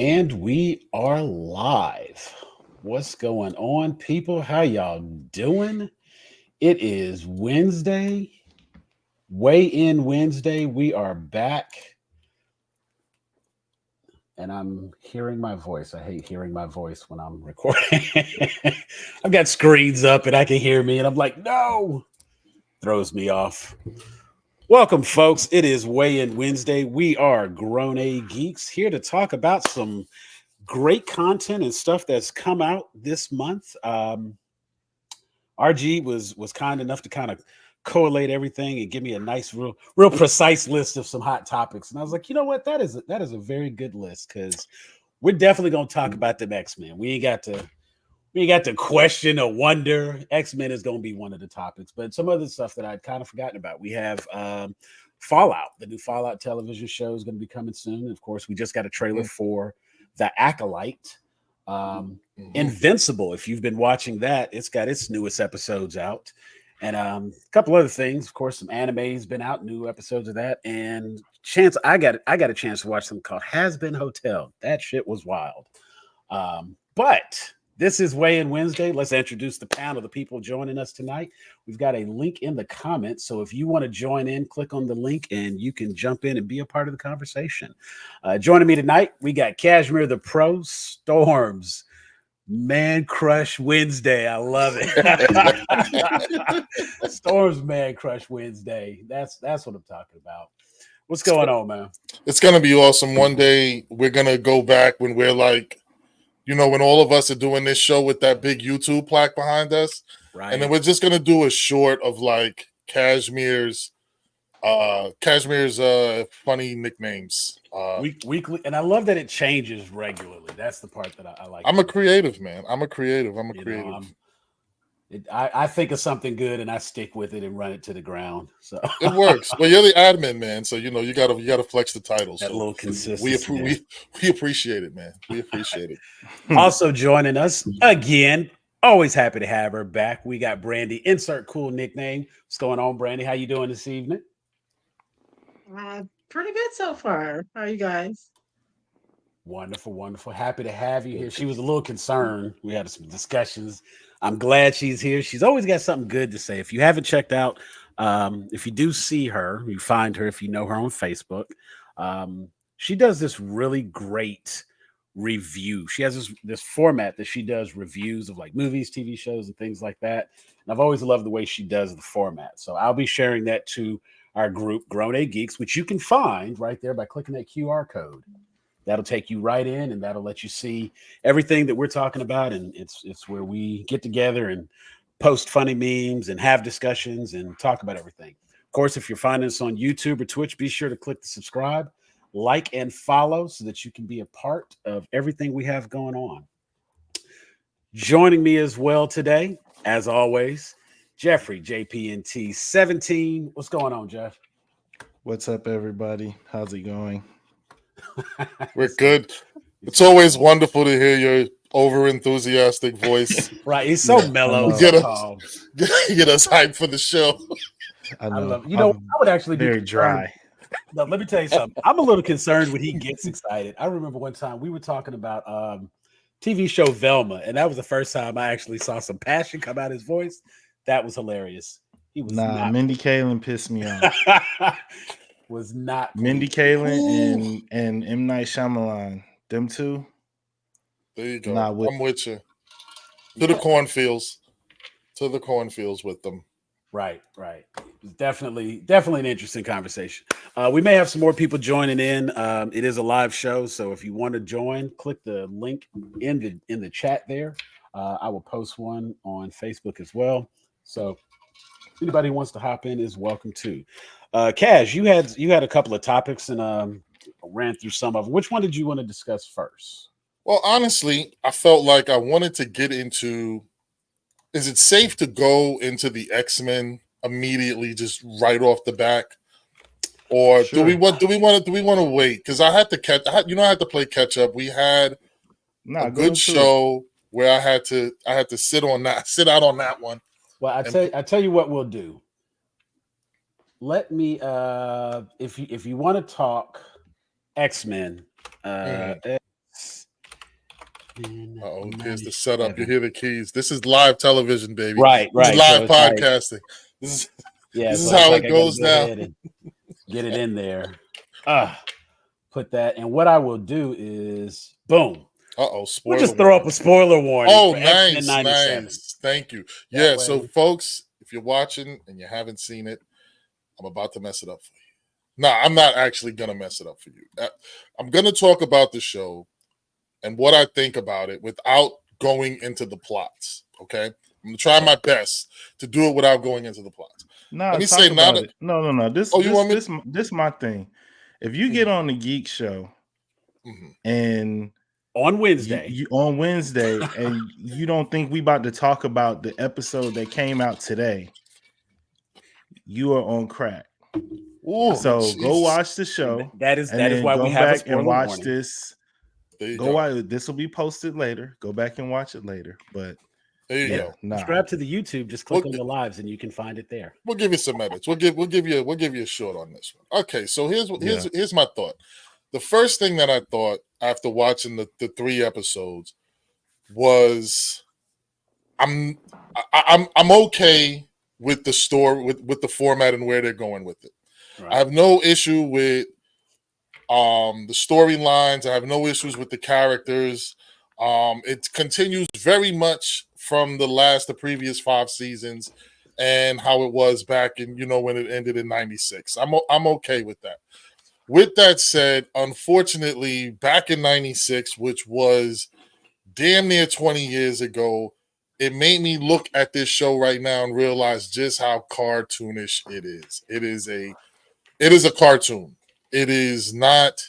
And we are live. What's going on, people? How y'all doing? It is Wednesday, Weigh In Wednesday. We are back, and I'm hearing my voice. I hate hearing my voice when I'm recording. I've got screens up and I can hear me, and I'm like, no, throws me off. Welcome, folks. It is Weigh In Wednesday. We are Grown A Geeks here to talk about some great content and stuff that's come out this month. RG was kind enough to kind of collate everything and give me a nice, real precise list of some hot topics. And I was like, you know what, that is a very good list because we're definitely gonna talk about the X-Men. We ain't got to question or wonder. X-Men is gonna be one of the topics, but some other stuff that I'd kind of forgotten about. We have Fallout, the new Fallout television show is going to be coming soon. Of course, we just got a trailer for The Acolyte. Invincible, if you've been watching that, it's got its newest episodes out. And a couple other things. Of course, some anime's been out, new episodes of that. And I got a chance to watch something called Has Been Hotel. That shit was wild. But this is Weigh In Wednesday. Let's introduce the panel, the people joining us tonight. We've got a link in the comments. So if you want to join in, click on the link and you can jump in and be a part of the conversation. Joining me tonight, we got Cashmere the Pro, Storms, Man Crush Wednesday. I love it. Storms Man Crush Wednesday. That's what I'm talking about. What's going on, man? It's going to be awesome. One day we're going to go back when we're like, you know, when all of us are doing this show with that big YouTube plaque behind us. Right. And then we're just going to do a short of like Cashmere's funny nicknames. Weekly. And I love that it changes regularly. That's the part that I like. I'm a creative, man. I'm a creative. I think of something good and I stick with it and run it to the ground. So it works. Well, you're the admin, man. So you know you gotta flex the titles. That so little consistency. We appreciate it, man. We appreciate it. Also joining us again. Always happy to have her back. We got Brandy. Insert cool nickname. What's going on, Brandy? How you doing this evening? Pretty good so far. How are you guys? Wonderful, wonderful. Happy to have you here. She was a little concerned. We had some discussions. I'm glad she's here. She's always got something good to say. If you haven't checked out, if you do see her, you find her if you know her on Facebook. She does this really great review. She has this format that she does reviews of like movies, TV shows, and things like that. And I've always loved the way she does the format. So I'll be sharing that to our group, Grown A Geeks, which you can find right there by clicking that QR code. That'll take you right in and that'll let you see everything that we're talking about. And it's where we get together and post funny memes and have discussions and talk about everything. Of course, if you're finding us on YouTube or Twitch, be sure to click the subscribe, like, and follow so that you can be a part of everything we have going on. Joining me as well today, as always, Jeffrey, JPNT 17. What's going on, Jeff? What's up, everybody? How's it going? We're good. It's always wonderful to hear your over enthusiastic voice. Right, he's so mellow. Get us hyped for the show. I know. love. I would actually be very dry. No, let me tell you something. I'm a little concerned when he gets excited. I remember one time we were talking about TV show Velma, and that was the first time I actually saw some passion come out of his voice. That was hilarious. He was Mindy Kaling pissed me off. Was not Mindy Kaling and M. Night Shyamalan. Them two. There you go. I'm with you. To the cornfields. To the cornfields with them. Right. Definitely an interesting conversation. We may have some more people joining in. It is a live show, so if you want to join, click the link in the chat there. I will post one on Facebook as well. So anybody who wants to hop in is welcome to. Kaz, you had a couple of topics and ran through some of them. Which one did you want to discuss first? Well, honestly, I felt like I wanted to get into, is it safe to go into the X-Men immediately, just right off the back? Or do we want to wait? Because I had to play catch up. We had a good show where I had to sit out on that one. Well, I tell you what we'll do. Let me if you want to talk X-Men, Oh, here's the setup. You hear the keys. This is live television, baby. Right. This is live So podcasting. This is so how like it I gotta goes go now. ahead and get it in there. Put that. And what I will do is boom. Spoiler. We'll just throw up a spoiler warning. Oh, for nice, X-Men 97. nice. Thank you. That Yeah, way- so folks, if you're watching and you haven't seen it, I'm about to mess it up for you. No, I'm not actually going to mess it up for you. I'm going to talk about the show and what I think about it without going into the plots, okay? I'm going to try my best to do it without going into the plots. No, Let me say about it. No. This my thing. If you get on the Geek Show and on Wednesday, and you don't think we about to talk about the episode that came out today, you are on crack. Ooh, so Jesus. Go watch the show. That is why we have a spoiler and watch warning. this. This will be posted later. Go back and watch it later. But there you go. Subscribe to the YouTube. Just click on the lives, and you can find it there. We'll give you some edits. We'll give you a short on this one. Okay, so here's my thought. The first thing that I thought after watching the 3 episodes was I'm okay with the story, with the format and where they're going with it. Right. I have no issue with the storylines. I have no issues with the characters. It continues very much from the previous 5 seasons and how it was back in, when it ended in 96. I'm okay with that. With that said, unfortunately, back in 96, which was damn near 20 years ago, it made me look at this show right now and realize just how cartoonish it is. It is a cartoon. It is not,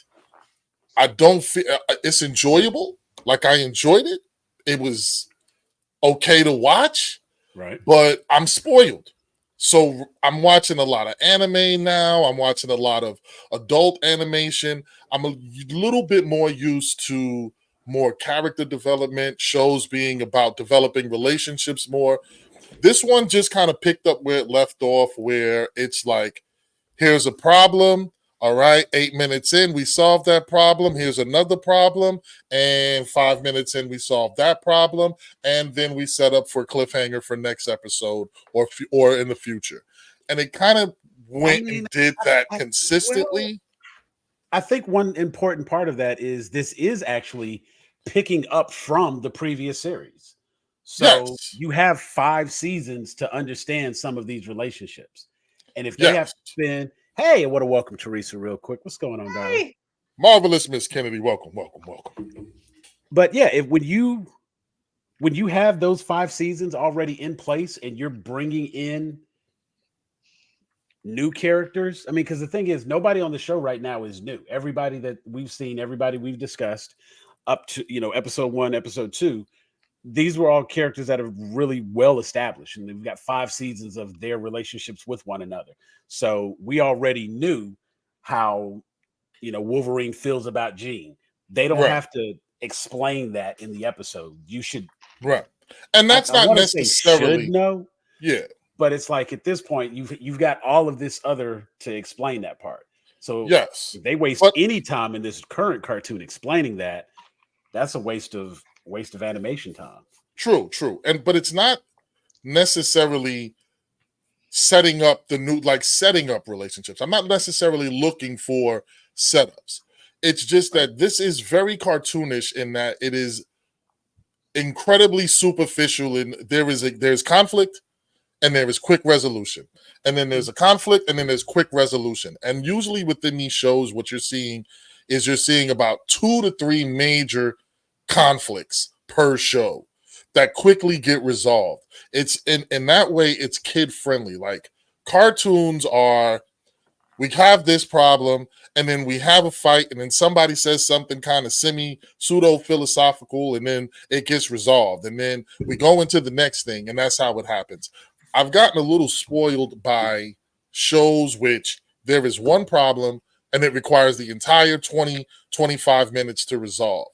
I don't feel, it's enjoyable. Like I enjoyed it. It was okay to watch, right? But I'm spoiled. So I'm watching a lot of anime now. I'm watching a lot of adult animation. I'm a little bit more used to more character development, shows being about developing relationships more. This one just kind of picked up where it left off, where it's like, here's a problem. All right, 8 minutes in, we solved that problem. Here's another problem. And 5 minutes in, we solved that problem. And then we set up for cliffhanger for next episode or in the future. And it kind of went and did that consistently. I think one important part of that is this is actually picking up from the previous series. So you have 5 seasons to understand some of these relationships. And if they have to spend... Hey, I want to welcome Teresa real quick. What's going on, darling? Marvelous Miss Kennedy. Welcome. But yeah, when you have those 5 seasons already in place and you're bringing in new characters, I mean, because the thing is, nobody on the show right now is new. Everybody that we've seen, everybody we've discussed up to, episode 1, episode 2, these were all characters that are really well established, and we've got 5 seasons of their relationships with one another. So we already knew how, Wolverine feels about Jean. They don't have to explain that in the episode. You should, and that's not necessarily know. Yeah, but it's like at this point, you've got all of this other to explain that part. So if they waste any time in this current cartoon explaining that, that's a waste of animation time. True. But it's not necessarily setting up setting up relationships. I'm not necessarily looking for setups. It's just that this is very cartoonish in that it is incredibly superficial, and there's conflict and there is quick resolution. And then there's a conflict and then there's quick resolution. And usually within these shows, what you're seeing about 2 to 3 major conflicts per show that quickly get resolved. It's in that way, it's kid friendly. Like cartoons are, we have this problem and then we have a fight and then somebody says something kind of pseudo philosophical and then it gets resolved and then we go into the next thing and that's how it happens. I've gotten a little spoiled by shows which there is one problem and it requires the entire 20-25 minutes to resolve.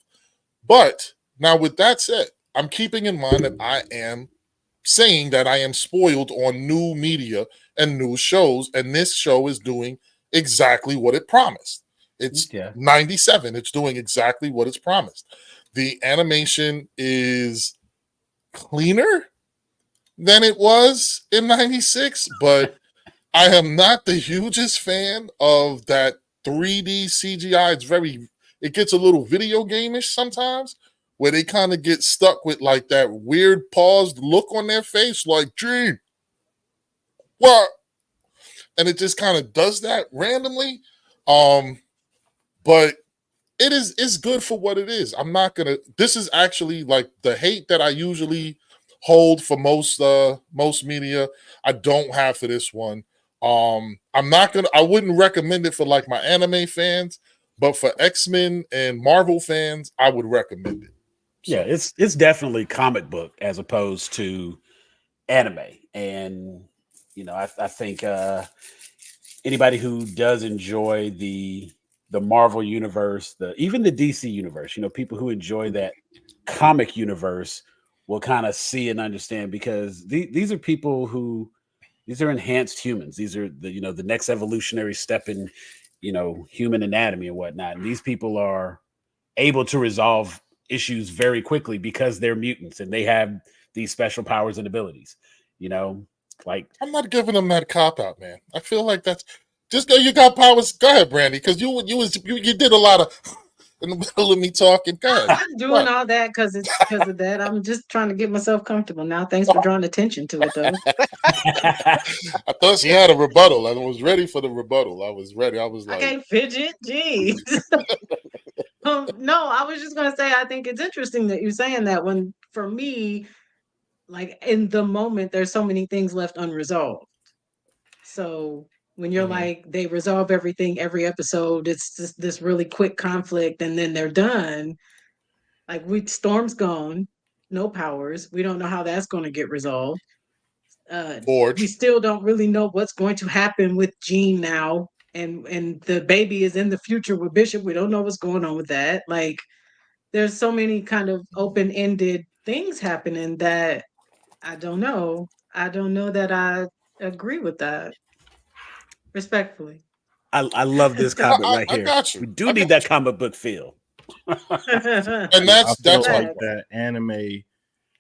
But now with that said, I'm keeping in mind that I am saying that I am spoiled on new media and new shows, and this show is doing exactly what it promised. It's 97. It's doing exactly what it's promised. The animation is cleaner than it was in 96, but I am not the hugest fan of that 3D CGI. It gets a little video game-ish sometimes, where they kind of get stuck with like that weird paused look on their face, like, gee, what? And it just kind of does that randomly. But it's good for what it is. I'm not gonna. This is actually like the hate that I usually hold for most media. I don't have for this one. I'm not gonna. I wouldn't recommend it for like my anime fans, but for X-Men and Marvel fans, I would recommend it. So, Yeah, it's definitely comic book as opposed to anime, and I think anybody who does enjoy the Marvel universe, even the DC universe, people who enjoy that comic universe will kind of see and understand, because these are people who, these are enhanced humans. These are the next evolutionary step in human anatomy and whatnot. And these people are able to resolve issues very quickly because they're mutants and they have these special powers and abilities. Like, I'm not giving them that cop out, man. I feel like that's just go. You got powers. Go ahead, Brandy, because you did a lot of in the middle of me talking. Go ahead. I'm not doing all that because of that. I'm just trying to get myself comfortable now. Thanks for drawing attention to it, though. I thought she had a rebuttal. I was ready for the rebuttal. I was ready. I was I like, can't fidget. Jeez. No, I was just gonna say I think it's interesting that you're saying that when for me, like in the moment, there's so many things left unresolved. So when you're mhm. like they resolve everything every episode, it's just this really quick conflict and then they're done. Like Storm's gone, no powers. We don't know how that's going to get resolved. We Forge. still don't really know what's going to happen with Jean now, and the baby is in the future with Bishop. We don't know what's going on with that. Like there's so many kind of open-ended things happening that I don't know. I don't know that I agree with that. Respectfully. I love this I, comment I, right I here. got you. We do I need got that you. comic book feel. And I feel that's my like point.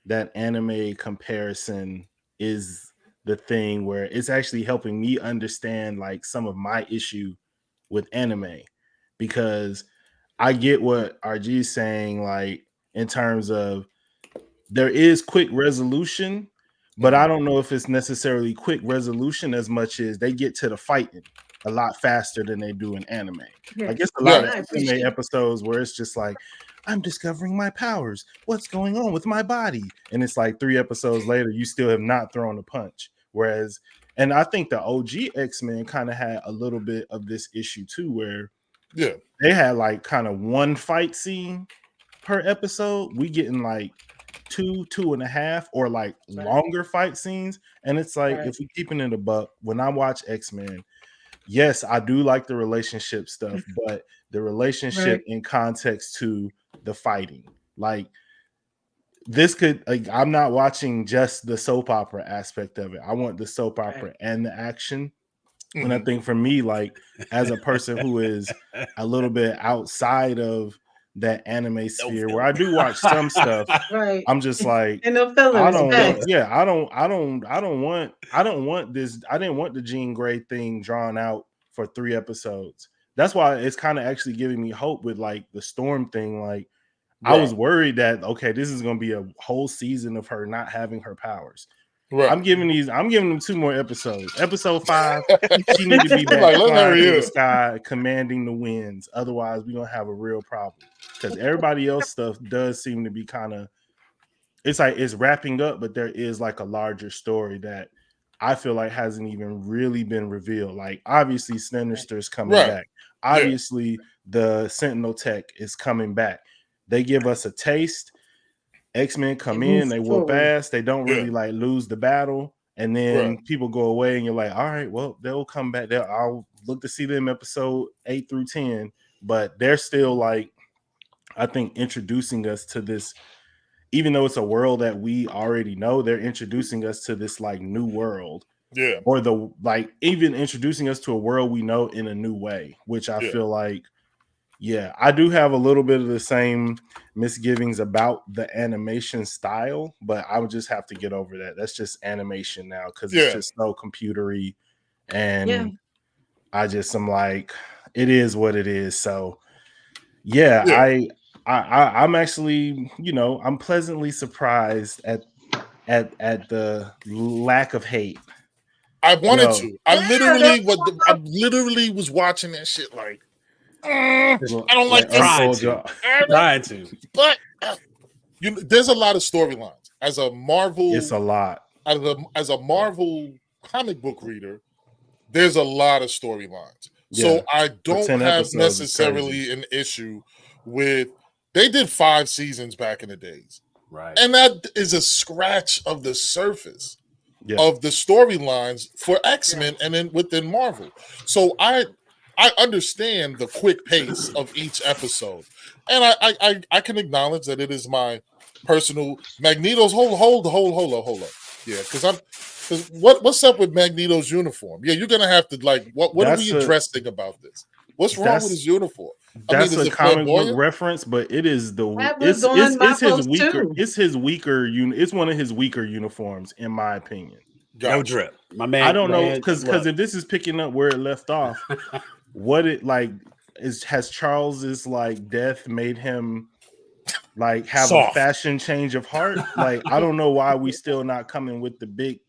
that anime comparison is the thing where it's actually helping me understand like some of my issue with anime, because I get what RG is saying, like in terms of there is quick resolution, but I don't know if it's necessarily quick resolution as much as they get to the fighting a lot faster than they do in anime. Like Yes, it's a lot Yeah. of and I anime appreciate episodes where it's just like, I'm discovering my powers. What's going on with my body? And it's like 3 episodes later, you still have not thrown a punch. Whereas, and I think the OG X-Men kind of had a little bit of this issue too, where Yeah. they had like kind of one fight scene per episode. We getting like 2.5, or like right, longer fight scenes. And it's like, right, if we keeping it a buck, when I watch X-Men, yes, I do like the relationship stuff, but the right, relationship in context to the fighting. Like this could, like, I'm not watching just the soap opera aspect of it. I want the soap right. opera and the action. And I Mhm. think for me, like as a person who is a little bit outside of that anime No sphere, where feel. I do watch some stuff, Right. I'm just like, And no I fillers, don't want, facts. yeah, I don't want this. I didn't want the Jean Grey thing drawn out for 3 episodes. That's why it's kind of actually giving me hope with like the Storm thing. Like I was Right. worried that, okay, this is gonna be a whole season of her not having her powers. Right. I'm giving them 2 more episodes. Episode 5, she need to be I'm back like, let's flying through hurry the up. sky, commanding the winds. Otherwise, we're gonna have a real problem. Because everybody else stuff does seem to be kind of, it's like it's wrapping up, but there is like a larger story that I feel like hasn't even really been revealed. Like obviously Right. Sinister's coming Right. back. Yeah. Obviously the Sentinel Tech is coming back. They give Right. us a taste. X-Men They come move in, they whoop forward. ass, they don't Yeah. really like lose the battle, and Right. then people go away, and you're like, all right, well, they'll come back. I'll look to see them episode 8 through 10, but they're still like, I think, introducing us to this, even though it's a world that we already know, they're introducing us to this like new world, Yeah. or the like even introducing us to a world we know in a new way, which I Yeah. feel like Yeah, I do have a little bit of the same misgivings about the animation style, but I would just have to get over that. That's just animation now because it's just so computery, and I'm like, it is what it is. So yeah, I'm actually, I'm pleasantly surprised at the lack of hate. I wanted to. I literally was watching that shit like, I don't like this. Trying to. But there's a lot of storylines. As a Marvel, it's a lot. As a Marvel comic book reader, there's a lot of storylines. So I don't have necessarily an issue with. They did 5 seasons back in the days, right? And that is a scratch of the surface of the storylines for X-Men and then within Marvel. So I understand the quick pace of each episode, and I can acknowledge that it is my personal Magneto's hold up. Yeah, because what's up with Magneto's uniform? Yeah, you're gonna have to what are we addressing about this? What's wrong with his uniform? That's a comic book reference, but it is it's his weaker. Too. It's his weaker. It's one of his weaker uniforms, in my opinion. Gotcha. No drip, my man. I don't know because if this is picking up where it left off, what it has Charles's death made him have soft. A fashion change of heart? I don't know why we still not coming with the big.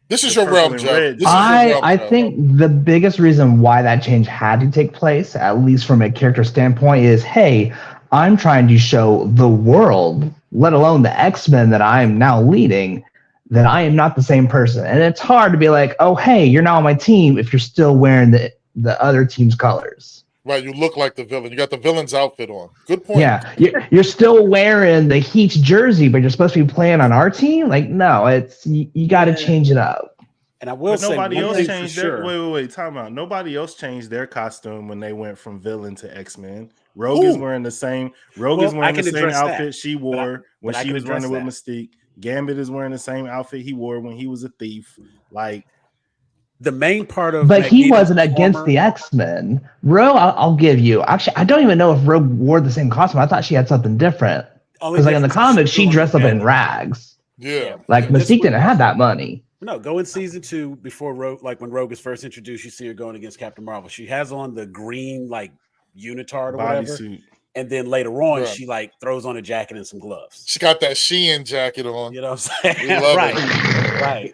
This is your realm, Joe. I think the biggest reason why that change had to take place, at least from a character standpoint, is hey, I'm trying to show the world, let alone the X-Men that I am now leading, that I am not the same person. And it's hard to be like, oh, hey, you're now on my team if you're still wearing the other team's colors. Right, you look like the villain. You got the villain's outfit on. Good point. Yeah, you're still wearing the Heat's jersey, but you're supposed to be playing on our team. No, it's you got to change it up. And I will say, nobody else changed their. Wait, time out. Nobody else changed their costume when they went from villain to X-Men. Rogue is wearing the same. Rogue is wearing the same outfit she wore when she was running with Mystique. Gambit is wearing the same outfit he wore when he was a thief. The main part of, but he wasn't against the X-Men. Rogue, I'll give you. Actually, I don't even know if Rogue wore the same costume. I thought she had something different. Because in the comics, she dressed up in rags. Yeah, Mystique didn't have that money. No, go in season 2 before Rogue. When Rogue is first introduced, you see her going against Captain Marvel. She has on the green unitard or whatever. Suit. And then later on, she throws on a jacket and some gloves. She got that Shein jacket on. You know what I'm saying? Right.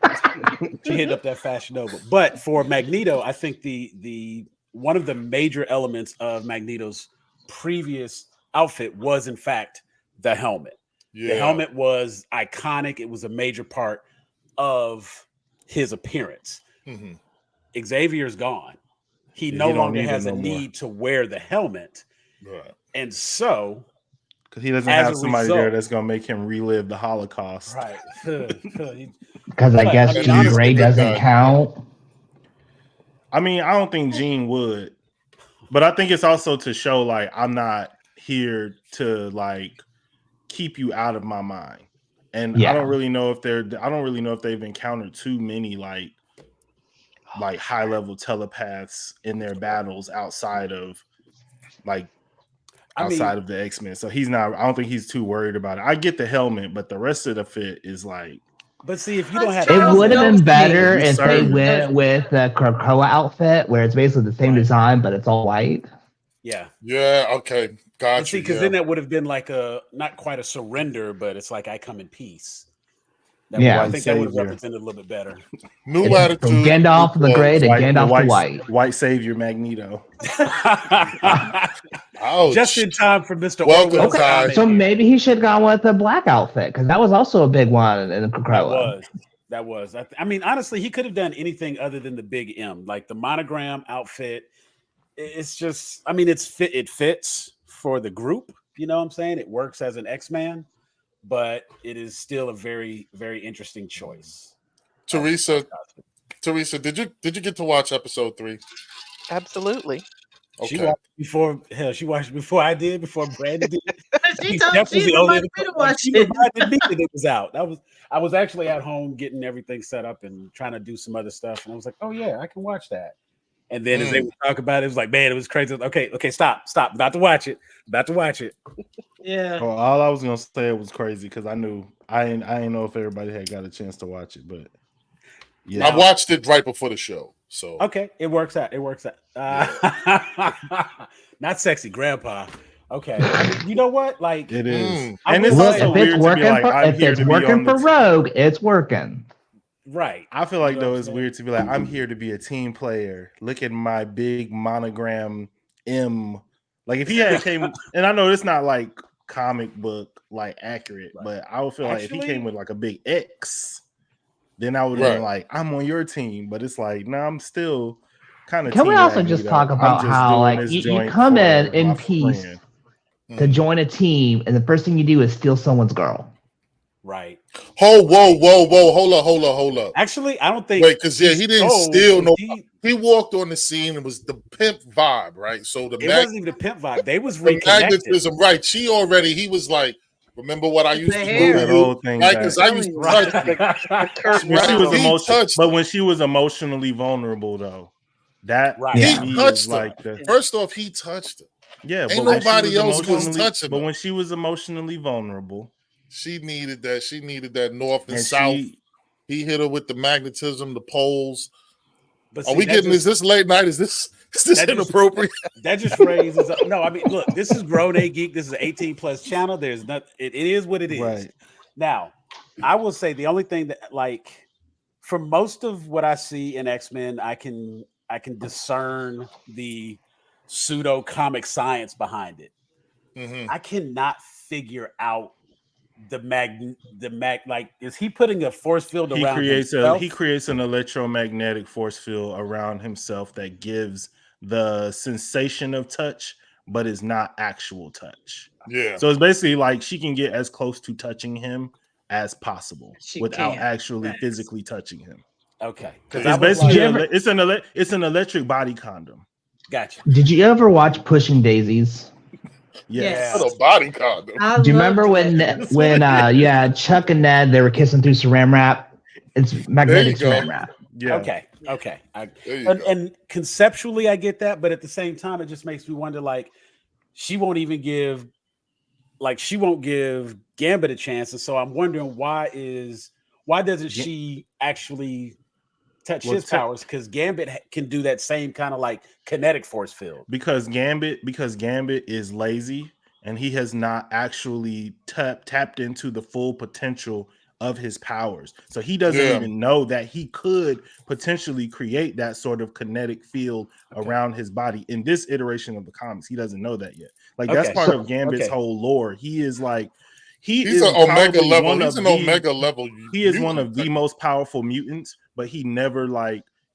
She hit up that Fashion Nova. But for Magneto, I think the one of the major elements of Magneto's previous outfit was, in fact, the helmet. Yeah. The helmet was iconic. It was a major part of his appearance. Mm-hmm. Xavier's gone. He no longer has a need to wear the helmet. Right. And so, because he doesn't have somebody there that's going to make him relive the Holocaust. Right. Because I guess Jean Grey doesn't count. I mean, I don't think Jean would. But I think it's also to show, I'm not here to, keep you out of my mind. And I don't really know if they've encountered too many, high-level telepaths in their battles outside of, of the X-Men. So I don't think he's too worried about it. I get the helmet, but the rest of the fit is But see, if you don't have, it would have been better if they went with the Krakoa outfit, where it's basically the same design, but it's all white. Yeah. Yeah. Okay. Gotcha. See, because then that would have been not quite a surrender, but it's I come in peace. I think that would have represented a little bit better. New attitude. From Gandalf the Grey to Gandalf the White. White savior Magneto. Just in time for Mr. Welcome, okay. So maybe he should have gone with the black outfit, because that was also a big one in the Krakoa. That was. I mean, honestly, he could have done anything other than the big M, the monogram outfit. It's just, it fits for the group. You know what I'm saying? It works as an X-Man. But it is still a very, very interesting choice. Teresa, did you get to watch episode 3? Absolutely. Okay. She watched before I did, before Brandon did. She reminded me to watch it. Reminded me that it was out. I was actually at home getting everything set up and trying to do some other stuff, and I was like, oh yeah, I can watch that. And then as they would talk about it, it was like, man, it was crazy. Okay, stop. I'm about to watch it. Yeah. Well, all I was gonna say was crazy because I didn't know if everybody had got a chance to watch it, but yeah, I watched it right before the show. So okay, it works out. Not sexy grandpa. Okay, I mean, you know what? Like it is, Mm. and will it's say- also If it's weird to be working like, for I'm if here it's to be working on the for team. Rogue, it's working. right. I feel like You know though what it's I'm weird to be like, I'm here to be a team player. Look at my big monogram M. Like if he had came, and I know it's not like comic book like accurate, Right. but I would feel like if he Actually- came with like a big X, then I would have been Right. like, I'm on your team. But it's like, no, I'm still kind of. Can we also just talk about how like you come in peace to join a team, and the first thing you do is steal someone's girl? Right. whoa, hold up. Actually, I don't think. Wait, because he didn't stole, steal no. he- He walked on the scene and was the pimp vibe, right? So it wasn't even a pimp vibe. They was the reconnected. magnetism, right? He was like, remember what I used The to hair. do? That whole thing Right? back. Because I used to Right. touch you. When she was He emotional, touched but her. when she was emotionally vulnerable, though, that Right. to Yeah. me He is touched her. like the First off, he touched her. yeah. Ain't But when she nobody was else was emotionally, touching but her. when she was emotionally vulnerable, She needed that. She needed that north and and south. she He hit her with the magnetism, the poles. But Are see, we that getting just- this late night? Is this that just- inappropriate? That just raises up. No, I mean, look, this is Grown A Geek. This is an 18 plus channel. There's not. It is what it is. right. Now, I will say the only thing that, like, for most of what I see in X-Men, I can discern the pseudo comic science behind it. Mhm. I cannot figure out the like, is he putting a force field He around creates himself? an electromagnetic force field around himself that gives the sensation of touch, but is not actual touch. Yeah. So it's basically like she can get as close to touching him as possible She without can. actually Facts. physically touching him. Okay, because It's I was Basically, like, it's an electric body condom. gotcha. Did you ever watch Pushing Daisies? Yes. What a body condom. I Do you loved remember it. when yeah, Chuck and Ned, they were kissing through saran wrap? It's magnetic There you saran go. wrap. Yeah. Okay. There you go. And conceptually, I get that, but at the same time, it just makes me wonder. Like, she won't give Gambit a chance, and so I'm wondering why doesn't she actually touch Well, his powers? Because Gambit can do that same kind of like kinetic force field. Because Gambit is lazy and he has not actually tapped into the full potential of his powers. So he doesn't Yeah. even know that he could potentially create that sort of kinetic field around his body in this iteration of the comics. He doesn't know that yet. Like that's Okay. part of Gambit's Okay. whole lore. He is like He's an omega probably level. one He's of an the- omega level. He is one of the mutant. most powerful mutants, but he never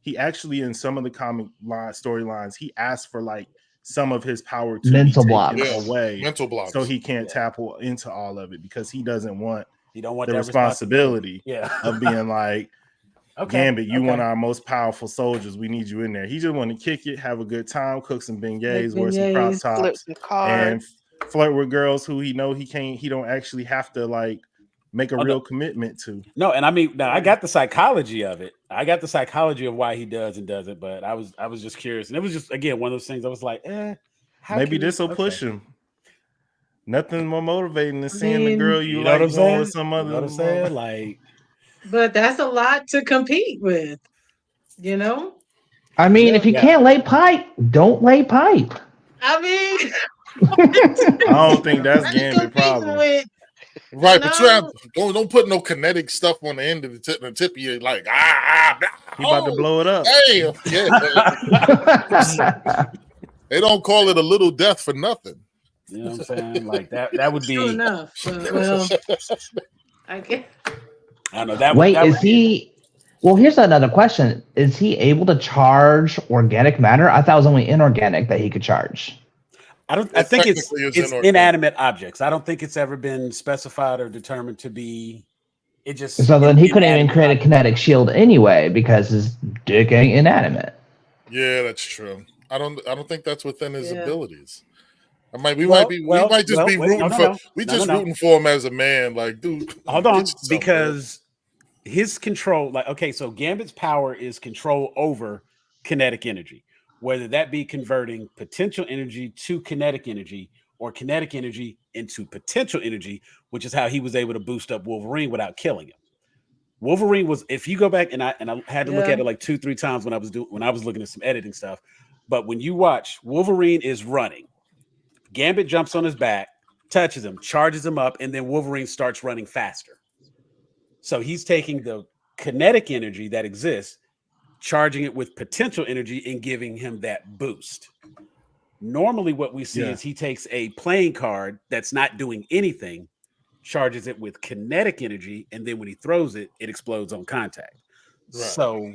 he actually in some of the comic storylines he asked for like some of his power to Mental be blocks. taken away, Mental blocks. so he can't tap into all of it because he doesn't want You don't want the that responsibility Yeah. of being like, Okay. Gambit, you okay. one of our most powerful soldiers. We need you in there. He just want to kick it, have a good time, cook some beignets, wear some crop beignets, Flip tops, some cards. and flirt with girls who he don't actually have to like make a real commitment to. No, and I mean, now I got the psychology of it. I got the psychology of why he does and doesn't, but I was just curious, and it was just again one of those things. I was like, Maybe this will push him. Nothing more motivating than seeing the mean, girl You you know what like I'm going saying? with some You other. know what I'm saying? Like, But that's a lot to compete with, you know? I mean, if you Yeah. can't lay pipe, don't lay pipe. I mean, I don't think that's what you Gambit competing problem. with? Right, but you have No. don't put no kinetic stuff on the end of the tip of you like blah, He about to blow it up. Damn, yeah. They don't call it a little death for nothing. you know what I'm saying? Like that would True be. enough. But, well, I guess. I don't know that. Wait, that is would be- he? Well, here's another question: is he able to charge organic matter? I thought it was only inorganic that he could charge. I don't. I think it's technically is it's inanimate objects. I don't think it's ever been specified or determined to be. It just. So then he couldn't even inanimate create a object. kinetic shield anyway because his dick ain't inanimate. Yeah, that's true. I don't think that's within his Yeah. abilities. We Well, might just be wait, rooting no, for no. we No, just no, no. rooting for him as a man. Like, dude, Hold get on, yourself, because his control, like, okay, so Gambit's power is control over kinetic energy, whether that be converting potential energy to kinetic energy or kinetic energy into potential energy, which is how he was able to boost up Wolverine without killing him. Wolverine was, if you go back and I had to look at it like 2-3 times when I was looking at some editing stuff. But when you watch, Wolverine is running. Gambit jumps on his back, touches him, charges him up, and then Wolverine starts running faster. So he's taking the kinetic energy that exists, charging it with potential energy and giving him that boost. Normally what we see is he takes a playing card that's not doing anything, charges it with kinetic energy, and then when he throws it, it explodes on contact. Right. So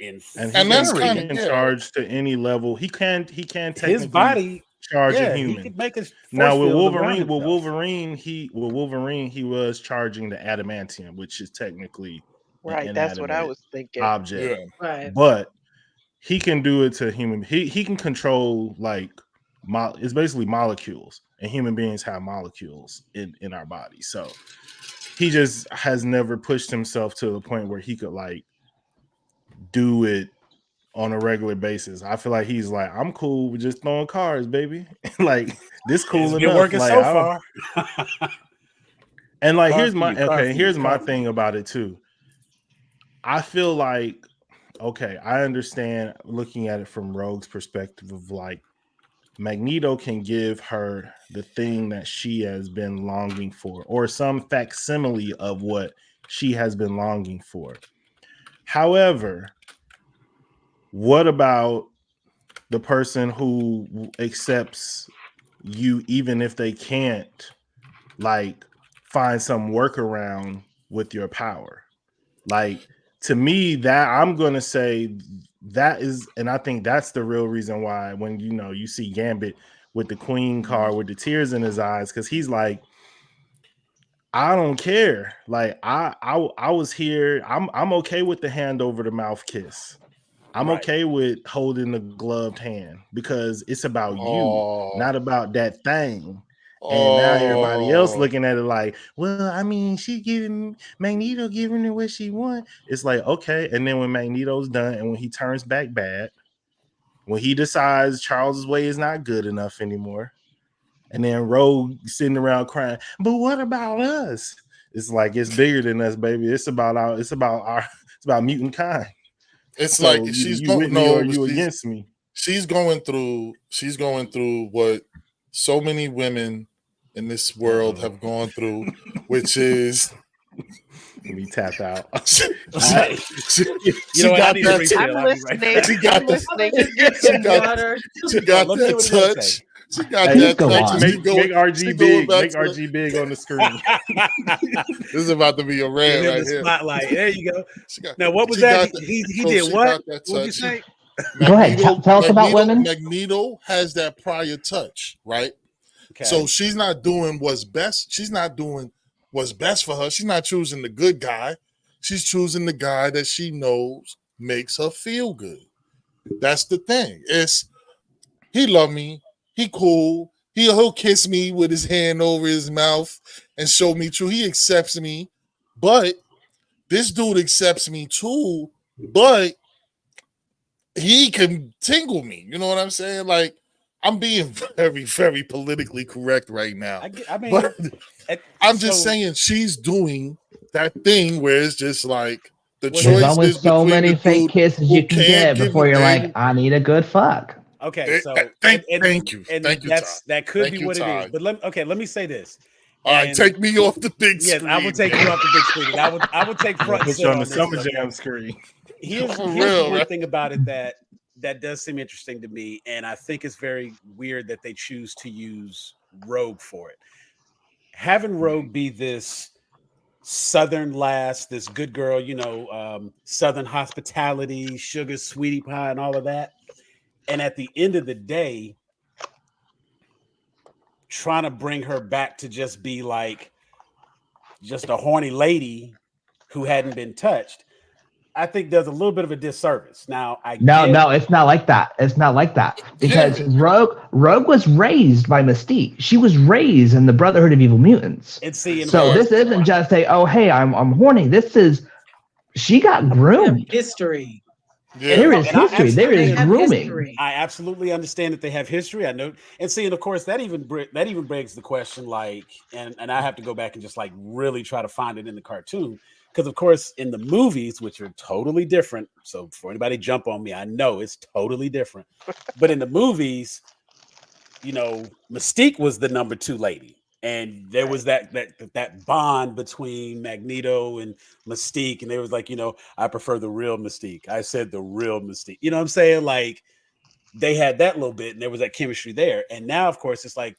and that's kind of charge to any level. He can technically his body charge a human. He could make a now with Wolverine, he was charging the adamantium, which is technically right. That's what I was thinking. Object, right? But he can do it to human. He can control like it's basically molecules, and human beings have molecules in our body. So he just has never pushed himself to the point where he could like do it on a regular basis. I feel like he's like, I'm cool with just throwing cards, baby. Like this cool enough. Working like, so far. And like here's my thing about it too. I feel like, okay, I understand looking at it from Rogue's perspective of like Magneto can give her the thing that she has been longing for, or some facsimile of what she has been longing for. However, what about the person who accepts you even if they can't like find some workaround with your power? Like, to me, that I'm going to say that is, and I think that's the real reason why when, you see Gambit with the Queen card with the tears in his eyes, because he's like, I don't care. Like, I was here. I'm okay with the hand over the mouth kiss. I'm okay with holding the gloved hand because it's about you, not about that thing. And now everybody else looking at it like, well, I mean, Magneto giving her what she wants. It's like, okay. And then when Magneto's done and when he turns back bad, when he decides Charles's way is not good enough anymore, and then Rogue sitting around crying, but what about us? It's like, it's bigger than us, baby. It's about mutant kind. It's so like she's with me or you against me. She's going through what so many women in this world have gone through, which is let me tap out. She got that touch. She got that touch. Make RG big. Make RG big on the screen. This is about to be a rant right here. Spotlight. There you go. Now, what was that? He did what? What did you say? Go ahead. Tell us about women. Magneto has that prior touch, right? Okay. So she's not doing what's best. She's not doing what's best for her. She's not choosing the good guy. She's choosing the guy that she knows makes her feel good. That's the thing. He love me. He cool. He'll kiss me with his hand over his mouth and show me true. He accepts me. But this dude accepts me too. But he can tingle me. You know what I'm saying? Like, I'm being very, very politically correct right now. I'm just saying she's doing that thing where it's just like the choice. There's always so many fake kisses you can get before you're like, I need a good fuck. Okay, so thank you. And thank you, that could be what it is. But let me say this. All right, take me off the big screen. Yes, I will take you off the big screen. I would take front and center on the Summer Jam screen. Here's one thing about it that does seem interesting to me, and I think it's very weird that they choose to use Rogue for it. Having Rogue be this Southern lass, this good girl, Southern hospitality, sugar sweetie pie, and all of that. And at the end of the day, trying to bring her back to just be like just a horny lady who hadn't been touched, I think does a little bit of a disservice. Now, no, it's not like that. It's not like that because Rogue was raised by Mystique. She was raised in the Brotherhood of Evil Mutants. This isn't just a hey, I'm horny. This is she got groomed. History. Yeah. There is And I history. There They is have grooming. history. I absolutely understand that they have history. I know, and see, and of course, that even begs the question, like, and I have to go back and just like really try to find it in the cartoon, because of course, in the movies, which are totally different. So, for anybody jump on me, I know it's totally different, but in the movies, you know, Mystique was the number 2 lady. And there was that bond between Magneto and Mystique, and they was like, you know, I prefer the real Mystique. I said the real Mystique. You know what I'm saying? Like they had that little bit, and there was that chemistry there. And now, of course, it's like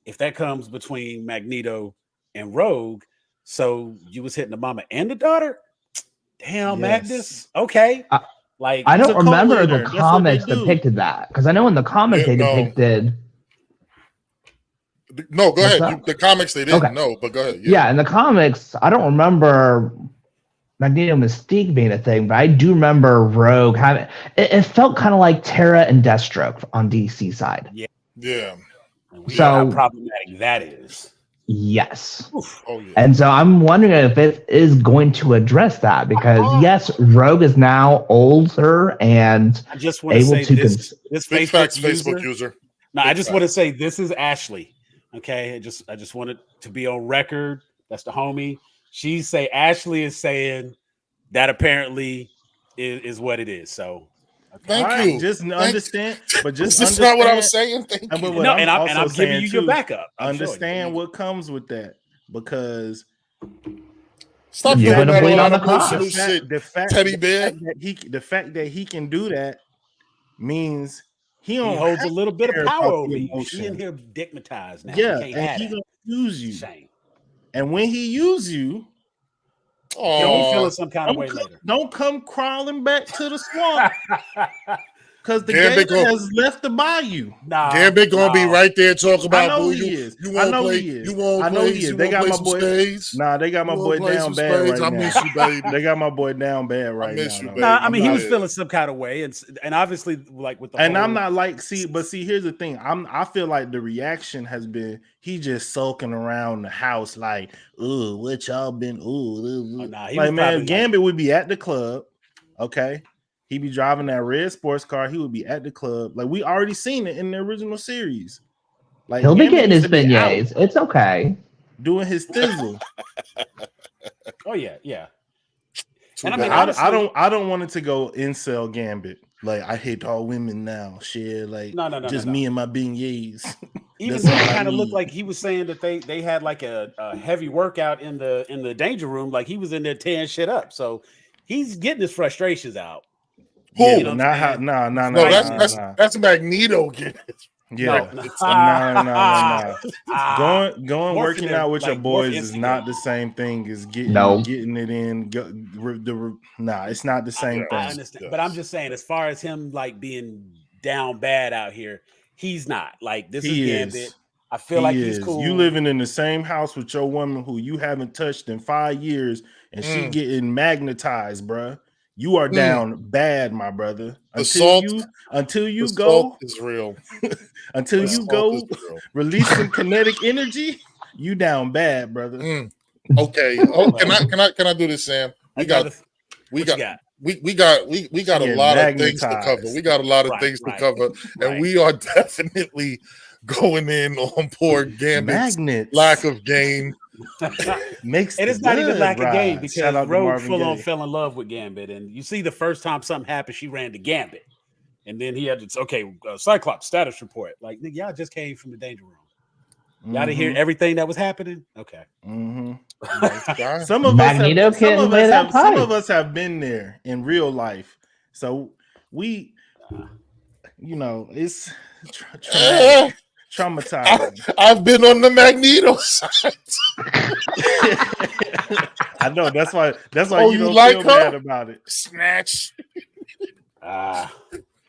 if that comes between Magneto and Rogue, so you was hitting the mama and the daughter. Damn, Yes. Madness. Okay, I, like I He's don't a cult remember the leader. That's what they comics do. depicted that because I know in the comics Yeah, they no. depicted. No, go What's ahead. that? The comics they didn't Okay. know, but go ahead. Yeah, in the comics, I don't remember Magneto Mystique being a thing, but I do remember Rogue having. It felt kind of like Terra and Deathstroke on DC side. Yeah. and we know how So problematic that is. yes. Oof. Oh yeah. And so I'm wondering if it is going to address that because yes, Rogue is now older and I just want to able say to this Big Facebook facts, user. Facebook user. No, I Big just want to say this is Ashley. Okay, I just wanted to be on record. That's the homie. Ashley is saying that apparently is what it is. So okay. Thank All right, you. just understand, but just Is this understand. not what I was saying? Thank But you. what No, I'm also I'm giving saying you your too, backup. I'm understand showing what comes with that because Stop You're doing gonna that bleed all on the that emotional cost. shit, the fact teddy bear. the fact that he can do that means he he don't holds have a little to bit of care power about over the you. She in emotion. here digmatized now. You Yeah, can't and have he that. gonna use you. Shame. And when he use you, Kill me feeling Oh, some kind of way later. don't come crawling back to the swamp because the Gambit gator go. has left the bayou. Gambit gonna be right there talk I about know who he you is. you I won't know play. he is. You won't I know play. he is. You They won't got play my some boy. spades. Nah, they got You my won't boy play down some bad spades. right I now. miss you, baby. They got my boy down bad right miss now. you, though. No, I baby. mean I'm he was not, feeling some kind of way, and obviously like with the and whole. I'm not like see, here's the thing. I feel like the reaction has been he just sulking around the house like, ooh, what y'all been? Ooh, Oh, nah, he like was man, probably Gambit would be at the club, okay. He'd be driving that red sports car. He would be at the club. Like we already seen it in the original series. Like He'll be Gambit getting used his to be out beignets. It's okay. doing his thizzle. Oh yeah. Too And I mean, bad. honestly, I don't want it to go incel Gambit. Like I hate all women now. Shit, like no. just me and my beignets. Even That's him all I kind of looked need. like he was saying that they had like a heavy workout in the danger room, like he was in there tearing shit up. So he's getting his frustrations out. Yeah, Who? You know but what not I'm how. saying? No, Fighting. that's Magneto getting it. Yeah, No. no. Ah, Going morphing working their out with your like morph boys is instigate. not the same thing as No. getting it in. Nah, it's not the same I thing. understand, but I'm just saying, as far as him like being down bad out here, he's not. Like this is He Gambit. is. I feel like he's is. cool. You living in the same house with your woman who you haven't touched in 5 years, and she getting magnetized, bruh. You are down bad, my brother. The Until salt you salt go, is real. until The you salt is go real. release some kinetic energy, you down bad, brother. Okay. Oh, can I do this, Sam? We got a lot of things to cover. We got a lot of things to cover, and we are definitely going in on poor Gambit's Magnets. lack of game. Makes And the it's not even blood lack of game rise. Shout because out to Rogue Marvin full on Gaye. fell in love with Gambit, and you see the first time something happened, she ran to Gambit, and then he had to Cyclops status report. Like nigga, y'all just came from the danger room. Y'all didn't hear everything that was happening. Okay. Some of Magneto can lay that pipe. some of us have been there in real life, so we, it's traumatizing. I've been on the Magneto side. I know that's why you don't like feel her? bad about it. Snatch.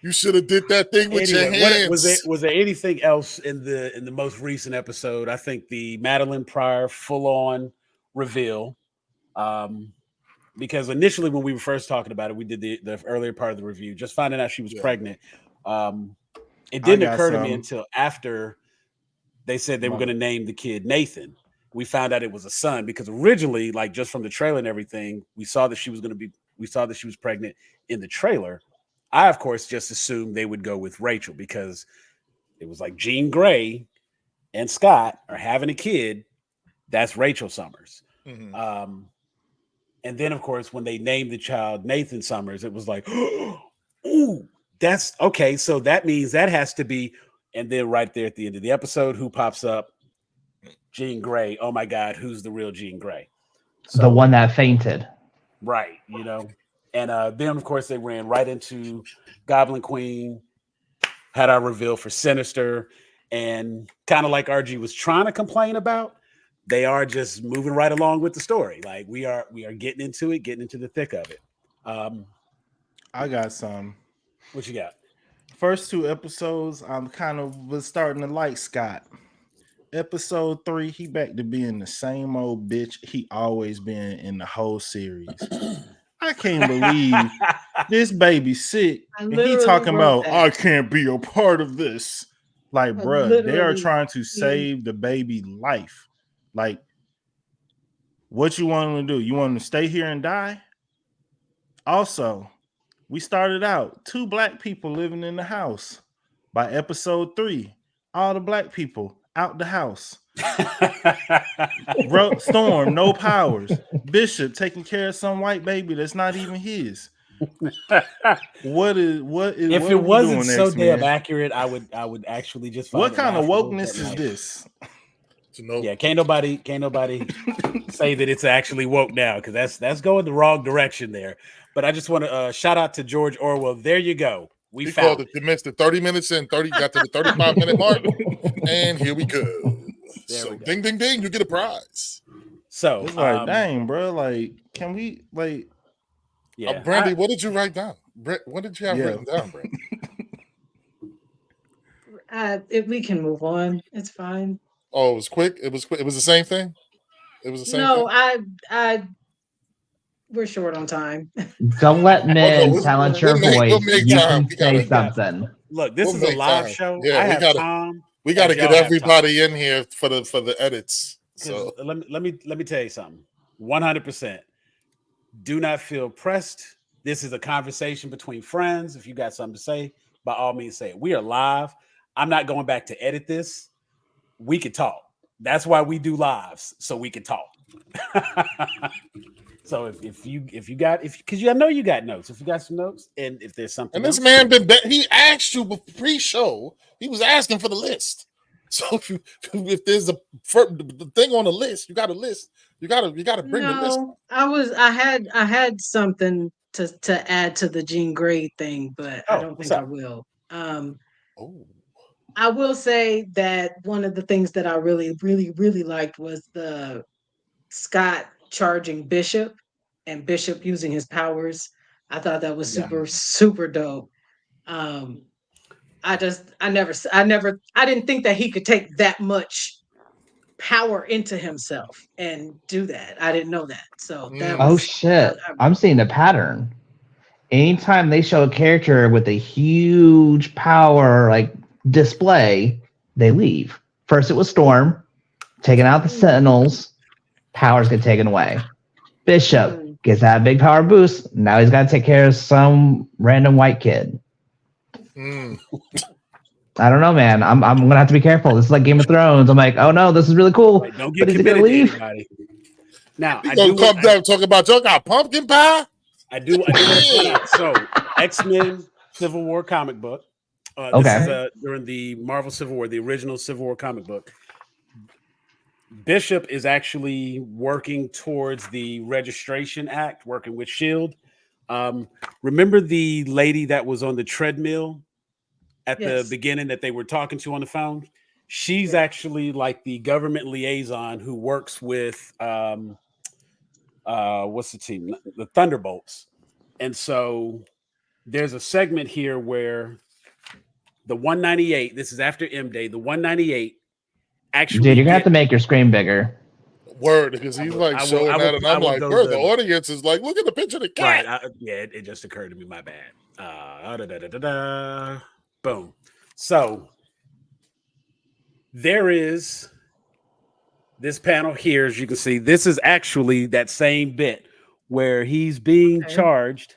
You should have did that thing with your hands. Was there anything else in the most recent episode? I think the Madeline Pryor full on reveal. Because initially when we were first talking about it, we did the earlier part of the review, just finding out she was pregnant. It didn't occur to me until after they said they were going to name the kid Nathan. We found out it was a son because originally, like just from the trailer and everything, we saw that she was pregnant in the trailer. I of course just assumed they would go with Rachel because it was like Jean Grey and Scott are having a kid. That's Rachel Summers. Mhm. And then, of course, when they named the child Nathan Summers, it was like, ooh, that's okay. So that means that has to be. And then right there at the end of the episode, who pops up? Jean Grey. Oh my God, who's the real Jean Grey? So, the one that fainted. right, you know. And then, of course, they ran right into Goblin Queen, had our reveal for Sinister, and kind of like RG was trying to complain about, they are just moving right along with the story. Like we are getting into it, getting into the thick of it. I got some. What you got? First 2 episodes, I'm kind of was starting to like Scott. Episode 3, he back to being the same old bitch he always been in the whole series. I can't believe this baby sick and he talking about I can't be a part of this. Like, bruh, they are trying to save the baby life. Like, what you want him to do? You want him to stay here and die? Also, we started out 2 black people living in the house. By episode 3, all the black people out the house. Storm, no powers. Bishop taking care of some white baby that's not even his. What is if what it wasn't doing, so X-Men? damn accurate, I would actually just find what kind of laughable, wokeness is like, this? Yeah, can't nobody say that it's actually woke now, because that's going the wrong direction there. But I just want to shout out to George Orwell. There you go. We He found called it. They missed the 30 minutes in, got to the 35-minute mark, and here we go. So we go. ding, ding, ding, you get a prize. So it's like, dang, bro, like, can we, like, yeah, Brandy, what did you write down? What did you have written down, Brandy? We can move on. It's fine. Oh, it was quick. It was quick. It was the same thing. It was the same No, thing. we're short on time. Don't let men we'll silence your we'll voice. make You time. can say something. Look, this We'll is a make live time. show. Yeah, I we have gotta- time. We got to as get y'all have everybody in here for the edits. 'Cause So let me tell you something. 100%. Do not feel pressed. This is a conversation between friends. If you got something to say, by all means say it. We are live. I'm not going back to edit this. We can talk. That's why we do lives, so we can talk. So if you got, because I know you got notes. If you got some notes, and if there's something, and this else, man he asked you pre-show. He was asking for the list. So if there's the thing on the list, you got a list. You got to bring the list. I had something to add to the Jean Grey thing, but I don't think I will. I will say that one of the things that I really, really, really liked was the Scott charging Bishop and Bishop using his powers. I thought that was super dope. I didn't think that he could take that much power into himself and do that. I didn't know that. So that was, oh shit. I'm seeing a pattern. Anytime they show a character with a huge power like display, they leave. First it was Storm, taking out the Sentinels, powers get taken away. Bishop gets that big power boost. Now he's got to take care of some random white kid. I don't know, man. I'm gonna have to be careful. This is like Game of Thrones. I'm like, oh no, this is really cool. Right, don't get but is he committed gonna leave? to anybody. Now I do come down talk about y'all got pumpkin pie. I do want to point out. So X-Men Civil War comic book. This is during the Marvel Civil War, the original Civil War comic book. Bishop is actually working towards the Registration Act, working with SHIELD. Remember the lady that was on the treadmill at the beginning that they were talking to on the phone? She's actually like the government liaison who works with what's the team? The Thunderbolts. And so there's a segment here where the 198, this is after M Day, the 198 actually. Dude, you're gonna have to make your screen bigger. Word, because he's showing that, and I'm like, bro, the audience is like, look at the picture of the cat. Right. It just occurred to me. My bad. Boom. So there is this panel here, as you can see. This is actually that same bit where he's being charged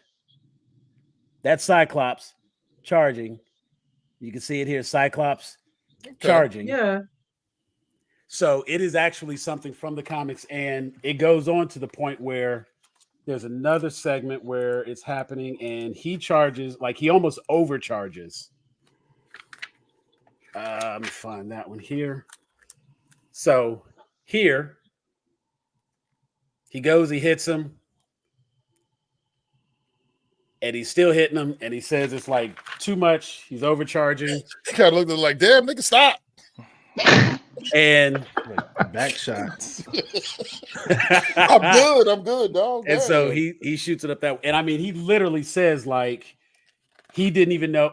That's Cyclops charging. You can see it here, Cyclops Okay. charging. Yeah. So it is actually something from the comics, and it goes on to the point where there's another segment where it's happening, and he charges, like he almost overcharges. Let me find that one here. So here, he goes, he hits him, and he's still hitting him, and he says it's like too much. He's overcharging. He kind of looked like, damn, nigga, stop. And back shots. I'm good, dog. And damn. so he shoots it up that way. And I mean, he literally says like he didn't even know.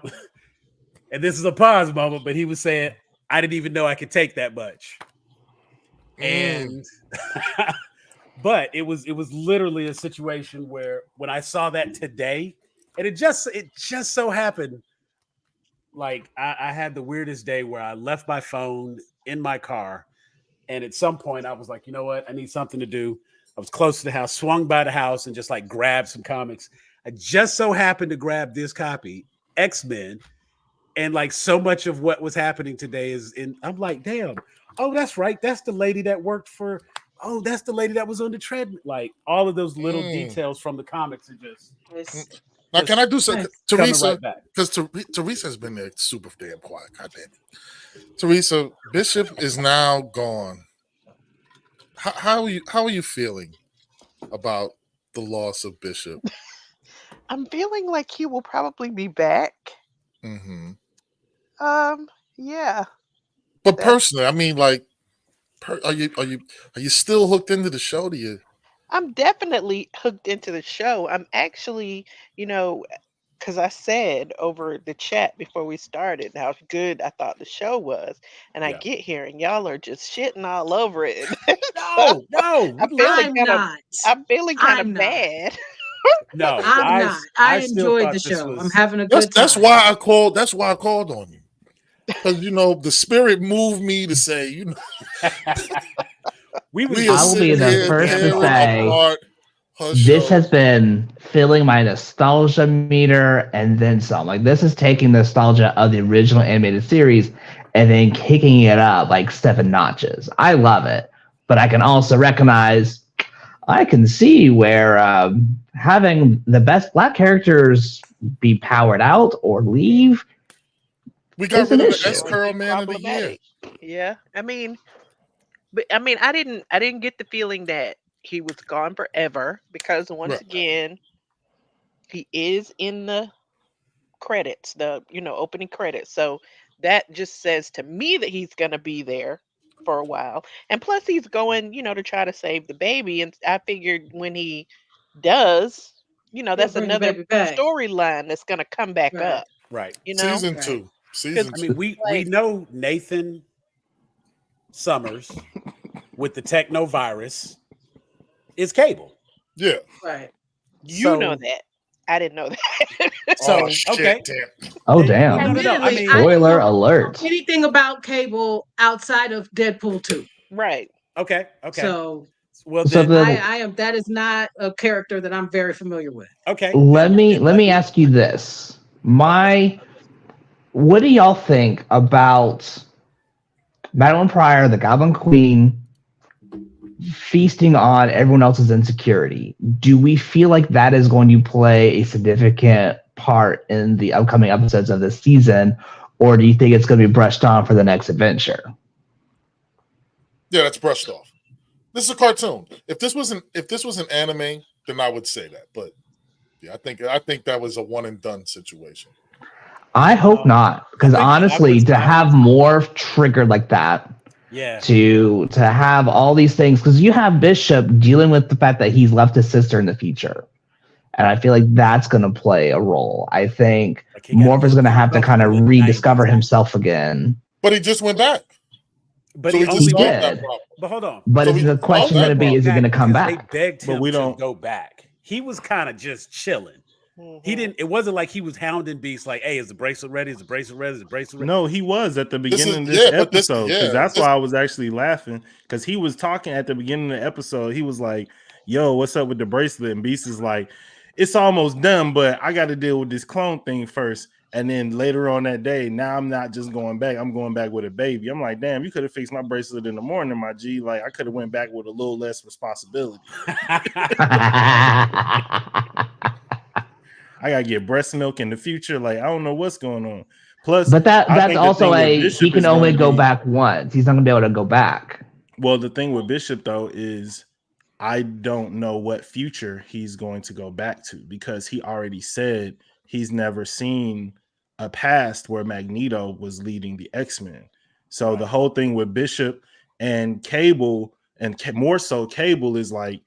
And this is a pause moment, but he was saying, I didn't even know I could take that much. And but it was literally a situation where when I saw that today, and it just so happened, like I had the weirdest day where I left my phone in my car, and at some point I was like, you know what, I need something to do. I was close to the house, swung by the house, and just like grabbed some comics. I just so happened to grab this copy, X-Men, and like so much of what was happening today is in. I'm like, damn. Oh, that's right. That's the lady that worked for. Oh, that's the lady that was on the treadmill. Like all of those little details from the comics are just. Now, can I do something, coming Teresa? right Because Teresa has been there super damn quiet. God damn it, Teresa. Bishop is now gone. How are you feeling about the loss of Bishop? I'm feeling like he will probably be back. Mm-hmm. Yeah. But personally, I mean, like, are you still hooked into the show? Do you? I'm definitely hooked into the show. I'm actually, because I said over the chat before we started how good I thought the show was, and I get here and y'all are just shitting all over it. No, I'm feeling kind of bad. No, I'm not. I still enjoyed thought the this show. was- I'm having a good time. That's why I called. That's why I called on you. Because the spirit moved me to say, we I will be the first to say this has been filling my nostalgia meter and then some. Like this is taking the nostalgia of the original animated series and then kicking it up like 7 notches. I love it, but I can also recognize, I can see where having the best Black characters be powered out or leave. We got rid of the S-Curl Man of the year. Yeah, I mean, I didn't get the feeling that he was gone forever because once again, he is in the credits, the opening credits. So that just says to me that he's gonna be there for a while. And plus, he's going, to try to save the baby. And I figured when he does, that's another storyline that's gonna come back up. Right. Season 2. I mean, we know Nathan Summers with the techno virus is Cable. Yeah. Right. You know that. I didn't know that. So okay. Damn. Oh damn. No. I mean, spoiler alert. Anything about Cable outside of Deadpool 2. Right. Okay. So then, I am. That is not a character that I'm very familiar with. Okay. Let me ask you this. What do y'all think about Madeline Pryor, the Goblin Queen, feasting on everyone else's insecurity? Do we feel like that is going to play a significant part in the upcoming episodes of this season, or do you think it's going to be brushed on for the next adventure? Yeah, that's brushed off. This is a cartoon. If this was an anime, then I would say that. But yeah, I think that was a one and done situation. I hope not, because honestly, to have more triggered like that, to have all these things, because you have Bishop dealing with the fact that he's left his sister in the future, and I feel like that's going to play a role. I think Morph is going to have to kind of rediscover himself again. But he just went back. But so he did. But hold on. But is the question going to be, is he going to come back? They begged him to go back. He was kind of just chilling. He didn't. It wasn't like he was hounding Beast like, "Hey, is the bracelet ready? Is the bracelet ready? Is the bracelet ready?" No, he was at the beginning of this episode, because that's why I was actually laughing, because he was talking at the beginning of the episode. He was like, "Yo, what's up with the bracelet?" And Beast is like, it's almost done, but I got to deal with this clone thing first. And then later on that day, now I'm not just going back. I'm going back with a baby. I'm like, damn, you could have fixed my bracelet in the morning, my G. Like, I could have went back with a little less responsibility. I gotta get breast milk in the future. Like, I don't know what's going on. Plus, But I that's think the also thing with he Bishop can is only gonna go be- back once. He's not gonna be able to go back. Well, the thing with Bishop though is I don't know what future he's going to go back to because he already said he's never seen a past where Magneto was leading the X-Men. So the whole thing with Bishop and Cable, and more so Cable, is like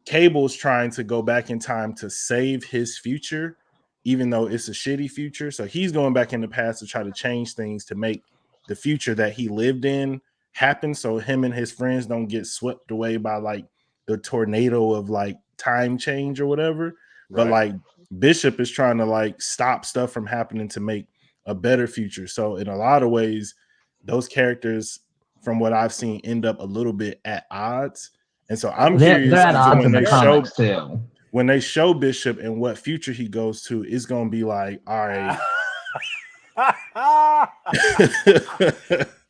Cable's trying to go back in time to save his future, even though it's a shitty future. So he's going back in the past to try to change things to make the future that he lived in happen, so him and his friends don't get swept away by like the tornado of like time change or whatever. But like Bishop is trying to like stop stuff from happening to make a better future. So in a lot of ways, those characters, from what I've seen, end up a little bit at odds. And so I'm They're curious at odds when in the they show comics too. when they show Bishop and what future he goes to, it's gonna be like, all right.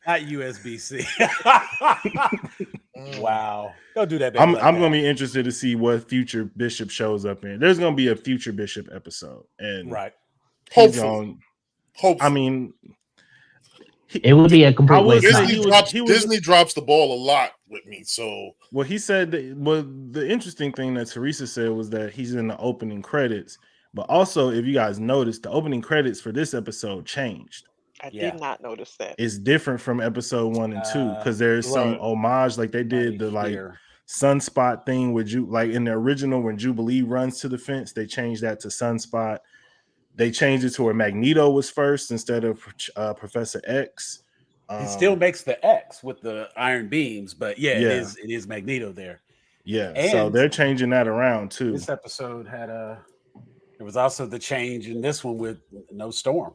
Not USB-C. Wow. Don't do that. I'm gonna be interested to see what future Bishop shows up in. There's gonna be a future Bishop episode, and Hopefully. I mean, it would be a complete waste. Disney drops the ball a lot with me. So, well, he said that. Well, the interesting thing that Teresa said was that he's in the opening credits, but also, if you guys noticed, the opening credits for this episode changed. I did not notice that. It's different from episode 1 and 2 because there's some homage, like they did the like sunspot thing with you, like in the original when Jubilee runs to the fence, they changed that to sunspot. They changed it to where Magneto was first instead of Professor X. He still makes the X with the iron beams, but it is Magneto there. Yeah, and so they're changing that around too. This episode had there was also the change in this one with no Storm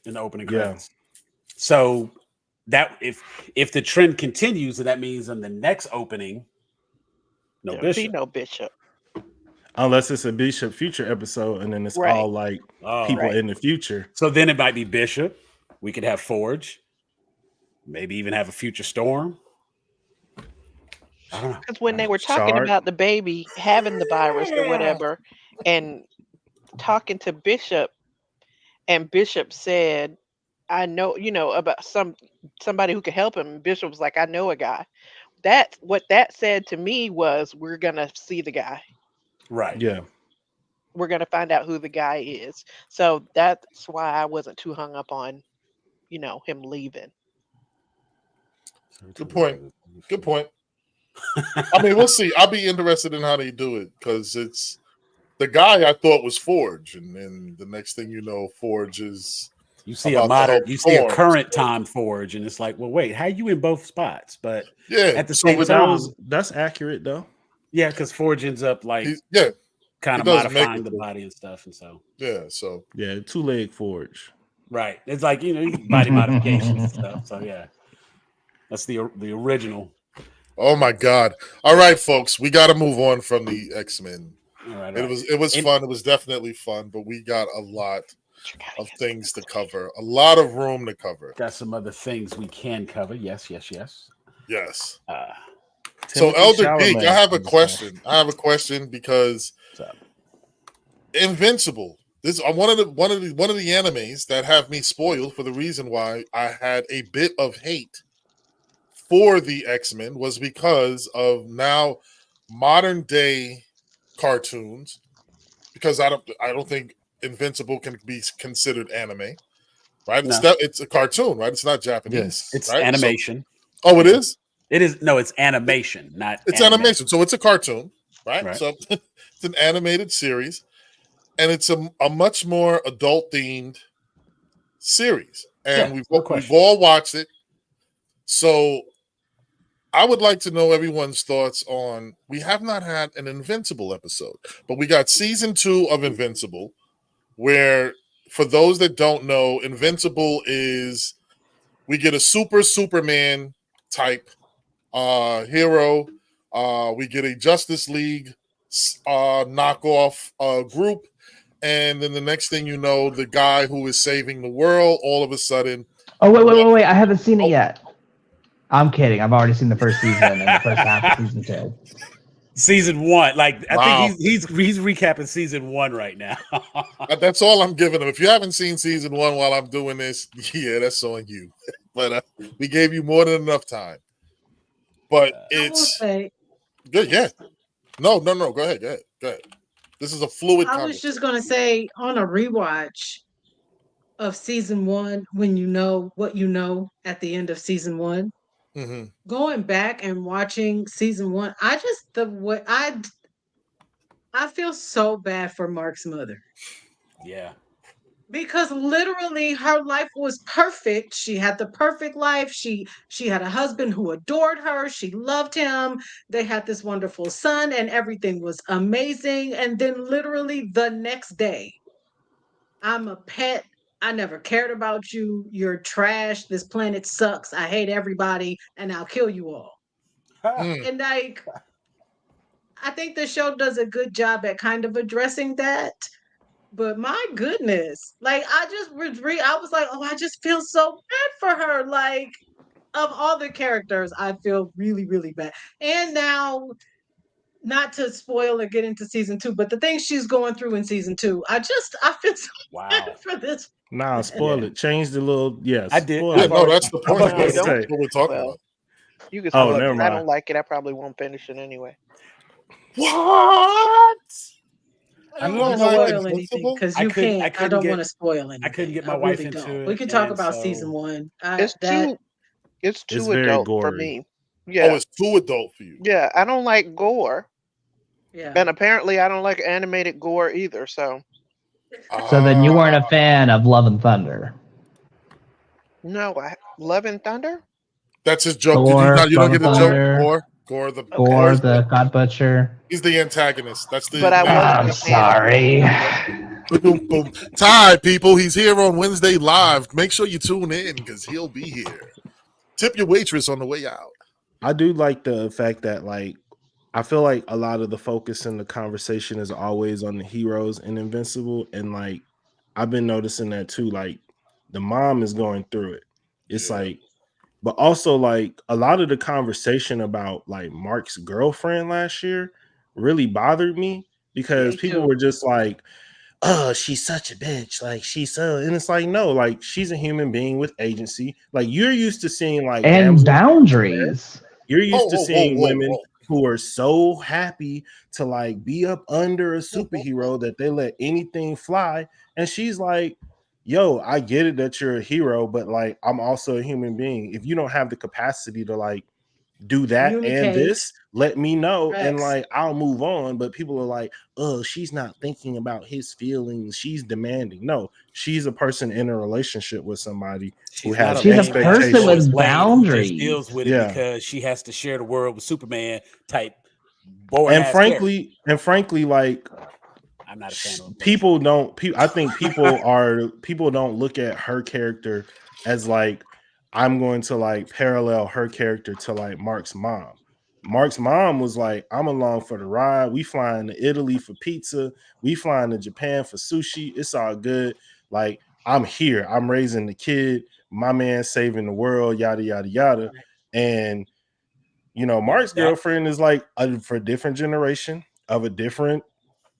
in the opening credits. So that if the trend continues, then that means in the next opening, no Bishop. Unless it's a Bishop future episode, and then it's all like people in the future. So then it might be Bishop. We could have Forge. Maybe even have a future Storm. I don't know. Because when they were talking about the baby having the virus or whatever, and talking to Bishop, and Bishop said, I know, about somebody who could help him. Bishop was like, I know a guy. That's what that said to me was, we're going to see the guy. Right. Yeah. We're going to find out who the guy is. So that's why I wasn't too hung up on, him leaving. Good point. Good point. I mean, we'll see. I'll be interested in how they do it because it's the guy I thought was Forge, and then the next thing you know, Forge is you see a current time Forge, and it's like, well, wait, how you in both spots? But at the same time, that's accurate though. Yeah, because Forge ends up like kind of modifying the body and stuff, and so two-leg Forge. Right. It's like body modifications and stuff. So that's the original. Oh my God! All right, folks, we got to move on from the X-Men. All right. It was fun. It was definitely fun, but we got a lot of things to cover. A lot of room to cover. Got some other things we can cover. Yes. So Elder Geek, I have a question because Invincible. This one of the animes that have me spoiled for the reason why I had a bit of hate for the X-Men was because of now modern day cartoons, because I don't think Invincible can be considered anime, right? No. It's a cartoon, right? It's not Japanese. Yes, it's right? animation. So, it is? It is. No, it's animation, not it's animation. So it's a cartoon, right? So it's an animated series, and it's a much more adult themed series, and we've all watched it. So I would like to know everyone's thoughts on. We have not had an Invincible episode, but we got season 2 of Invincible, where, for those that don't know, Invincible is we get a Superman type hero. We get a Justice League knockoff group, and then the next thing you know, the guy who is saving the world all of a sudden. Oh wait! I haven't seen it yet. I'm kidding. I've already seen the first season and the first half of season 2. Season 1, like I Wow. think he's recapping season 1 right now. That's all I'm giving him. If you haven't seen season 1 while I'm doing this, yeah, that's on you. But we gave you more than enough time. But I will it's say, good. Yeah. No. Go ahead. This is a fluid I was conversation. just gonna say on a rewatch of season 1, when you know what you know at the end of season 1, Mm-hmm. going back and watching season 1, I feel so bad for Mark's mother. Yeah. Because literally her life was perfect. She had the perfect life. She had a husband who adored her. She loved him. They had this wonderful son and everything was amazing. And then literally the next day, I'm a pet. I never cared about you. You're trash. This planet sucks. I hate everybody and I'll kill you all. Mm. And like I think the show does a good job at kind of addressing that. But my goodness, like I just I was like, oh, I just feel so bad for her. Like of all the characters, I feel really, really bad. And now, not to spoil or get into season 2, but the things she's going through in season 2, I feel so Wow. bad for this. Nah, spoil Yeah. it. Change the little yes. I did. Spoil Yeah, it. no, that's the point. I've No, already That's don't. say. what we're talking Well, about. you can Oh, spoil it never 'cause I mind. don't like it. I probably won't finish it anyway. What? I You don't don't want to like spoil anything Invincible? because I you couldn't. I can't. I couldn't don't want get. to spoil I couldn't anything. get I my wife really into don't. We it, can talk and about season so 1. It's That too it's It's too very adult for gory. me. Oh, Yeah. it's too adult for you. Yeah, I don't like gore. yeah. And apparently I don't like animated gore either, so So then you weren't a Ah, fan of Love and Thunder. no, Love and Thunder? that's his joke. Did you Thor, not? You don't Love get and the joke? Thunder, Gore, the Okay. Gore, Gore's the God Butcher. he's the antagonist. That's the But I name. wasn't I'm a fan of Love and sorry. Thunder. Boom, boom. Ty, people, he's here on Wednesday Live. Make sure you tune in because he'll be here. Tip your waitress on the way out. I do like the fact that like I feel like a lot of the focus in the conversation is always on the heroes in Invincible, and like I've been noticing that too. Like the mom is going through it. It's Yeah. like, but also like a lot of the conversation about like Mark's girlfriend last year really bothered me because Me people too. were just like, "Oh, she's such a bitch." Like she's so, and it's like, no, like she's a human being with agency. Like you're used to seeing like And damsels. boundaries. You're used to Whoa, seeing whoa, women whoa. who are so happy to like be up under a Whoa, whoa, superhero that they let anything fly. And she's like, yo, I get it that you're a hero, but like I'm also a human being. If you don't have the capacity to like do that and Communicate. this, let me know and Facts. like I'll move on. But people are like, oh, she's not thinking about his feelings, she's demanding. No, she's a person in a relationship with somebody who she's not has a She's a lame ass person expectations. Lois with Lane who just boundaries. deals with it Yeah. because she has to share the world with Superman type boring and ass character. frankly like I'm not a fan of Lois Lane. people don't I think people don't look at her character as like I'm going to like parallel her character to like Mark's mom. Mark's mom was like, I'm along for the ride. We flying to Italy for pizza. We flying to Japan for sushi. It's all good. Like, I'm here. I'm raising the kid. My man saving the world, yada, yada, yada. And, you know, Mark's That girlfriend is like for a different generation of a different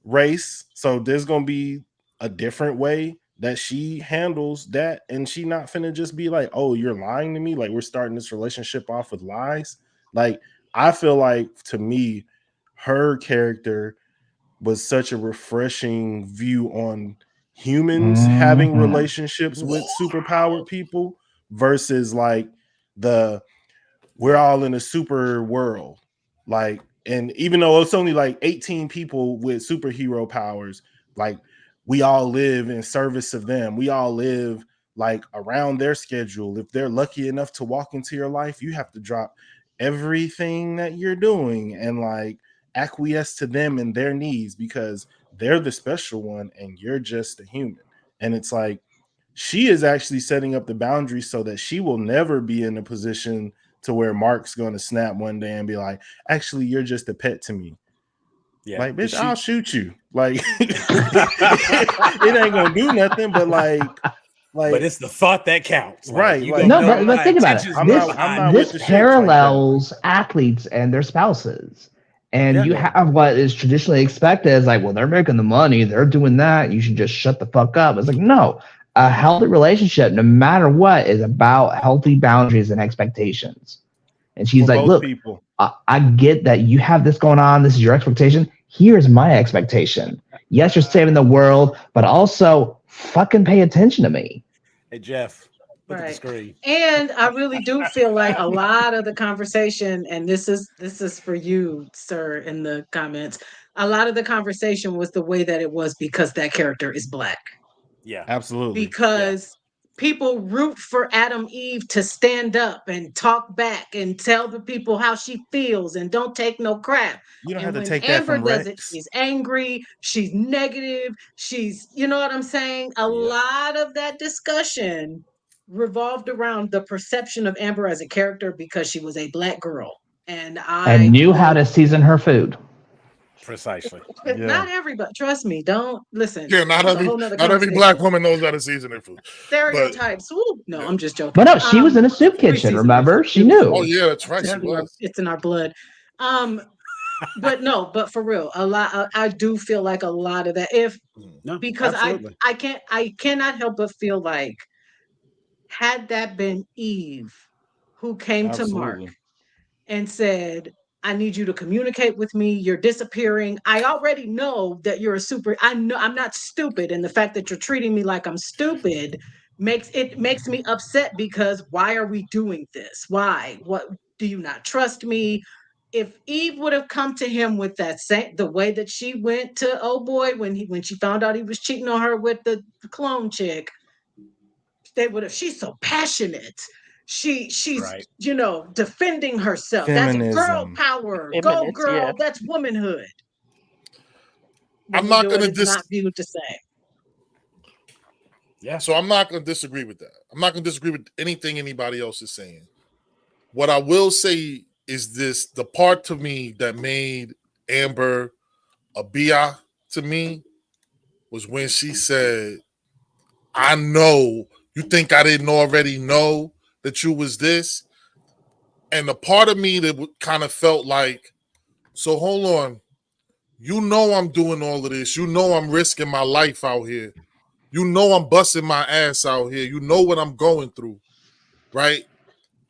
race. So there's going to be a different way that she handles that. And she not finna just be like, oh, you're lying to me. Like, we're starting this relationship off with lies. Like, I feel like to me, her character was such a refreshing view on humans having Mhm. relationships with superpowered people versus like the we're all in a super world. Like, and even though it's only like 18 people with superhero powers, like we all live in service of them. We all live like around their schedule. If they're lucky enough to walk into your life, you have to drop everything that you're doing and like acquiesce to them and their needs because they're the special one and you're just a human. And it's like she is actually setting up the boundaries so that she will never be in a position to where Mark's going to snap one day and be like, actually, you're just a pet to me. Yeah. Like, bitch, She- I'll shoot you. Like, it ain't gonna do nothing. But but it's the thought that counts. Right, You like, gonna No, know but my think about it. intentions I'm more not behind with This the shits like that. parallels athletes and their spouses. And Yeah. you have what is traditionally expected as like, well, they're making the money, they're doing that. You should just shut the fuck up. It's like, no, a healthy relationship, no matter what, is about healthy boundaries and expectations. And she's For like, both look, people. I get that you have this going on. This is your expectation. Here's my expectation. Yes, you're saving the world, but also fucking pay attention to me. Hey Jeff, look at the Right. screen. And I really do feel like a lot of the conversation, and this is for you, sir, in the comments. A lot of the conversation was the way that it was because that character is black. Yeah. Absolutely. Because people root for Adam Eve to stand up and talk back and tell the people how she feels and don't take no crap. You don't And have to when take that Amber from does it, Rex. she's angry, she's negative, she's, you know what I'm saying? A lot of that discussion revolved around the perception of Amber as a character because she was a black girl. And And knew how to season her food. Precisely. Not everybody, trust me, don't listen. Yeah, not That's a every whole nother not every conversation. black woman knows how to season their food. Stereotypes. Woo. No, Yeah. I'm just joking. But no, she was in a soup kitchen, Preseason. remember? She It was- knew. Oh yeah, that's right. It's She in our- was. It's in our blood. But no, but for real, a lot. I do feel like a lot of that. No, Because absolutely. I cannot help but feel like had that been Eve who came to Mark Absolutely. and said, I need you to communicate with me. You're disappearing. I already know that you're a super. I know I'm not stupid. And the fact that you're treating me like I'm stupid makes me upset because why are we doing this? Why? What do you not trust me? If Eve would have come to him with that same the way that she went to oh boy when she found out he was cheating on her with the clone chick, they would have she's so passionate, she's Right. defending herself. That's girl Feminism. power. Go Feminist, girl, yeah. that's womanhood. I'm not gonna It's not viewed the same. Yeah. So I'm not gonna disagree with that. I'm not gonna disagree with anything anybody else is saying. What I will say is this: the part to me that made Amber a Bia to me was when she said, I know you think I didn't already know that you was this. And the part of me that kind of felt like, so hold on, you know I'm doing all of this. You know I'm risking my life out here. You know I'm busting my ass out here. You know what I'm going through, right?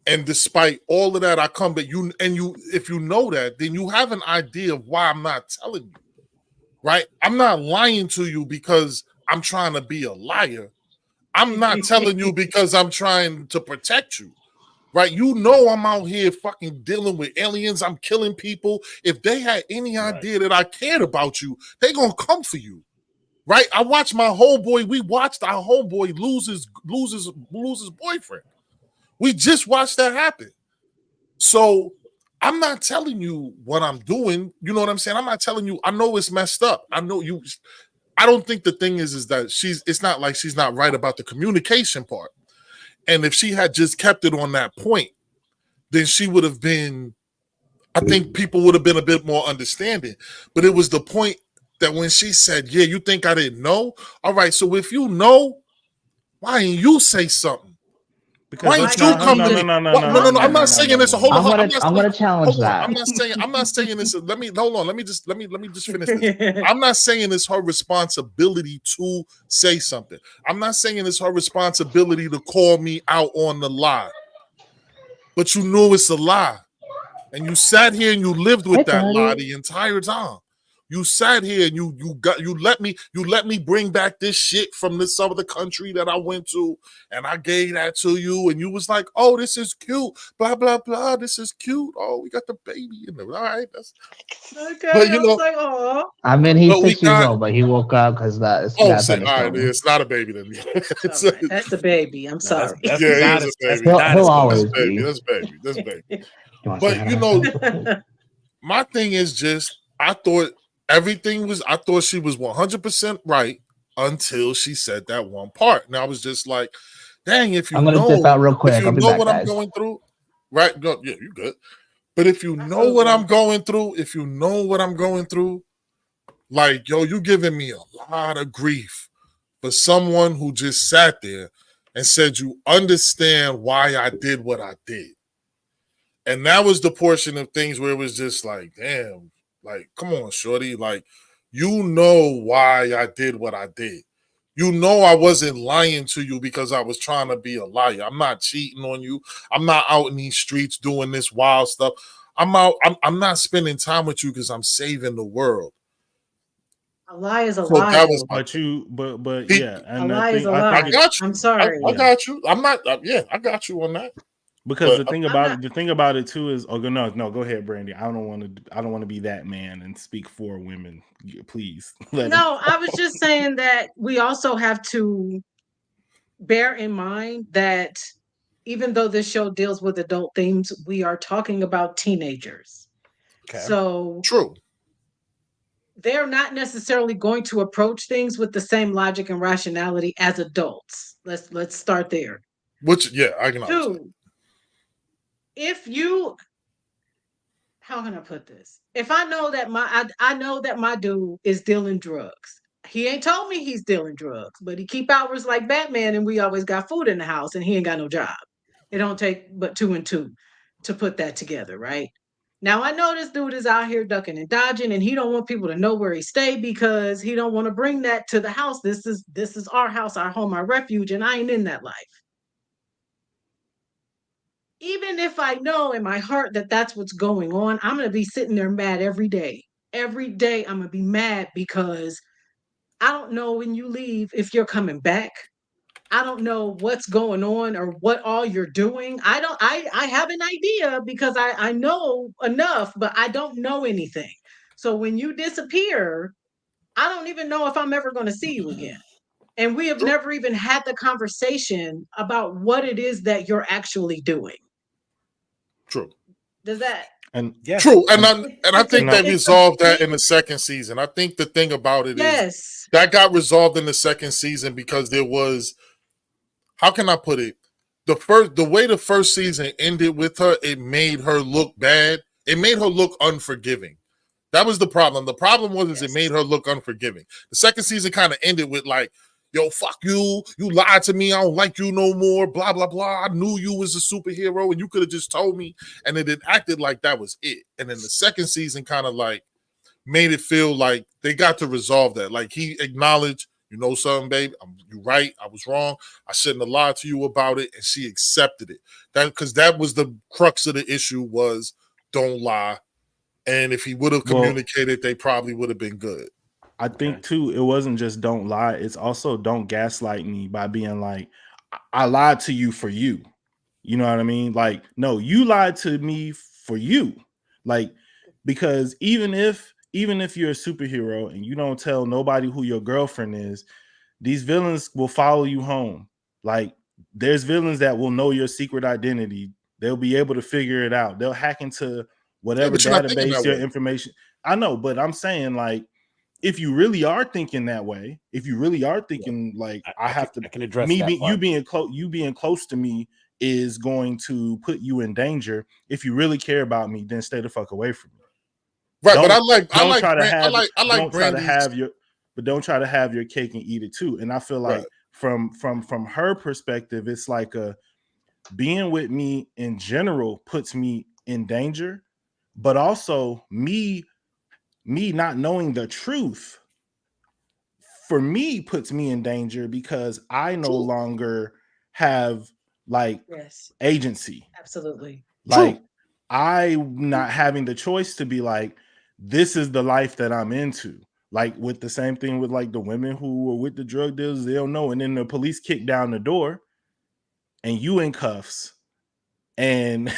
And despite all of that, I come back. If you know that, then you have an idea of why I'm not telling you, right? I'm not lying to you because I'm trying to be a liar. I'm not telling you because I'm trying to protect you, right? You know I'm out here fucking dealing with aliens. I'm killing people. If they had any idea that I cared about you, they gonna come for you, right? I watched my homeboy. We watched our homeboy lose his boyfriend. We just watched that happen. So I'm not telling you what I'm doing. You know what I'm saying? I'm not telling you. I know it's messed up. I know you. I don't think the thing is that it's not like she's not right about the communication part. And if she had just kept it on that point, then she would have been, I think people would have been a bit more understanding. But it was the point that when she said, yeah, you think I didn't know? All right, so if you know, why didn't you say something? Because Why that's didn't you not come no, to no, me? no, no, What? no, No, no, no, I'm no, not no, saying no, this. no, Hold no. on. I'm gonna challenge Hold on. that. I'm not saying this. Let me hold on. Let me just finish this. I'm not saying it's her responsibility to say something. I'm not saying it's her responsibility to call me out on the lie. But you know it's a lie. And you sat here and you lived with that lie the entire time. You sat here and you let me bring back this shit from this other country that I went to, and I gave that to you, and you was like, oh, this is cute, blah blah blah, this is cute. Oh, we got the baby in there. All right, that's Okay, but I was like, oh. I mean, he's but we 6 years got old, but he woke up because that's all that right, story. it's not a baby then. It's All right, that's the baby. I'm No, sorry. that's yeah, the he is a goddess. That's baby. the He'll goddess. always baby. be. That's baby. You wanna But say you hi? know, my thing is just I thought she was 100% right until she said that one part. And I was just like, dang, if you I'm gonna dip out real quick. I'll be know back, what I'm guys. going through, right? Yeah, you good. But if you know heard what that. I'm going through, if you know what I'm going through, Like, yo, you giving me a lot of grief for someone who just sat there and said, you understand why I did what I did. And that was the portion of things where it was just like, damn, like, come on, shorty. Like, you know why I did what I did. You know I wasn't lying to you because I was trying to be a liar. I'm not cheating on you. I'm not out in these streets doing this wild stuff. I'm not spending time with you because I'm saving the world. A lie is a So lie, that was though. my But you, but he, yeah, A and lie is a I I think lie. it got I'm you. sorry. I yeah. got you. I'm not. Yeah, I got you on that. Because But the thing about it too is, oh no, go ahead, Brandy. I don't want to be that man and speak for women. Please let him. No, I was just saying that we also have to bear in mind that even though this show deals with adult themes, we are talking about teenagers. Okay. So true. they're not necessarily going to approach things with the same logic and rationality as adults. Let's start there. Which yeah, I can understand. Two, if you how can I put this? If I know that I know that my dude is dealing drugs. He ain't told me he's dealing drugs, but he keep hours like Batman and we always got food in the house and he ain't got no job. It don't take but two and two to put that together, right? Now I know this dude is out here ducking and dodging and he don't want people to know where he stay because he don't want to bring that to the house. This is our house, our home, our refuge and I ain't in that life. Even if I know in my heart that that's what's going on, I'm going to be sitting there mad every day. Every day I'm going to be mad because I don't know when you leave if you're coming back. I don't know what's going on or what all you're doing. I have an idea because I know enough, but I don't know anything. So when you disappear, I don't even know if I'm ever going to see you again. And we have True. never even had the conversation about what it is that you're actually doing. True. Does that And Yeah. True. And and I it's a think and I, they it's a resolved that in big the second season. I think the thing about it is yes. that got resolved in the second season because there was, how can I put it? The way the first season ended with her, it made her look bad. It made her look unforgiving. That was the problem. The problem was is it Yes. made her look unforgiving. The second season kind of ended with like, yo, fuck you. You lied to me. I don't like you no more. Blah, blah, blah. I knew you was a superhero and you could have just told me. And it acted like that was it. And then the second season kind of like made it feel like they got to resolve that. Like he acknowledged, you know something, babe, you're right. I was wrong. I shouldn't have lied to you about it. And she accepted it. That because that was the crux of the issue was don't lie. And if he would have well, communicated, they probably would have been good. I Okay. think too, it wasn't just don't lie. It's also don't gaslight me by being like, I lied to you for you. You know what I mean? Like, no, you lied to me for you. Like, because even if you're a superhero and you don't tell nobody who your girlfriend is, these villains will follow you home. Like, there's villains that will know your secret identity. They'll be able to figure it out. They'll hack into Yeah, whatever but you're not thinking database that your way. information. I know, but I'm saying like if you really are thinking that way, if you really are Yeah. thinking like I can, I can address that part. you being close to me is going to put you in danger. If you really care about me, then stay the fuck away from me. Right, but Don't I don't like try to have I like don't try to Brandy's have your but don't try to have your cake and eat it too. And I feel right. like from her perspective, it's like a being with me in general puts me in danger, but also me not knowing the truth for me puts me in danger because I no True. longer have like Yes. agency. Absolutely. Like True. I'm not having the choice to be like, this is the life that I'm into. Like with the same thing with like the women who were with the drug dealers, they don't know. And then the police kick down the door and you in cuffs and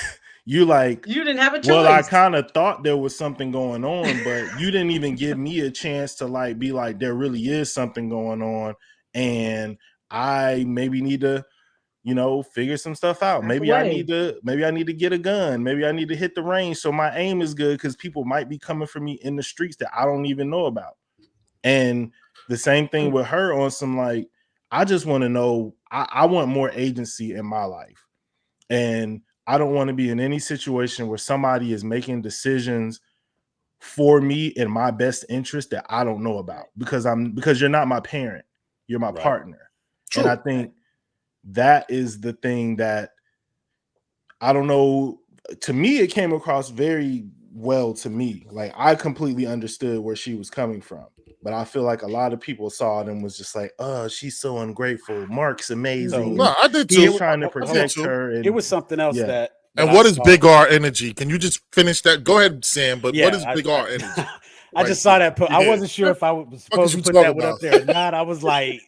you like, You didn't have a well, I choice. kind of thought there was something going on, but you didn't even give me a chance to like be like, there really is something going on. And I maybe need to, you know, figure some stuff out. Back away. Maybe I need to get a gun. Maybe I need to hit the range so my aim is good because people might be coming for me in the streets that I don't even know about. And the same thing with her on some like, I just want to know, I want more agency in my life. And I don't want to be in any situation where somebody is making decisions for me in my best interest that I don't know about because you're not my parent, you're my partner. True. And I think that is the thing that I don't know. To me, it came across very well to me. Like I completely understood where she was coming from. But I feel like a lot of people saw it and was just like, "Oh, she's so ungrateful. Mark's amazing." No, I did He's too. trying to I did protect too. her. And It was something else that And I what is saw. big R energy? Can you just finish that? Go ahead, Sam. But what is big R energy? I just saw that. I wasn't sure if I was supposed to put that one up there or not. I was like,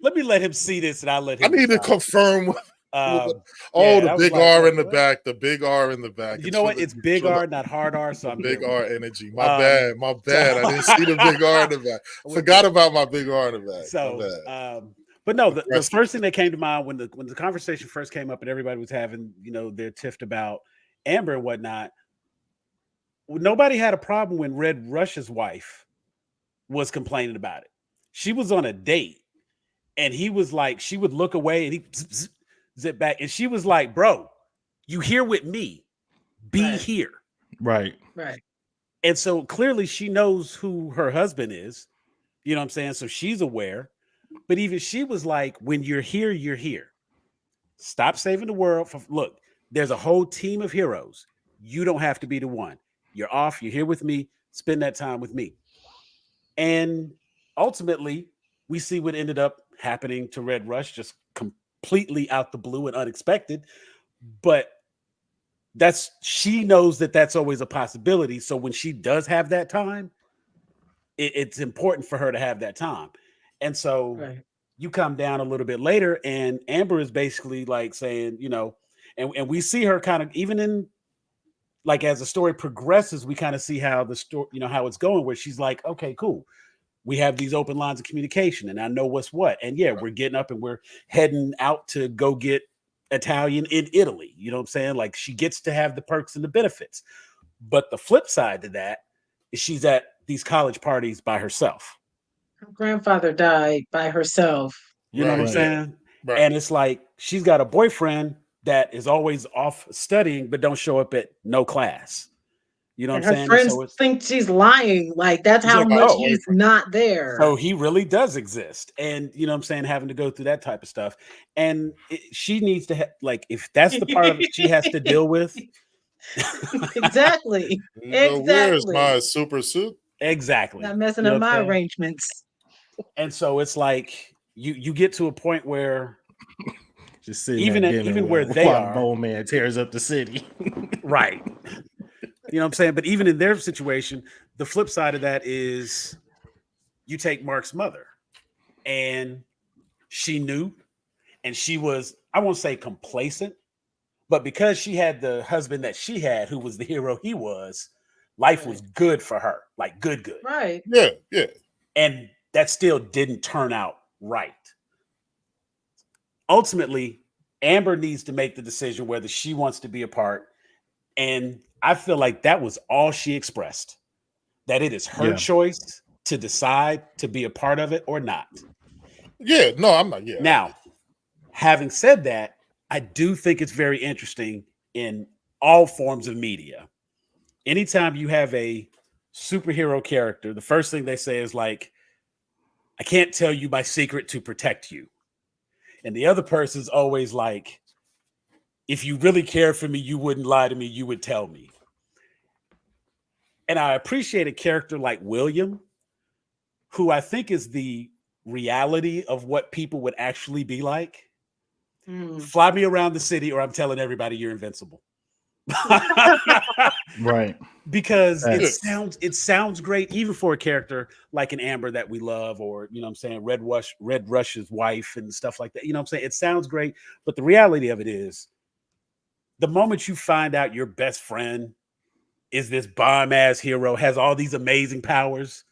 let me let him see this, and I let him. I need to confirm. The big like, R in the back. The big R in the back. You know what? It's big R, not hard R. So I'm big R energy. My bad. My bad. I didn't see the big R in the back. Forgot about my big R in the back. So, but no, the first thing that came to mind when the conversation first came up and everybody was having, their tiff about Amber and whatnot, nobody had a problem when Red Rush's wife was complaining about it. She was on a date and he was like, she would look away and he zip back. And she was like, bro, you here with me, be here. Right. And so clearly she knows who her husband is, you know what I'm saying? So she's aware, but even she was like, when you're here, you're here. Stop saving the world. Look, there's a whole team of heroes. You don't have to be the one. You're off. You're here with me. Spend that time with me. And ultimately, we see what ended up happening to Red Rush, just completely out the blue and unexpected. But she knows that that's always a possibility. So when she does have that time, it's important for her to have that time. And so you come down a little bit later, and Amber is basically like saying, and we see her kind of even in, like, as the story progresses, we kind of see how the story, how it's going, where she's like, okay, cool. We have these open lines of communication and I know what's what. And we're getting up and we're heading out to go get Italian in Italy. You know what I'm saying? Like, she gets to have the perks and the benefits. But the flip side to that is she's at these college parties by herself. Her grandfather died by herself. You know what I'm saying? Right. And it's like, she's got a boyfriend that is always off studying, but don't show up at no class. You know what I'm saying? Her friends think she's lying. Like, that's how much he's not there. So he really does exist. And, you know what I'm saying, having to go through that type of stuff. And she needs to, if that's the part of it she has to deal with. Exactly. Where's my super suit? Exactly. Not messing up my arrangements. And so it's like, you get to a point where just sitting even where they are, old man tears up the city. Right. You know what I'm saying? But even in their situation, the flip side of that is you take Mark's mother, and she knew, and she was, I won't say complacent, but because she had the husband that she had, who was the hero he was, life was good for her, like good. Right. Yeah. And that still didn't turn out right. Ultimately, Amber needs to make the decision whether she wants to be a part. And I feel like that was all she expressed, that it is her choice to decide to be a part of it or not. Yeah, no, I'm not. Yeah. Now, having said that, I do think it's very interesting in all forms of media. Anytime you have a superhero character, the first thing they say is like, I can't tell you my secret to protect you. And the other person's always like, if you really cared for me, you wouldn't lie to me, you would tell me. And I appreciate a character like William, who I think is the reality of what people would actually be like. Fly me around the city, or I'm telling everybody you're invincible. Right. Because it sounds great, even for a character like an Amber that we love, or, you know what I'm saying, Red Rush's wife and stuff like that. You know what I'm saying? It sounds great, but the reality of it is, the moment you find out your best friend is this bomb-ass hero, has all these amazing powers,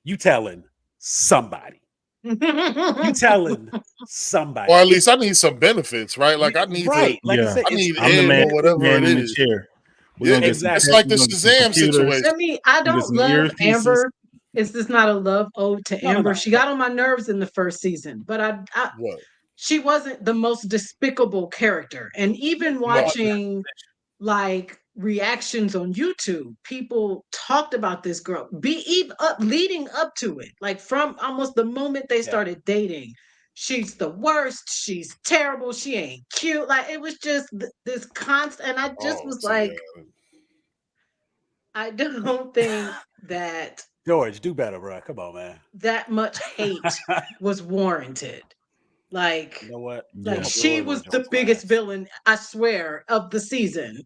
you telling somebody. You telling somebody. Or at least I need some benefits, right? Like I need I need him or whatever it is. Yeah, exactly. It's like the Shazam situation. I mean, I don't love Amber. It's just not a love ode to Amber. No. She got on my nerves in the first season, but she wasn't the most despicable character. And even watching like reactions on YouTube. People talked about this girl, leading up to it, like from almost the moment they started dating. She's the worst. She's terrible. She ain't cute. Like it was just this constant, and I just was like, I don't think that George, do better, bro. Come on, man. that much hate was warranted. Like, You know what? like Yeah. she was the biggest villain, I swear, of the season.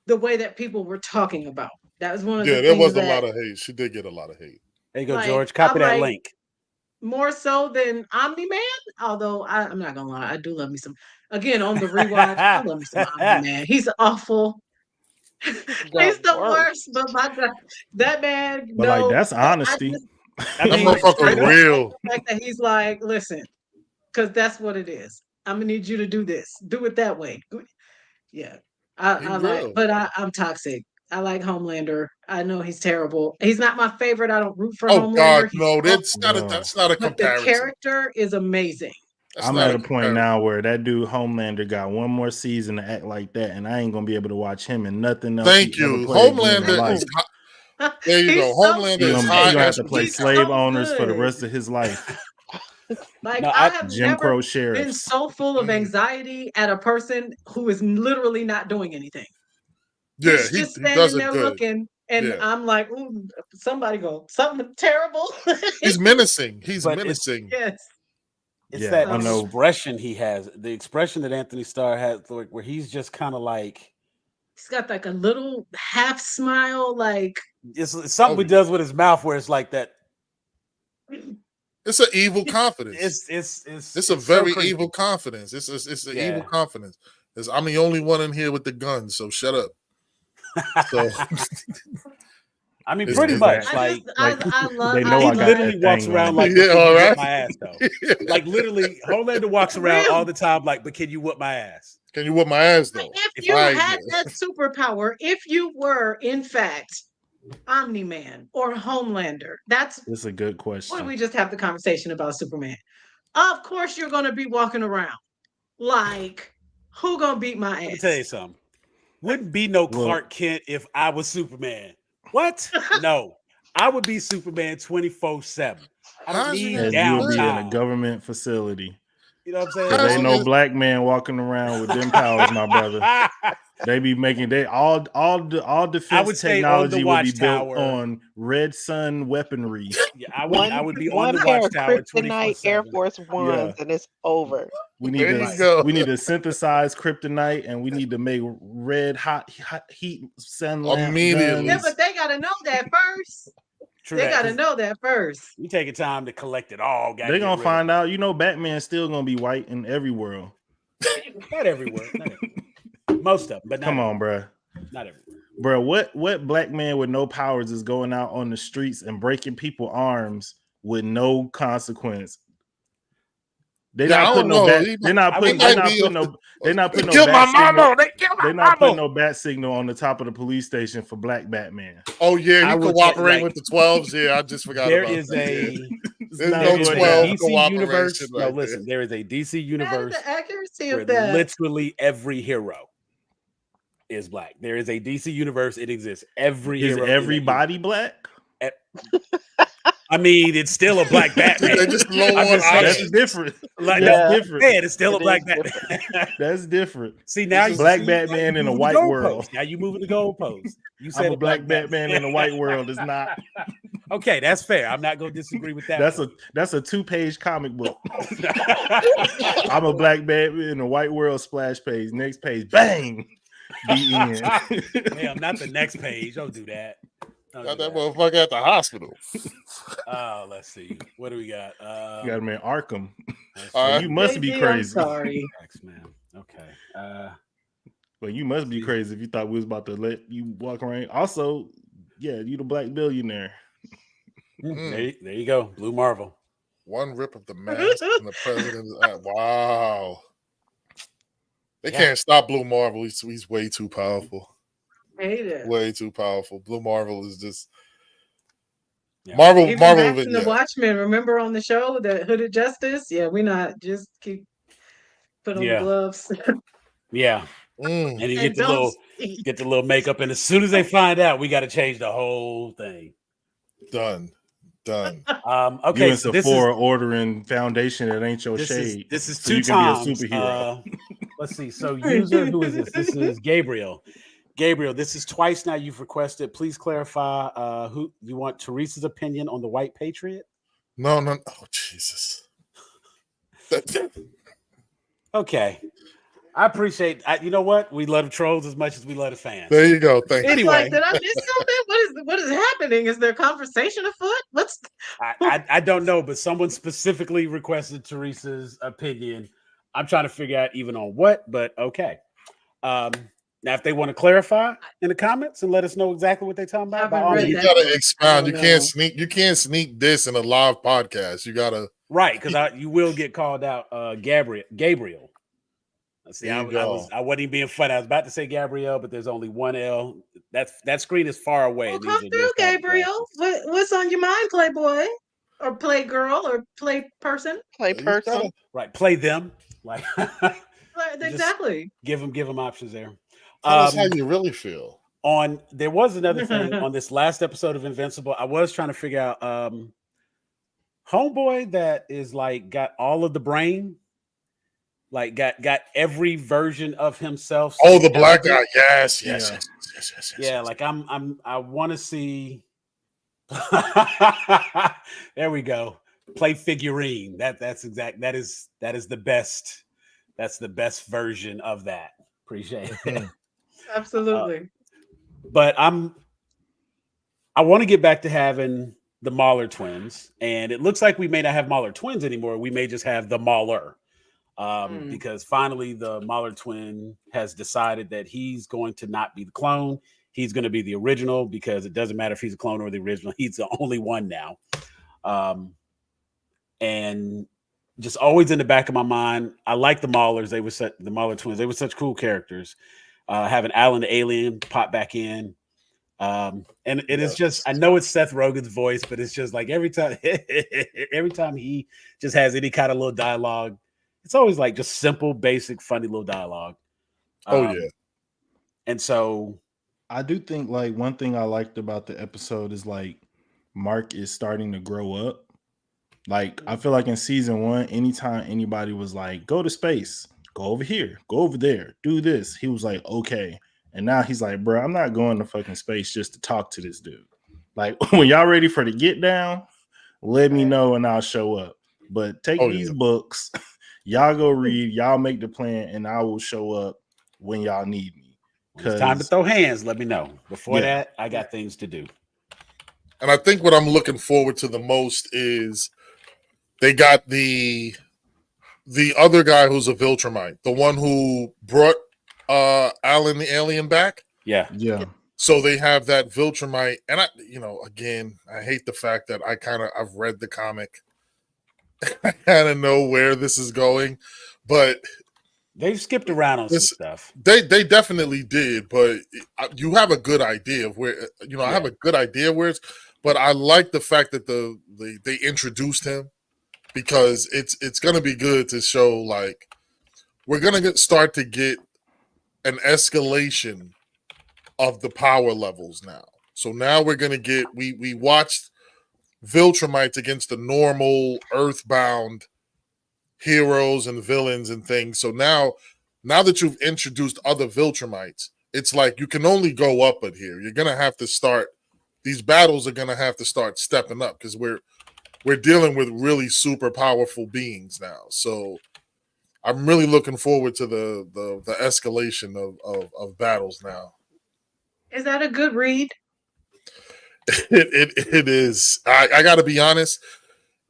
The way that people were talking about. That was one of the there things was a that, lot of hate. She did get a lot of hate. There you go, like, George. Copy I'm that like, link. more so than Omni Man. Although I'm not gonna lie, I do love me some. Again, on the rewatch, I love me some Omni Man. He's awful. He's the worst. But my God, that man. But like No, that's honesty. I That mean, motherfucker real. the fact that he's like, listen, because that's what it is. I'm gonna need you to do this. Do it that way. Yeah. He I like, real. but I'm toxic. I like Homelander. I know he's terrible. He's not my favorite. I don't root for Oh God, Homelander. He's no! awful, That's not a but the comparison. character is amazing. That's I'm not at a point comparison. now where that dude Homelander got one more season to act like that, and I ain't gonna be able to watch him and nothing else. Thank he ever you. played again in Homelander life. is there you He's go. so Homelander He is good. high gonna have to play He's slave so owners for the good. rest of his life. Like No, I have Jim never Crow been sheriffs. so full of anxiety at a person who is literally not doing anything. Yeah, He's he just does standing it there good. looking, and Yeah. I'm like, ooh, somebody go, something terrible. He's menacing. He's But menacing. Yes. it's Yeah, that I know. expression he has. The expression that Anthony Starr has, like, where he's just kind of like, He's got like a little half smile, like it's something he does with his mouth where it's like that. It's an evil confidence. It's a very so evil confidence. It's an Yeah. evil confidence. I'm the only one in here with the gun, so shut up. So I mean, It's- pretty it's much. that- I love. they know he I got literally that walks thing around on. like, Yeah, "But can all you right. whoop my ass, though?" Like literally, Homelander walks around Real. all the time, like, "But can you whoop my ass?" Can you whoop my ass though? If you Right, had man. that superpower, if you were in fact Omni Man or Homelander, that's That's a good what question. we just have the conversation about Superman. Of course, you're going to be walking around like, who gonna beat my Let me ass? tell you something. Wouldn't be no Clark Kent if I was Superman. What? No, I would be Superman 24/7. I don't How's you need gonna And do you will be in a downtime. government facility. You know what I'm saying? Because How's ain't you no gonna- black man walking around with them powers, my brother. They be making all I defense would say on technology the will be built watchtower. on red sun weaponry. Yeah, I would be on One the pair of watchtower kryptonite Air 24/7. Force Ones, and it's over. We need There to you go. we need to synthesize kryptonite, and we need to make red hot heat sun lamp Immediately. Yeah, guns. but they gotta know that first. True They that, gotta 'cause know that first. you taking time to collect it all. They're gonna find out. You know, Batman's still gonna be white in every world. Not everywhere. Not everywhere. Most of them, but not Come on, everywhere. bruh. Not everywhere. Bro, what black man with no powers is going out on the streets and breaking people's arms with no consequence? They're Yeah, I not don't putting no know. bat. He They're not might- putting. he They're might not be putting up no. They're not They putting no killed my bat signal. mama. They killed my They're not putting mama. no bat signal on the top of the police station for Black Batman. Oh yeah, I he would cooperating say, with the 12s. Yeah, I just forgot There about is that. a Yeah. It's There's not no there is going a 12 down. DC universe. cooperation No, right listen, there is a DC Man, universe the accuracy where of that. literally every hero is black. There is a DC universe. It exists. Every Is hero. in that everybody black? universe. I mean, it's still a black Batman. They just low I'm on just saying. That's options. different. Like, Yeah. That's different. man, it's still a It black is Batman. That's different. See, now This is Black see, Batman you in a moving the white goalpost. world. Now you moving the goalpost. You said I'm a black Batman in a white world. Is not. Okay, that's fair. I'm not going to disagree with that. That's a 2-page comic book. one. I'm a black Batman in a white world. Splash page. Next page. Bang. The end. Damn, not the next page. Don't do that. Don't Got do that that. motherfucker at the hospital. Oh, let's see. What do we got? You got him in Arkham. let's All see. right. You must be JD, I'm crazy. sorry. X-Men. Okay. Well, you must be crazy if you thought we was about to let you walk around. Also, yeah, you the black billionaire. There you go. Blue Marvel. One rip of the mask and the president's eye. Wow. They can't stop Blue Marvel. He's way too powerful. Hate it. Way too powerful. Blue Marvel is just Yeah. Marvel. Even Marvel. back in the Watchmen, remember on the show, the Hooded Justice? Yeah, we not just keep put on the Yeah. gloves. Yeah. And you And don't speak. get the little makeup, and as soon as they find out, we got to change the whole thing. Done. You Okay, in so this is Sephora ordering foundation that ain't your this is shade. this is so two you can be a times. superhero. Let's see. So user, who is this? This is Gabriel. Gabriel, this is twice now you've requested. Please clarify who you want Teresa's opinion on the White Patriot. No. Oh, Jesus. Okay. I appreciate. You know what? We love the trolls as much as we love the fans. There you go. Thank you. It's Anyway. like, did I miss something? What is happening? Is there conversation afoot? What's I don't know, but someone specifically requested Teresa's opinion. I'm trying to figure out even on what, but okay. Now, if they want to clarify in the comments and let us know exactly what they're talking about, by all Haven't read You means. that. gotta expound. You No. can't sneak this in a live podcast. You gotta Right, because you will get called out, Gabriel. See, There I you go. wasn't even being funny. I was about to say Gabrielle, but there's only one L. That screen is far away. Well, It means come that through, you're starting Gabriel. classes. What's on your mind, Playboy? Or Playgirl or Play Person? Play you person. gotta Right, play them. Like Exactly. give them options there. tell us how you really feel. There was another thing on this last episode of Invincible. I was trying to figure out homeboy that is like got all of the brain, like got every version of himself. Oh, the black elegant. guy. Yes. Yeah, like I want to see. There we go. Play figurine. That's exact. That is the best. That's the best version of that. Appreciate it. Absolutely. But I want to get back to having the Mahler twins, and it looks like we may not have Mahler twins anymore. We may just have the Mahler, because finally the Mahler twin has decided that he's going to not be the clone. He's going to be the original, because it doesn't matter if he's a clone or the original. He's the only one now. And just always in the back of my mind, I like the Mahlers. The Mahler twins. They were such cool characters. Having Alan the alien pop back in. And it is just, I know it's Seth Rogen's voice, but it's just like every time he just has any kind of little dialogue, it's always like just simple, basic, funny little dialogue. Oh yeah. And so I do think like one thing I liked about the episode is like Mark is starting to grow up. Like I feel like in season 1, anytime anybody was like, go to space, go over here, go over there, do this, he was like, okay. And now he's like, bro, I'm not going to fucking space just to talk to this dude. Like when y'all ready for the get down, let me know and I'll show up. But take these books, y'all go read, y'all make the plan, and I will show up when y'all need me. when it's time to throw hands, let me know. Before that, I got things to do. And I think what I'm looking forward to the most is they got the other guy who's a Viltrumite, the one who brought Alan the alien back. Yeah. So they have that Viltrumite, and again, I hate the fact that I've read the comic. I kind of know where this is going, but they've skipped around on some stuff. They definitely did, but you have a good idea of where. I have a good idea where it's. But I like the fact that they introduced him, because it's going to be good to show, like, we're going to start to get an escalation of the power levels now. So now we're going to get we watched Viltrumites against the normal earthbound heroes and villains and things. So now that you've introduced other Viltrumites, it's like you can only go up at here. You're going to have to start. These battles are going to have to start stepping up, because we're dealing with really super powerful beings now. So I'm really looking forward to the escalation of battles now. Is that a good read? It is. I got to be honest.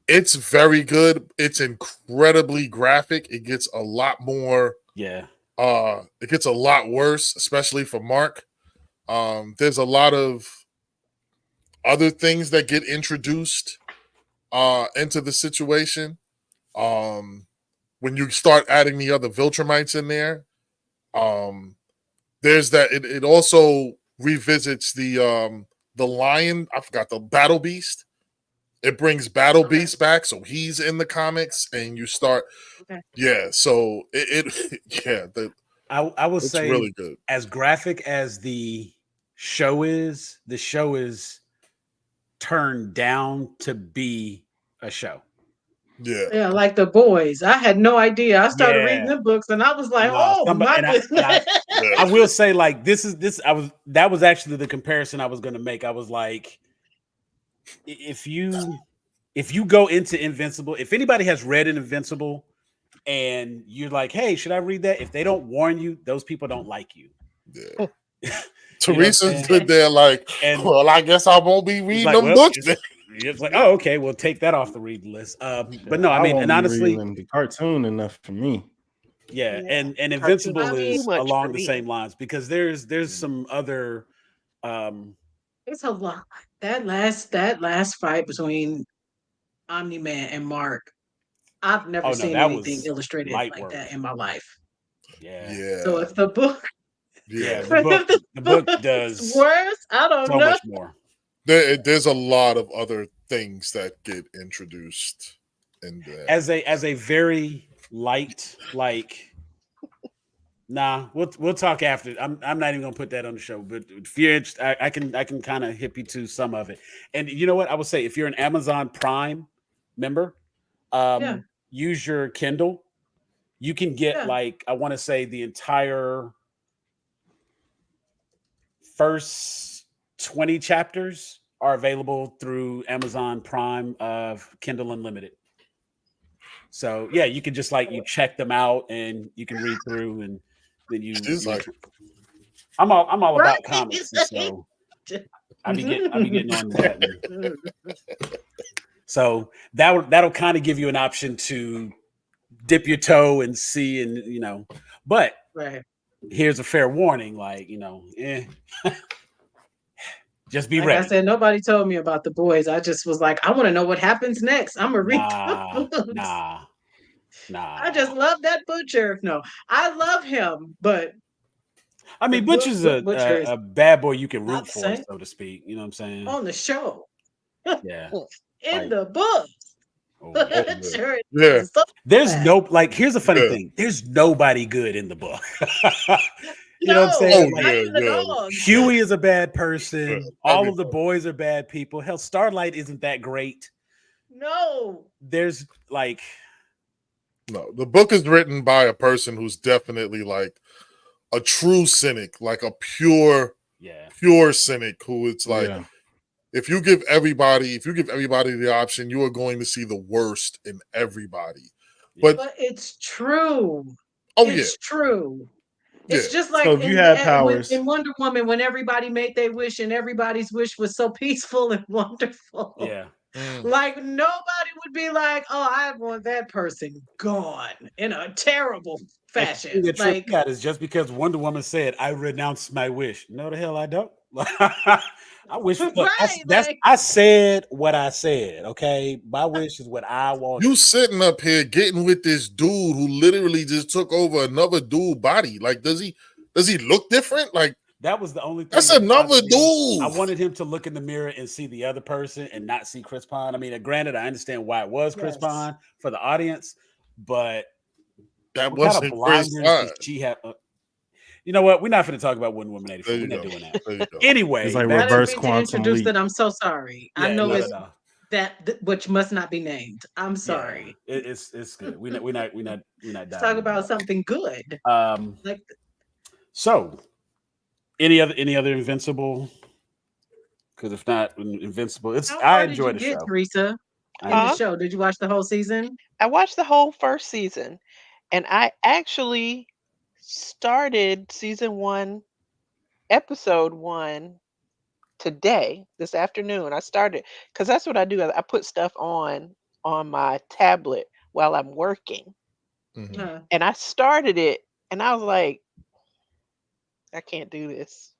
It's very good. It's incredibly graphic. It gets a lot more. Yeah. It gets a lot worse, especially for Mark. There's a lot of other things that get introduced into the situation. When you start adding the other Viltrumites in there, there's that. It also revisits the lion. I forgot, the Battle Beast. It brings Battle Beast back, so he's in the comics, and you start. Okay. Yeah, so it I will It's say, really good. as graphic as the show is turned down to be a show. Yeah. Yeah, like the boys. I had no idea. I started reading Yeah. them books and I was like, No, oh somebody my goodness. Yeah. I will say, like, that was actually the comparison I was going to make. I was like, if you go into Invincible, if anybody has read Invincible and you're like, hey, should I read that? If they don't warn you, those people don't like you. Yeah. You know what I'm Teresa's saying? stood there like, And well, I guess I won't be it's reading like, them well, books then. it's like, oh, okay, we'll take that off the reading list. But no, I mean, won't and be honestly, reading the cartoon enough for me. yeah, Yeah. and Cartoon Invincible is too is much for along the me. same lines because there's some other It's a lot. That last fight between Omni Man and Mark, I've never oh no, seen that anything was illustrated light like work. that in my life. Yeah. So Yeah. if the book Yeah, Yeah. the book is does worse, I don't so know. much more. There's a lot of other things that get introduced in there. As a very light, like, nah, we'll talk after. I'm not even gonna put that on the show, but if you're interested, I can kind of hip you to some of it. And you know what I will say, if you're an Amazon Prime member, Yeah, use your Kindle. You can get, yeah. like, I want to say the entire first 20 chapters are available through Amazon Prime of Kindle Unlimited. So yeah, you can just, like, you check them out and you can read through, and then She's like, I'm all Right. about comics, and so I be getting on that. And so that'll kind of give you an option to dip your toe and see, and but Right. here's a fair warning, like, just be Like I ready. said, nobody told me about the boys. I just was like, I want to know what happens next. I'm gonna read the Nah, books. I just nah. love that butcher. No, I love him, but I the mean, Butcher's butcher is a bad boy you can not root the for, same so to speak. You know what I'm saying? on the show. Yeah. In Like, the book. oh oh yeah. yeah. Sure, Yeah. it's so There's bad. no, like, here's the funny Yeah. thing. There's nobody good in the book. You know what I'm No, saying? Oh Like, not yeah, even the yeah. dogs. Huey is a bad Yeah. person. All of the Everybody. boys are bad people. Hell, Starlight isn't that great. No. There's, like, No, the book is written by a person who's definitely like a true cynic, like a pure yeah. cynic who it's like, Yeah. if you give everybody the option, you are going to see the worst in everybody. But But it's true. oh yeah, It's true. yeah. It's just So like if you had powers, in Wonder Woman when everybody made their wish and everybody's wish was so peaceful and wonderful. Yeah. Like nobody would be like, "Oh, I want that person gone" in a terrible And the fashion. thing that tripped Like me out is just because Wonder Woman said, "I renounce my wish." No, the hell I don't. I wish. Look, right, that's like I said what I said. Okay, my wish is what I want. You sitting up here getting with this dude who literally just took over another dude body. Like, does he look different? Like, That was the only thing. that's that another bothered me. I dude. wanted him to look in the mirror and see the other person and not see Chris Pine. I mean, granted, I understand why it was Chris yes. Pine for the audience, but That what kind of wasn't Chris blinders Pine. did she have? You know what? We're not going to talk about Wonder Woman 84. There We're you not go. doing that. There you go. Anyway, it's like I didn't reverse mean to quantum introduce leap. it. I'm so sorry. I yeah, know no, it's no. which must not be named. I'm sorry. Yeah, it's good. We're not Let's talk diving about into something good. that. Like So any other Invincible? Because if not, Invincible, how I far did enjoy you the get, show. Teresa, I in the enjoy Huh? show? Did you watch the whole season? I watched the whole first season, and I actually started season 1, episode 1 today, this afternoon. I started because that's what I do. I put stuff on my tablet while I'm working, Mhm. Huh. and I started it, and I was like, I can't do this.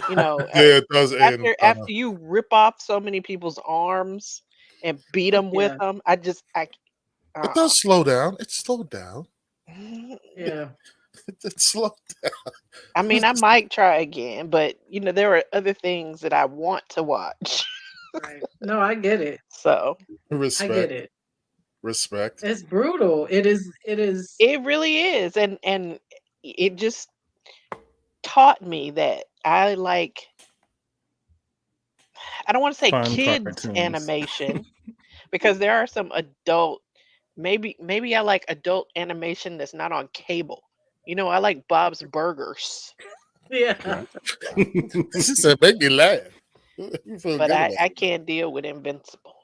You know, Yeah, it does end. after you rip off so many people's arms and beat them with Yeah. them, It uh, does slow down. It slowed down. Yeah. It slowed down. I mean, I might try again, but there are other things that I want to watch. Right. No, I get it. So I get Respect. it. Respect. It's brutal. It is it really is, and it just taught me that I like, I don't want to say Fun kids cartoons. animation because there are some adult, maybe I like adult animation that's not on cable. I like Bob's Burgers, Yeah. She said, "Make me laugh." You feel but good I about I can't deal with Invincible.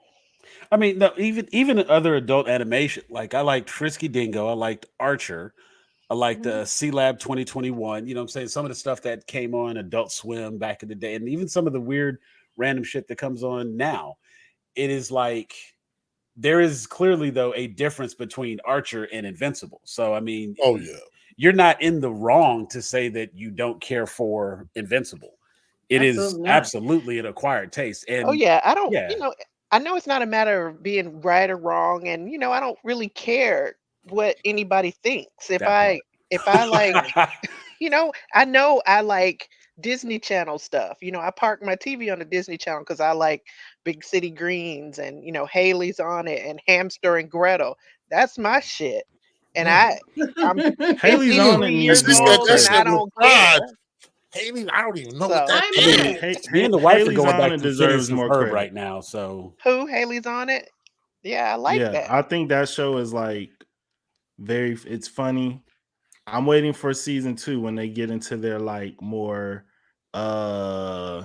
I mean, no, even other adult animation, like I liked Frisky Dingo, I liked Archer, I liked Mhm. C Lab 2021. You know what I'm saying? Some of the stuff that came on Adult Swim back in the day, and even some of the weird random shit that comes on now. It is like there is clearly though a difference between Archer and Invincible. So I mean, Oh yeah, you're not in the wrong to say that you don't care for Invincible. It is Absolutely not. absolutely an acquired taste, Oh and yeah, I don't, yeah, I know it's not a matter of being right or wrong, and I don't really care what anybody thinks. If that I if I like, Right. part. I know I like Disney Channel stuff. I park my TV on the Disney Channel because I like Big City Greens and Haley's on it and Hamster and Gretel. That's my shit. And Yeah. I'm Haley's on it 53 as years needs she said more old that and I shit credit. with don't pride. care. Haley, I don't even know what So that I'm I mean, in. is. Me and the wife are Haley's going on back it through Phineas deserves and more Ferb credit. right now, so who Haley's on it? Yeah, I like Yeah, that. I think that show is like it's funny. I'm waiting for season 2 when they get into their like more uh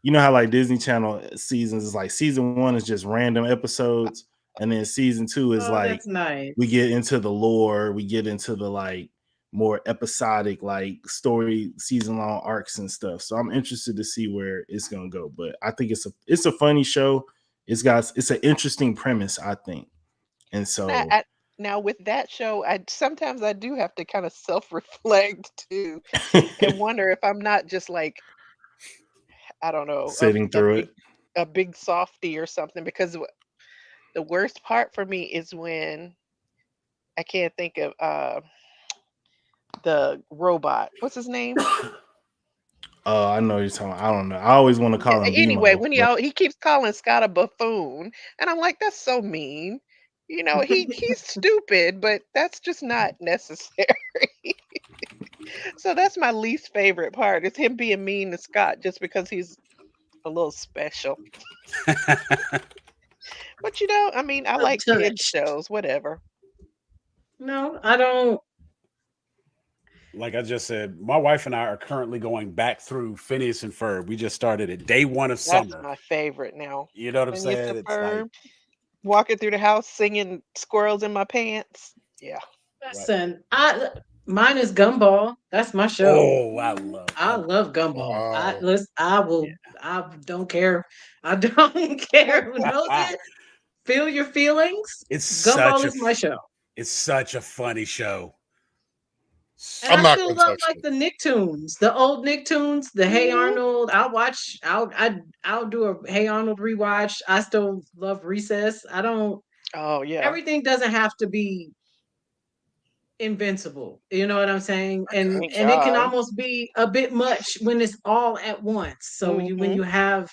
you know how like Disney Channel seasons is like season 1 is just random episodes, and then season 2 is Oh, like that's nice. we get into the lore, we get into the like more episodic like story season long arcs and stuff. So I'm interested to see where it's gonna go. But I think it's a funny show. It's an interesting premise, I think. And Now, so now with that show, I sometimes I do have to kind of self-reflect too, and wonder if I'm not just like, I don't know, sitting a through big it. a big softy or something. Because the worst part for me is when I can't think of the robot. What's his name? I know what you're talking about. I don't know. I always want to Yeah, call him anyway, BMO, when but he keeps calling Scott a buffoon, and I'm like, that's so mean. He's stupid, but that's just not necessary. So that's my least favorite part is him being mean to Scott just because he's a little special. But I mean, I like kids Untouched. shows, whatever. No, I don't. like I just said, my wife and I are currently going back through Phineas and Ferb. We just started at day one of That's summer. my favorite now. You know what I'm Phineas saying? and It's like Ferb, walking through the house singing "Squirrels in My Pants." Yeah. right. Listen, mine is Gumball. That's my show. Oh, I love I love Gumball. I Wow. listen. I will. I don't care. I don't care who knows yeah. it. Feel your feelings. it's such Gumball a is my show. it's such a funny show. And I'm I not still gonna love touch like it. the Nicktoons, the old Nicktoons, the Hey Mhm. Arnold. I'll watch. I'll do a Hey Arnold rewatch. I still love Recess. I don't. Oh yeah. Everything doesn't have to be invincible. You know what I'm saying? I got Thank And it can God. almost be a bit much when it's all at once. So when Mhm. you have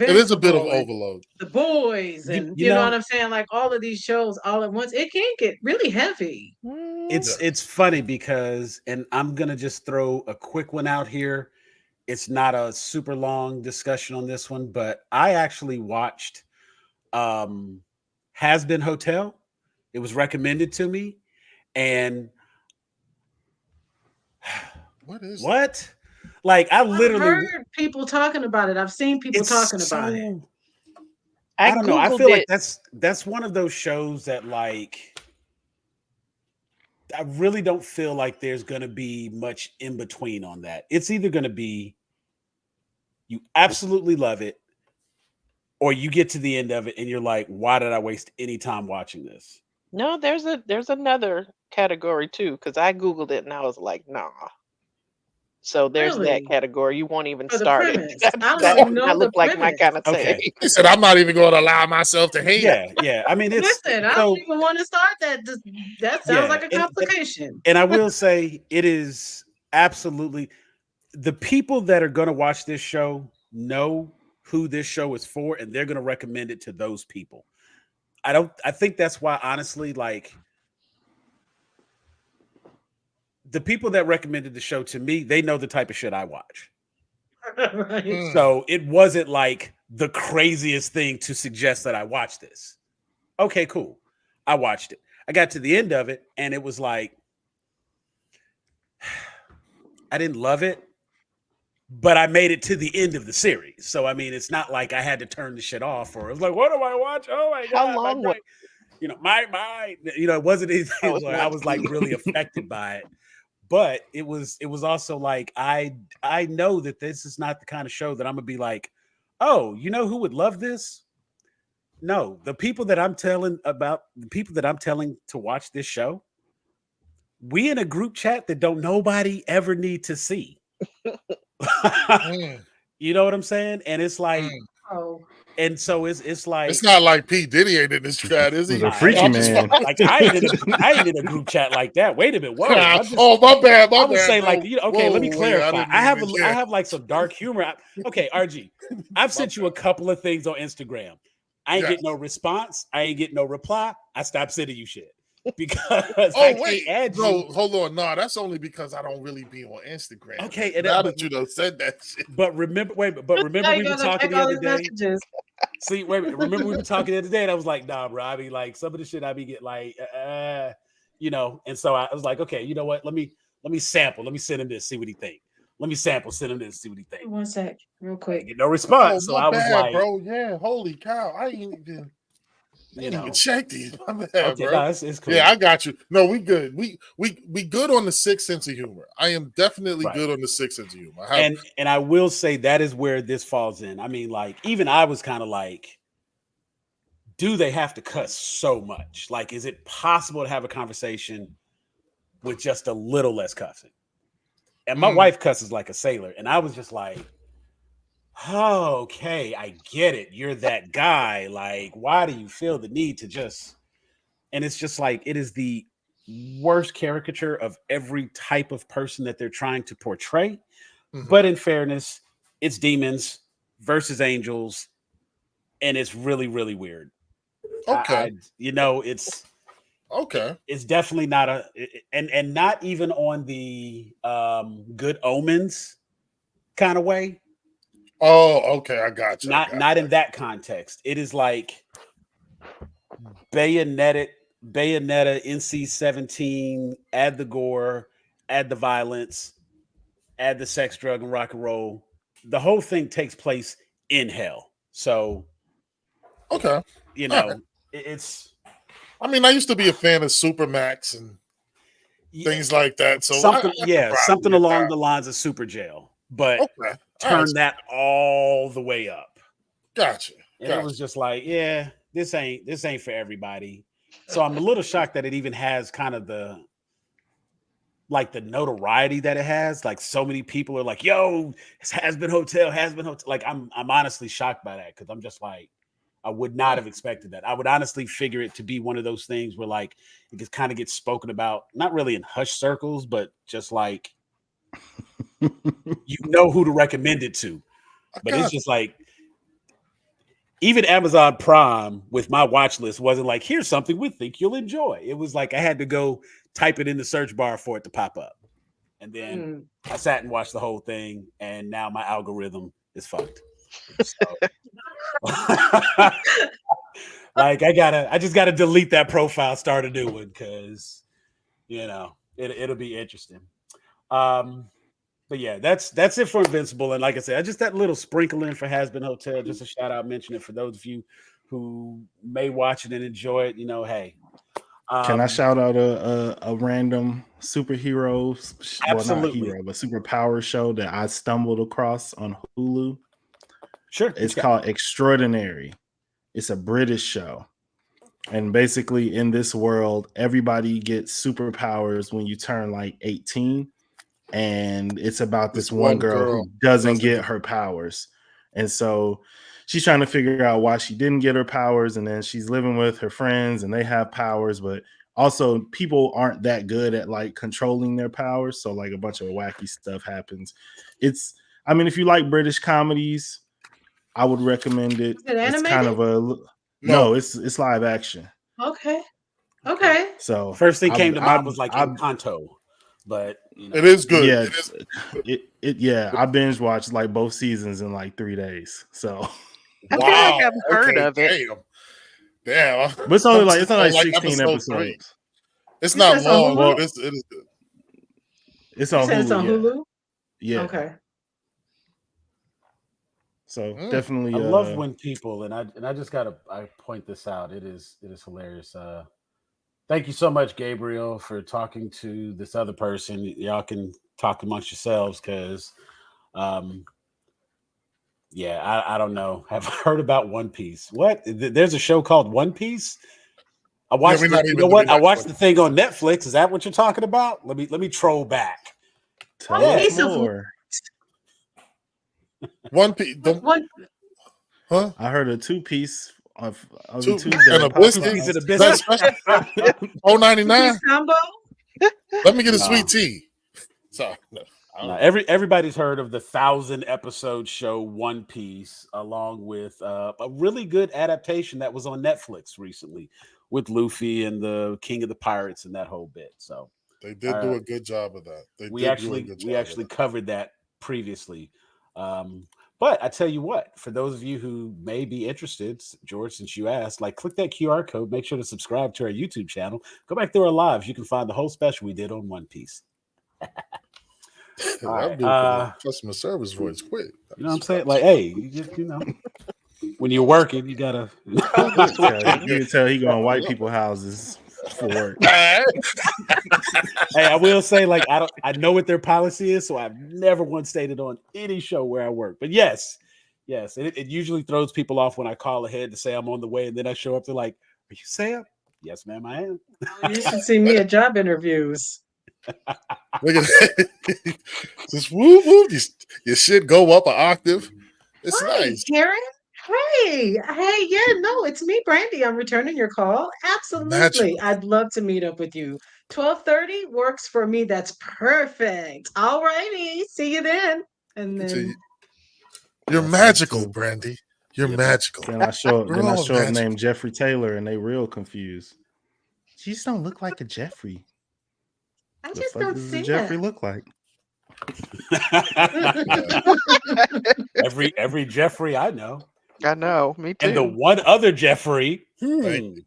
it is a bit of Invincible and overload. The Boys You and you you know what know, I'm saying? Like all of these shows all at once, it can get really heavy. Mhm. Yeah. it's funny because, and I'm gonna just throw a quick one out here. It's not a super long discussion on this one, but I actually watched um Has Been Hotel. It was recommended to me, and What is that? what? Like I I've literally, heard people talking about it. I've seen people it's talking about it. so I I don't know. I googled feel like it. that's one of those shows that like I really don't feel like there's going to be much in between on that. It's either going to be you absolutely love it or you get to the end of it and you're like, why did I waste any time watching this? No, there's another category too because I googled it and I was like, nah. So there's that Really? category. You won't even For the start it. premise. I don't That even does know not the look like my premise. kind of thing. Okay. He said, "I'm not even going to allow myself to hate." Yeah, yeah. I mean, it's Listen, I don't so even want to start that. That sounds yeah, like a and complication. and I will say it is absolutely the people that are going to watch this show know who this show is for, and they're going to recommend it to those people. I think that's why honestly, like the people that recommended the show to me, they know the type of shit I watch. Right. So it wasn't like the craziest thing to suggest that I watch this. Okay, cool. I watched it. I got to the end of it, and it was like, I didn't love it, but I made it to the end of the series. So I mean, it's not like I had to turn the shit off, or it was like, what do I watch? Oh my god! How long was? You know, it wasn't anything. Oh, it's Like, not. I was like really affected by it, but it was also like I know that this is not the kind of show that I'm gonna be like, oh, you know who would love this? No, the people that I'm telling to watch this show, we in a group chat that don't nobody ever need to see. Mm, You know what I'm saying? And it's like, mm. Oh, and so it's like, It's not like P. Diddy ain't in this chat, is It he? was a freaky I'm just man. fucking- like I ain't in a group chat like that. Wait a minute, whoa! I'm just, Oh, my bad. I would say bro. like, okay, let me Whoa, yeah, clarify. didn't I have even- yeah. I have like some dark humor. Okay, RG, I've sent you a couple of things on Instagram. I ain't Yes. getting no response. I ain't getting no reply. I stopped sending you shit because I Oh can't wait, add no, you. hold on. No, that's only because I don't really be on Instagram. Okay, and now that- that you done said that shit. But remember, remember now we you were gotta talking check the all other his day. messages. See, wait a minute. Remember we were talking the other day, and I was like, nah, bro. I be like, some of the shit I be getting like, you know. And so I was like, okay, you know what? Let me sample. Let me send him this, see what he think. Let me sample, send him this, see what he think. 1 sec, real I quick. get no response. Oh, So my I was bad, like, bro. Yeah, holy cow. I ain't even you know, check these. My bad, okay, bro. no, it's cool. Yeah, I got you. No, we good. We good on the sixth sense of humor. I am definitely Right. good on the sixth sense of humor. I have, And I will say that is where this falls in. I mean, like, even I was kind of like, do they have to cuss so much? Like, is it possible to have a conversation with just a little less cussing? And my wife cusses like a sailor, and I was just like, oh, okay, I get it. You're that guy. Like, why do you feel the need to just? And it's just like, it is the worst caricature of every type of person that they're trying to portray. Mhm. But in fairness, it's demons versus angels, and it's really, really weird. okay. You know, it's Okay. it's definitely not and not even on the Good Omens kind of way. Oh, okay. I got you. Not in that context. It is like Bayonetta, NC-17, add the gore, add the violence, add the sex, drug, and rock and roll. The whole thing takes place in hell. So, Okay. you All know, right. it's I mean, I used to be a fan of Supermax and things like that. So something, I could probably something get along that. the lines of Super Jail, but Okay. turn that all the way up. Gotcha. And it was just like, yeah, this ain't for everybody. So I'm a little shocked that it even has kind of the notoriety that it has. Like, so many people are like, yo, it's has been hotel. Like, I'm honestly shocked by that, because I'm just like, I would not have expected that. I would honestly figure it to be one of those things where, like, it just kind of gets spoken about, not really in hush circles, but just like, you know who to recommend it to. But it's just like, even Amazon Prime with my watch list wasn't like, here's something we think you'll enjoy. It was like I had to go type it in the search bar for it to pop up. And then I sat and watched the whole thing, and now my algorithm is fucked. So, like, I just gotta delete that profile, start a new one, because you know it'll be interesting. But yeah, that's it for Invincible. And like I said, just that little sprinkle in for Has Been Hotel, just a shout out, mention it for those of you who may watch it and enjoy it. You know, hey. Can I shout out a random superhero, well, not Absolutely. hero, but superpower show that I stumbled across on Hulu? Sure. It's called Extraordinary. It's a British show. And basically, in this world, everybody gets superpowers when you turn like 18. And it's about this one girl who doesn't get her powers. And so she's trying to figure out why she didn't get her powers. And then she's living with her friends and they have powers, but also people aren't that good at like controlling their powers. So like a bunch of wacky stuff happens. I mean, if you like British comedies, I would recommend it. Is it animated? It's kind of no, it's live action. Okay. So first thing came to mind was like Encanto. but It is good. Yeah, It is. yeah. I binge watched like both seasons in like 3 days. So, I feel Wow. like I've heard Okay. of it. Damn. but it's only like I'm 16 episode 3. episodes. It's You said not it's on long, Hulu? but it is good. It's You on said it's on Hulu. Hulu? Yeah. Okay. So Mm. definitely. I love when people and I just gotta I point this out. It is hilarious. Thank you so much, Gabriel, for talking to this other person. Y'all can talk amongst yourselves because yeah, I don't know. Have heard about One Piece. What? There's a show called One Piece? I Yeah, watched we're not you even. know what? we're I not watched even- the thing on Netflix. Is that what you're talking about? Let me troll back. Tell One us piece of more. One piece. one. Huh? I heard a 2-piece of Two Tuesday. and a popped biscuit. up. Piece of the That's biscuit. special. $0.99. Piece combo? Let me get a No. sweet tea. Sorry. No, I No, don't- everybody's heard of the 1,000 episode show One Piece, along with a really good adaptation that was on Netflix recently with Luffy and the King of the Pirates and that whole bit. So They did do a good job of that. They we did do a actually good we job actually of that. covered that previously. But I tell you what, for those of you who may be interested, George, since you asked, like click that QR code, make sure to subscribe to our YouTube channel. Go back through our lives. You can find the whole special we did on One Piece. All That right, dude customer service voice quick. you know what I'm saying? Like, hey, you just when you're working, you gotta. Totally switching. You can tell he going white people houses for work. Hey, I will say, like, I know what their policy is, so I've never once stated on any show where I work. But yes, it usually throws people off when I call ahead to say I'm on the way, and then I show up. They're like, "Are you Sam?" Yes, ma'am, I am. You should see me at job interviews. Look at that. Just whoop whoop. Your shit go up an octave. It's Hi, nice. Karen. Hey, yeah, no, it's me, Brandy. I'm returning your call. Absolutely. Magical. I'd love to meet up with you. 12:30 works for me. That's perfect. All righty. See you then. And It's then You're That's magical, too. Brandy. You're Yep. magical. Then I show up. We're Then I all show up magical. named Jeffrey Taylor, and they real confused. She just don't look like a Jeffrey. I The just fuck don't does see a Jeffrey it. look like? every Jeffrey I know, I know, me too. and the one other Jeffrey. Thank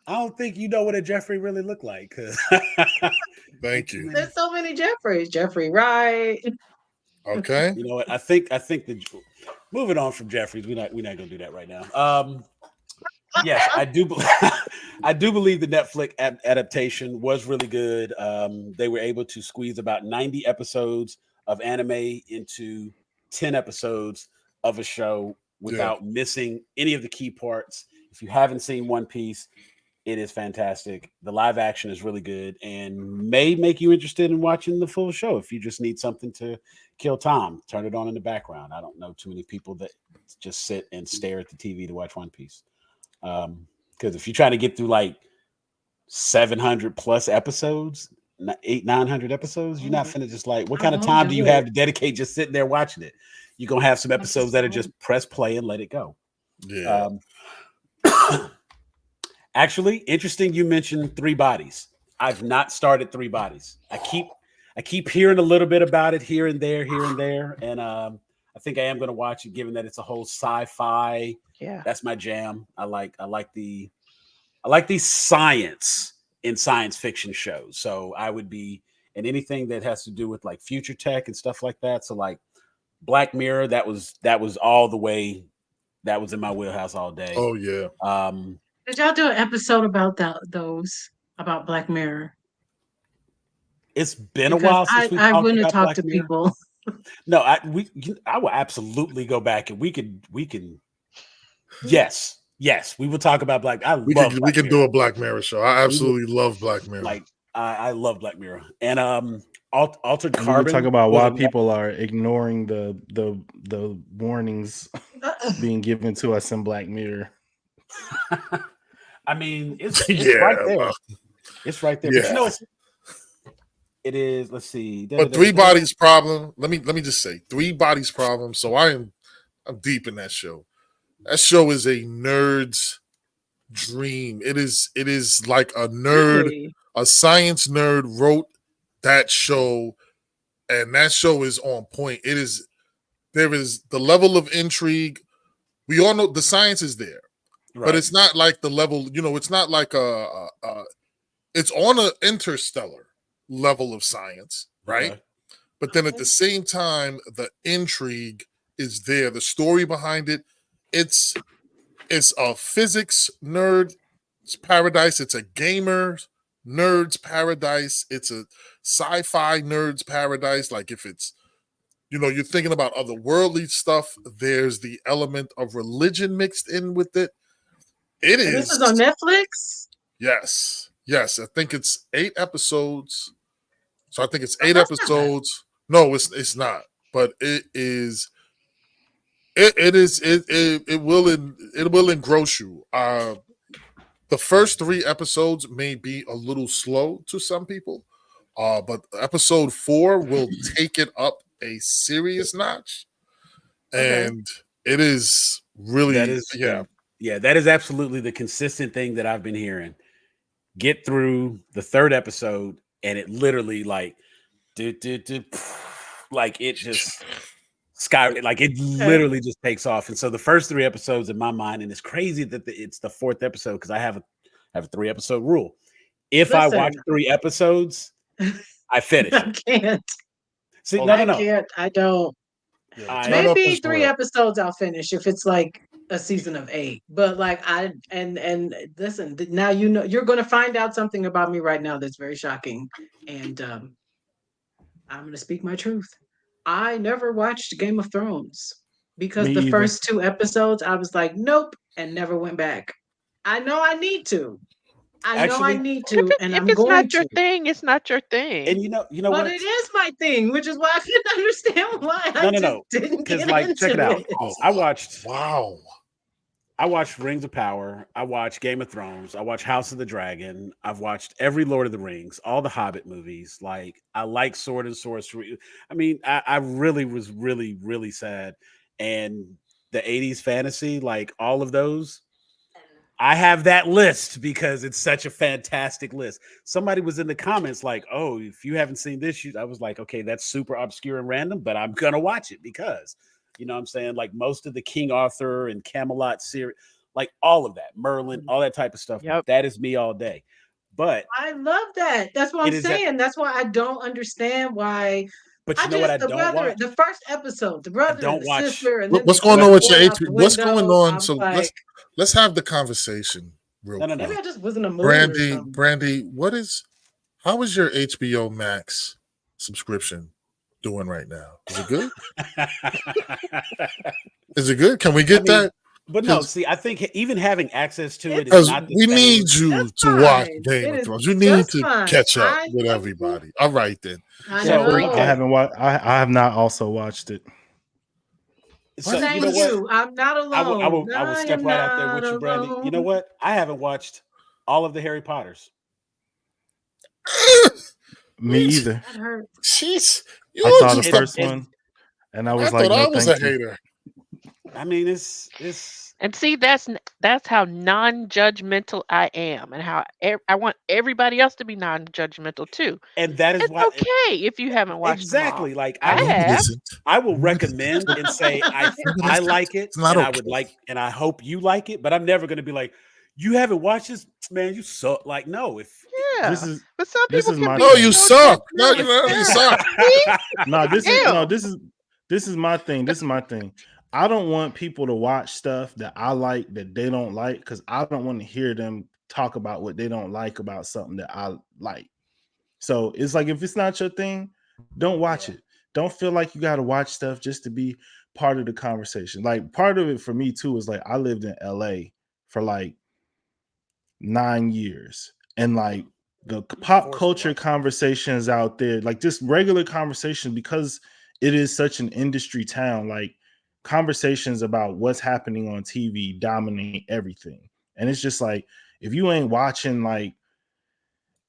I don't think you know what a Jeffrey really looked like. 'Cause Thank you. There's so many Jeffreys. Jeffrey Wright. Okay. you know what? I think the moving on from Jeffries, we're not gonna do that right now. Yes, I do. I do believe the Netflix adaptation was really good. They were able to squeeze about 90 episodes of anime into 10 episodes of a show without missing any of the key parts. If you haven't seen One Piece, it is fantastic. The live action is really good and may make you interested in watching the full show. If you just need something to kill time, turn it on in the background. I don't know too many people that just sit and stare at the TV to watch One Piece. Because if you're trying to get through like 700 plus episodes, 900 episodes, you're not finna just like, what kind of time do you have to dedicate just sitting there watching it? You're gonna have some episodes that are just press play and let it go. Yeah. Actually, interesting you mentioned Three Bodies. I've not started Three Bodies. I keep hearing a little bit about it here and there, and I think I am going to watch it, given that it's a whole sci-fi. Yeah, That's my jam. I like the science in science fiction shows. So I would be in anything that has to do with like future tech and stuff like that. So like Black Mirror, that was all the way. That was in my wheelhouse all day. Oh yeah. Did y'all do an episode about those about Black Mirror? It's been a Because while since we I talked wouldn't about talk Black to Mirror. people. No, I will absolutely go back and we can. Yes, we will talk about Black. I We love can Black Mirror. do a Black Mirror show. I absolutely love Black Mirror. Like I love Black Mirror and Altered We Carbon. would talk about was why a- people are ignoring the warnings being given to us in Black Mirror. I mean, it's Yeah, right there. well, It's right there. yeah. But you know, it is. Let's see. But Three Bodies Problem. Let me just say, Three Bodies Problem. So I'm deep in that show. That show is a nerd's dream. It is like a nerd, Really? a science nerd wrote that show, and that show is on point. There is the level of intrigue. We all know the science is there, but it's not like the level. It's not like it's on an interstellar level of science, right? Okay. But then at the same time, the intrigue is there. The story behind it, it's a physics nerd's paradise. It's a gamer nerd's paradise. It's a sci-fi nerd's paradise. Like if it's, you're thinking about otherworldly stuff, there's the element of religion mixed in with it. It is. And this is on Netflix? Yes. I think it's 8 episodes. So I think it's 8 episodes. No, it's not. But it is. It will engross you. The first 3 episodes may be a little slow to some people, but episode 4 will take it up a serious notch, and it is really that is absolutely the consistent thing that I've been hearing. Get through the 3rd episode, and it literally like it just it literally just takes off. And so the first 3 episodes in my mind, and it's crazy that it's the 4th episode because I have a 3 episode rule. If I watch 3 episodes, I finish. I can't. See, no. I can't. I don't. Yeah, maybe 3 episodes I'll finish if it's like a season of 8. But like and listen, now you're going to find out something about me right now that's very shocking, and I'm going to speak my truth. I never watched Game of Thrones because the first 2 episodes I was like, nope, and never went back. I know I need to. I know I need to, and I'm going to. If it's not your thing, it's not your thing. And you know but what? It is my thing, which is why I couldn't understand why I just didn't get into check it out. Wow. I watched Rings of Power. I watched Game of Thrones. I watched House of the Dragon. I've watched every Lord of the Rings, all the Hobbit movies. Like I like Sword and Sorcery. I mean, I really was really, really sad. And the 80s fantasy, like all of those, I have that list because it's such a fantastic list. Somebody was in the comments like, oh, if you haven't seen this, I was like, okay, that's super obscure and random, but I'm going to watch it because, you know what I'm saying? Like most of the King Arthur and Camelot series, like all of that, Merlin, all that type of stuff. Yep. That is me all day. But I love that. That's what I'm saying. That's why I don't understand why. But you know what I don't watch? The first episode, the brother and the sister. And what's going on with your HP? What's going on? So let's have the conversation real quick. Maybe I just wasn't a movie. Brandy, how is your HBO Max subscription doing right now? Is it good? Is it good? Can we get that? But no, see, I think even having access to it is not the same. We need you to watch Game of Thrones. You need to catch up with everybody. All right, then. I haven't watched. I have not also watched it. So, you know what? I'm not alone. I will step right out there with you, Brandy. You know what? I haven't watched all of the Harry Potters. Me either. That hurt. Jeez, I saw the first one, and I was like, I was a hater. I mean, it's and see that's how non-judgmental I am, and how I want everybody else to be non-judgmental too. And that is why okay if you haven't watched exactly. Them all. Like I will recommend and say I like it, and I would like, and I hope you like it. But I'm never going to be like, you haven't watched this, man. You suck. Like no, but some people can be you suck. No, you suck. This is my thing. This is my thing. I don't want people to watch stuff that I like that they don't like because I don't want to hear them talk about what they don't like about something that I like. So it's like if it's not your thing, don't watch it. Don't feel like you got to watch stuff just to be part of the conversation. Like part of it for me too is like I lived in LA for like 9 years, and like the pop culture conversations out there, like just regular conversation, because it is such an industry town, like conversations about what's happening on TV dominate everything. And it's just like, if you ain't watching like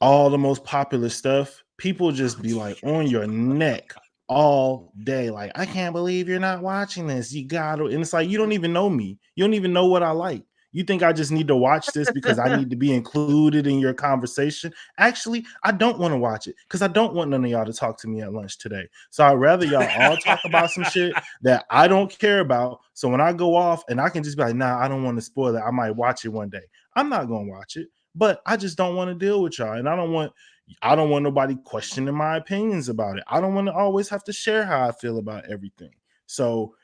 all the most popular stuff, people just be like on your neck all day. Like, I can't believe you're not watching this. You gotta, and it's like, you don't even know me. You don't even know what I like. You think I just need to watch this because I need to be included in your conversation? Actually, I don't want to watch it because I don't want none of y'all to talk to me at lunch today. So I'd rather y'all all talk about some shit that I don't care about. So when I go off and I can just be like, nah, I don't want to spoil it. I might watch it one day. I'm not going to watch it, but I just don't want to deal with y'all. And I don't want nobody questioning my opinions about it. I don't want to always have to share how I feel about everything. So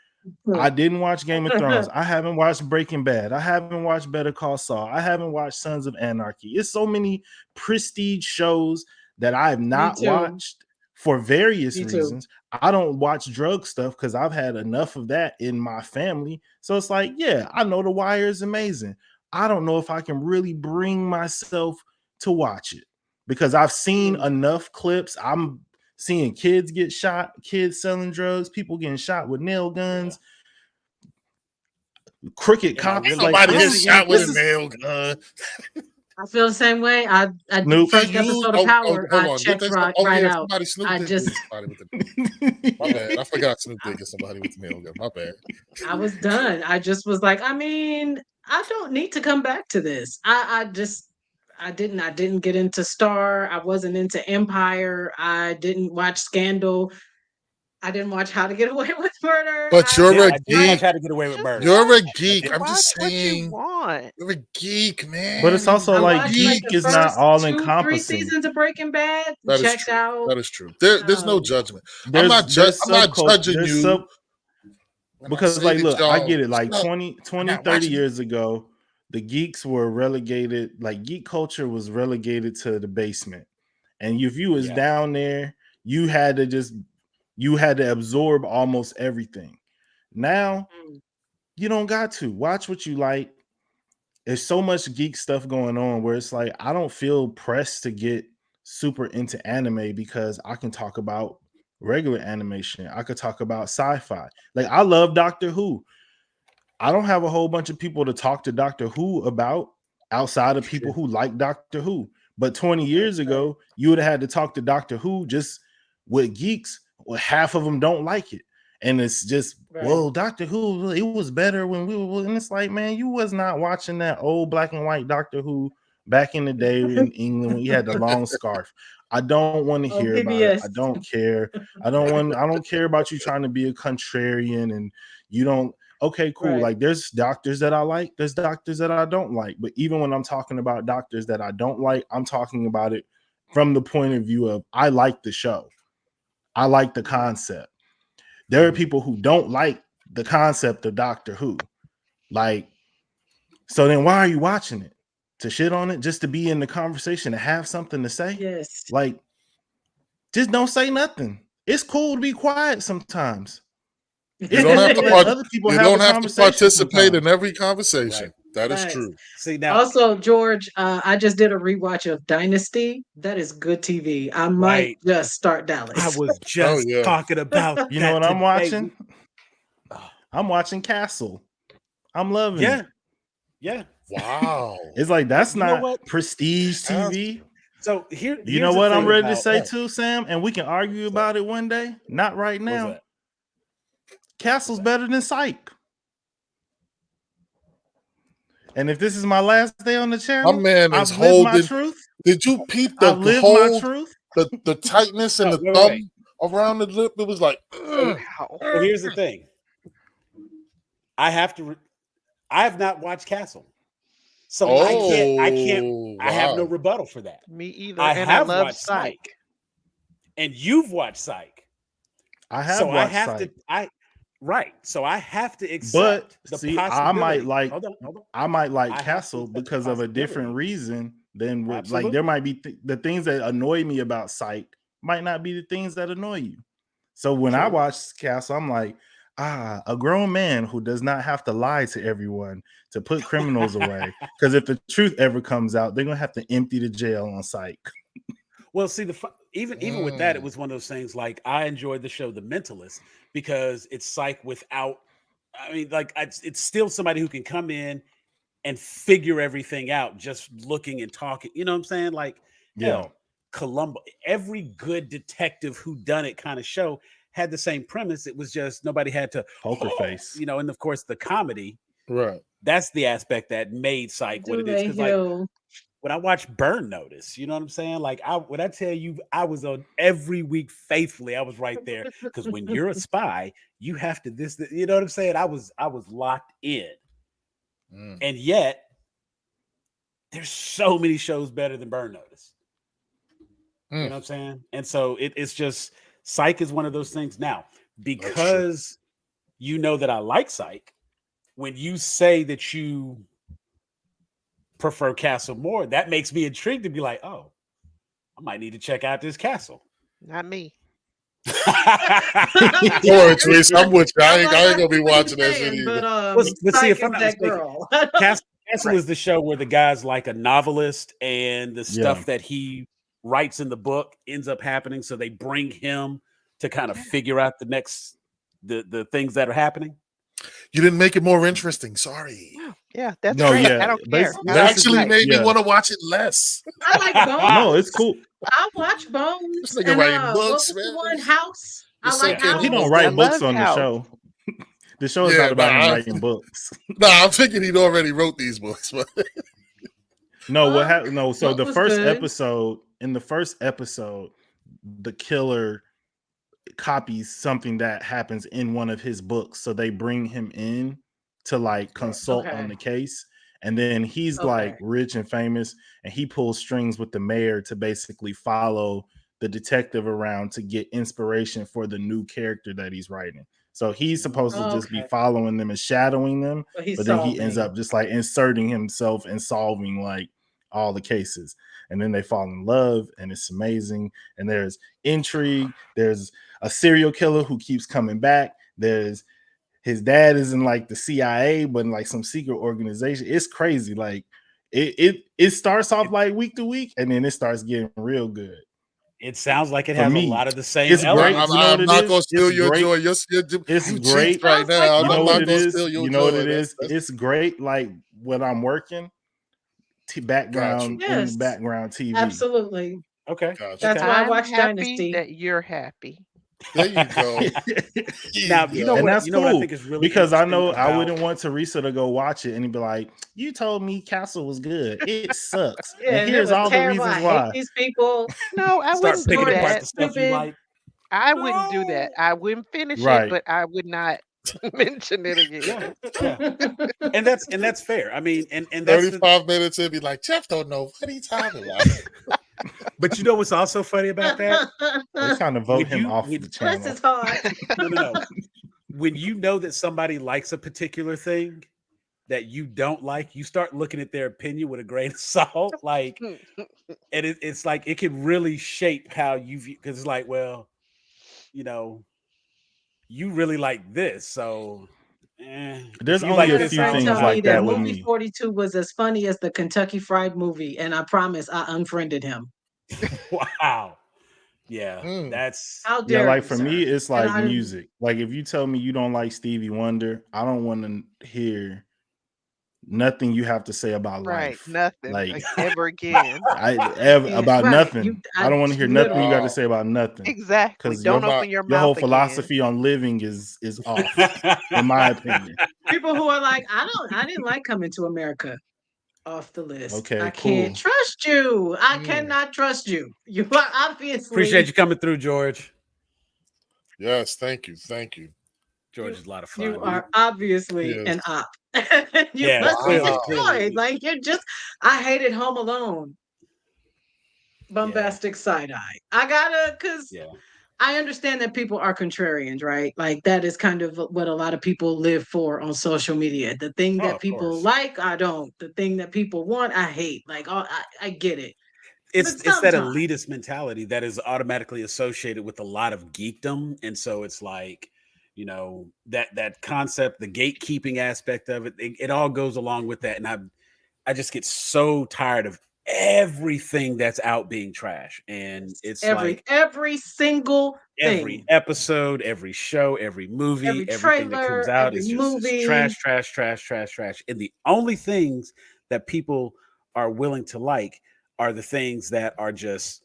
I didn't watch Game of Thrones. I haven't watched Breaking Bad. I haven't watched Better Call Saul. I haven't watched Sons of Anarchy. It's so many prestige shows that I have not watched for various reasons. I don't watch drug stuff because I've had enough of that in my family. So it's like, yeah, I know The Wire is amazing. I don't know if I can really bring myself to watch it because I've seen enough clips. I'm seeing kids get shot, kids selling drugs, people getting shot with nail guns. Crooked cops. really, Like, somebody this get is, shot with a is nail gun. I feel the same way. I Snoop. first episode of Power, hold I on. checked right yeah, out. somebody Snoop I did just get somebody with the my bad. I forgot Snoop did get somebody with the nail gun. My bad. I was done. I just was like, I mean, I don't need to come back to this. I didn't get into Star. I wasn't into Empire. I didn't watch Scandal. I didn't watch How to Get Away with Murder. But you're a I did watch geek. How to Get Away with Murder. You're a geek. I'm Watch just what you saying. want. You're a geek, man. But it's also I like watched like geek the is not first all 2-3 encompassing. seasons of Breaking Bad. That is Checked true. out. That is true. There's no judgment. I'm not subculture. judging you. Because like, look, I get it. Like Shut up. 20, I'm not 30 watching years ago, the geeks were relegated, like geek culture was relegated to the basement. And if you was down there, you had to absorb almost everything. Now you don't got to watch what you like. There's so much geek stuff going on where it's like I don't feel pressed to get super into anime because I can talk about regular animation. I could talk about sci-fi. Like I love Doctor Who. I don't have a whole bunch of people to talk to Doctor Who about outside of people who like Doctor Who. But 20 years ago, you would have had to talk to Doctor Who just with geeks. Well, half of them don't like it. And it's just, well, Doctor Who, it was better when we were, and it's like, man, you was not watching that old black and white Doctor Who back in the day in England when you had the long scarf. I don't want to hear about it. I don't care. I don't care about you trying to be a contrarian and you don't. Okay, cool. Like there's doctors that I like, there's doctors that I don't like. But even when I'm talking about doctors that I don't like, I'm talking about it from the point of view of I like the show. I like the concept. There are people who don't like the concept of Doctor Who. Like, so then why are you watching it? To shit on it? Just to be in the conversation, to have something to say? Yes. Like, just don't say nothing. It's cool to be quiet sometimes. You don't have to other people have to participate in every conversation. Right. That is true. See now, also George, I just did a rewatch of Dynasty. That is good TV. I might just start Dallas. I was just talking about. You know what I'm watching? I'm watching Castle. I'm loving it. Yeah. Wow. It's like that's not prestige TV. So here, you know what I'm ready to say too, Sam, and we can argue about it one day. Not right now. Castle's better than Psych. And if this is my last day on the channel, my man is I've lived my truth. Did you peep the my truth? The tightness and the thumb around the lip? It was like, so here's the thing. I have not watched Castle. So I can't I have no rebuttal for that. Me either. I and have I love watched Psych. And you've watched Psych. I have watched Psych. So I have to accept the possibility. I might like hold on. I might like Castle because of a different reason than like there might be the things that annoy me about Psych might not be the things that annoy you. So when I watch Castle, I'm like, a grown man who does not have to lie to everyone to put criminals away. Because if the truth ever comes out, they're gonna have to empty the jail on Psych. Well, see, even with that, it was one of those things. Like I enjoyed the show The Mentalist because it's Psych without. I mean, like it's still somebody who can come in and figure everything out just looking and talking. You know what I'm saying? Like, hell, Columbo. Every good detective who done it kind of show had the same premise. It was just nobody had to poker face. You know, and of course the comedy. Right. that's the aspect that made Psych what Do it is. they Because like heal? when I watch Burn Notice, you know what I'm saying? Like when I tell you I was on every week faithfully, I was right there. Because when you're a spy, you have to you know what I'm saying? I was locked in. Mm. And yet there's so many shows better than Burn Notice. You know what I'm saying? And so it's just Psych is one of those things. Now, because you know that I like Psych, when you say that you prefer Castle more, that makes me intrigued to be like, oh, I might need to check out this Castle. Not me. Or Trace, I'm with you. I ain't I gonna be see what watching you're that shit saying, either. But see, Psych if I'm is not that mistaken, girl. Castle is the show where the guy's like a novelist and the Yeah. stuff that he writes in the book ends up happening. So they bring him to kind of figure out the things that are happening. You didn't make it more interesting. Sorry. Yeah, that's No, great. yeah. I don't care. You I like actually Psych. made me yeah. want to watch it less. I like Bones. No, it's cool. I watch Bones. This nigga And writing what books, was the man. one? House. I It's like okay. House. He don't I write books love on the House. show. The show is Yeah, not about him nah, writing books. Nah, I'm thinking he'd already wrote these books. But No, what happened? No, so Book the was first good. episode, in the first episode, the killer copies something that happens in one of his books. So they bring him in to like consult on Okay. the case. And then he's Okay. like rich and famous, and he pulls strings with the mayor to basically follow the detective around to get inspiration for the new character that he's writing. So he's supposed to just be Okay. following them and shadowing them, But he's but then he ends solving. up just like inserting himself and solving like all the cases. And then they fall in love, and it's amazing. And there's intrigue. There's a serial killer who keeps coming back. There's his dad is in like the CIA, but in like some secret organization. It's crazy. Like it starts off like week to week, and then it starts getting real good. It sounds like it For has a me, lot of the same it's great. elements. You know what I'm it not is? gonna steal It's your great. joy. It's You great. cheap right Sounds like now. You I'm know not what it gonna is? steal your You know joy. what it is? It's great. Like when I'm working, background in Yes. background TV. Absolutely. Okay. Gotcha. That's why I I'm watch happy Dynasty. that you're happy. There you go. Now, you know And what? that's You know what I cool think is really because I interesting know I about wouldn't want Teresa to go watch it and he'd be like, "You told me Castle was good. It sucks, Yeah, and and it here's was all the terrible. reasons I hate why." these people. No, I start wouldn't do picking Story apart that. the stuff you stupid. like. I wouldn't do that. I wouldn't finish it, Right? but I would not mention it again. Yeah, and that's fair. I mean, and that's the. 35 minutes in, be like, Jeff don't know what he's talking about. But you know what's also funny about that? They're trying to vote When him off when the Bless channel. his heart. no. When you know that somebody likes a particular thing that you don't like, you start looking at their opinion with a grain of salt. Like, and it's like it can really shape how you view. Because it's like, well, you know, you really like this, so There's if you only like I a had a this, few I friend don't things tell like me like it. that that with movie me. 42 was as funny as the Kentucky Fried Movie, and I promise I unfriended him. Wow. Yeah, Mm. that's How Yeah, dare like you, for sir? me, it's And like I music. Like if you tell me you don't like Stevie Wonder, I don't want to hear nothing you have to say about Right. life. Nothing Like ever again. about right. nothing. I don't want to hear nothing you got to Wow. say about nothing Exactly. because Don't My open your your whole mouth again. philosophy on living is off, in my opinion. people who are like, I didn't like Coming to America. Off the list. I Okay, can't cool. trust you. I Mm. cannot trust you. You are appreciate obviously you coming through, George. Yes, thank you. George is a lot of you fun. are obviously Yes. an op. You Yeah, must be Wow. destroyed. Like you're just I hated Home Alone. Bombastic side eye. I gotta cause Yeah. I understand that people are contrarians, right? Like that is kind of what a lot of people live for on social media. The thing Oh, that of people course. like, I don't. The thing that people want, I hate. Like, I get it. But It's that sometimes, elitist mentality that is automatically associated with a lot of geekdom, and so it's like, you know, that concept, the gatekeeping aspect of it, it all goes along with that, and I just get so tired of everything that's out being trash, and it's like every single every thing, episode, every show, every movie, every everything that comes trailer, out every is just it's movie. trash, trash, trash, trash, trash. And the only things that people are willing to like are the things that are just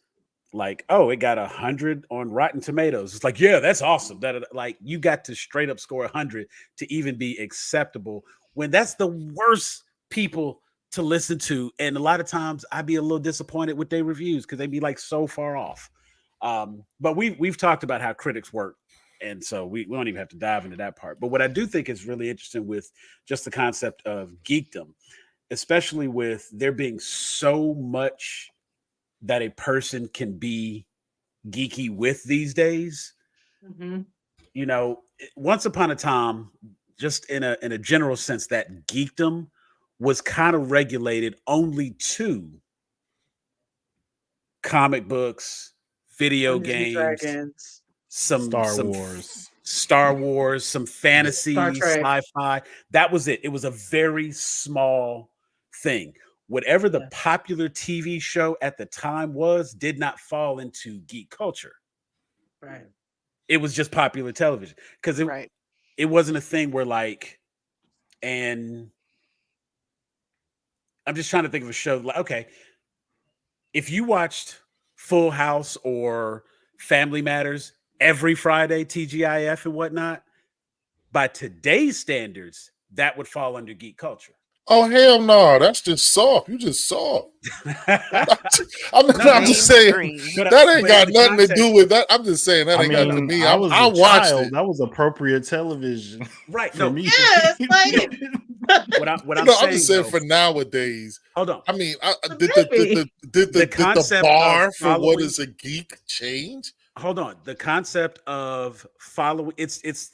like, oh, it got 100 on Rotten Tomatoes. It's like, yeah, that's awesome. That like you got to straight up score 100 to even be acceptable when that's the worst people to listen to. And a lot of times I'd be a little disappointed with their reviews because they'd be like so far off. But we've talked about how critics work. And so we don't even have to dive into that part. But what I do think is really interesting with just the concept of geekdom, especially with there being so much that a person can be geeky with these days. Mhm. You know, once upon a time, just in a general sense, that geekdom was kind of regulated only to comic books, video Dungeons and games, Dragons, Star Wars. Star Wars, some Star fantasy, Trek. sci-fi. That was it. It was a very small thing. Whatever the Yeah. popular TV show at the time was, did not fall into geek culture. Right. It was just popular television because Right. it wasn't a thing where like, and I'm just trying to think of a show like, okay, if you watched Full House or Family Matters every Friday, TGIF and whatnot, by today's standards, that would fall under geek culture. Oh hell no, that's just soft. You just soft. I'm No, just saying Mainstream. that ain't got in the nothing to context, do with that. I'm just saying that I ain't got to mean, me. I was I a watched child. it. That was appropriate television right? for No, me. Yeah, it's like what I'm No, I'm saying just saying though. for nowadays. Hold on. I mean, maybe. did The the concept bar of for what following. is a geek change? Hold on. The concept of following. It's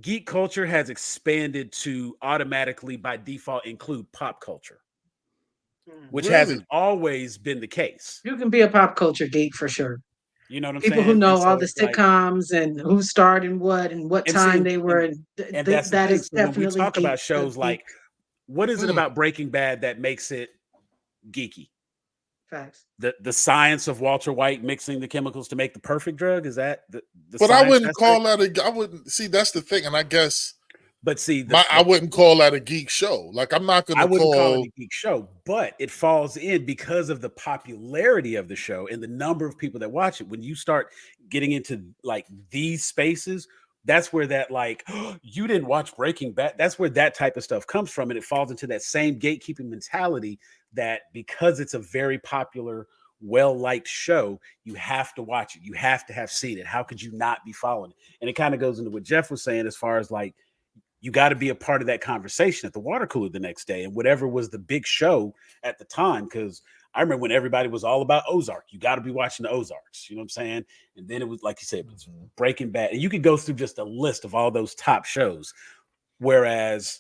geek culture has expanded to automatically by default include pop culture, which hasn't Really? always been the case. You can be a pop culture geek for sure. You know what I'm People who saying? And know all so the it's like, sitcoms and who starred in what and what and see, time they were, and and that's the that thing. is So when we definitely talk geek. about shows Geek like, what is it Mm. about Breaking Bad that makes it geeky? facts. The science of Walter White mixing the chemicals to make the perfect drug? Is that the But I science wouldn't aspect? call that a. I wouldn't see. That's the thing, and I guess But see, I wouldn't call that a geek show. Like I'm not I gonna wouldn't call it a call. geek show, but it falls in because of the popularity of the show and the number of people that watch it. When you start getting into like these spaces, that's where that like you didn't watch Breaking Bad. That's where that type of stuff comes from, and it falls into that same gatekeeping mentality that because it's a very popular, well-liked show, you have to watch it. You have to have seen it. How could you not be following it? And it kind of goes into what Jeff was saying as far as like you got to be a part of that conversation at the water cooler the next day and whatever was the big show at the time. Because I remember when everybody was all about Ozark, you got to be watching the Ozarks. You know what I'm saying? And then it was like you said, it was Breaking Bad, and you could go through just a list of all those top shows. Whereas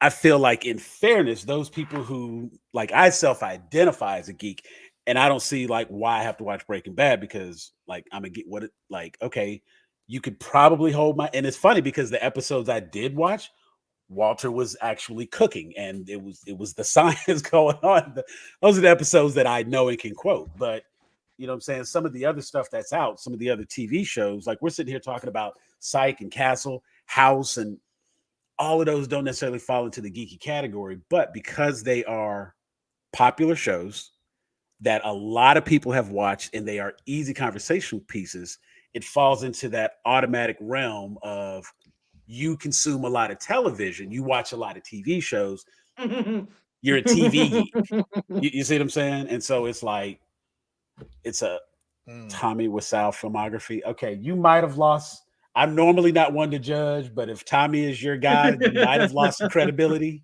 I feel like, in fairness, those people who like I self-identify as a geek, and I don't see like why I have to watch Breaking Bad because like I'm a geek. What it like? Okay, you could probably hold my. And it's funny because the episodes I did watch, Walter was actually cooking, and it was the science going on. Those are the episodes that I know and can quote. But you know what I'm saying? Some of the other stuff that's out, some of the other TV shows, like we're sitting here talking about Psych and Castle, House, and all of those don't necessarily fall into the geeky category, but because they are popular shows that a lot of people have watched and they are easy conversational pieces, it falls into that automatic realm of you consume a lot of television, you watch a lot of TV shows, you're a TV geek. You see what I'm saying? And so it's like, it's a Tommy Wiseau filmography. Okay, you might have lost. I'm normally not one to judge, but if Tommy is your guy, you might have lost some credibility.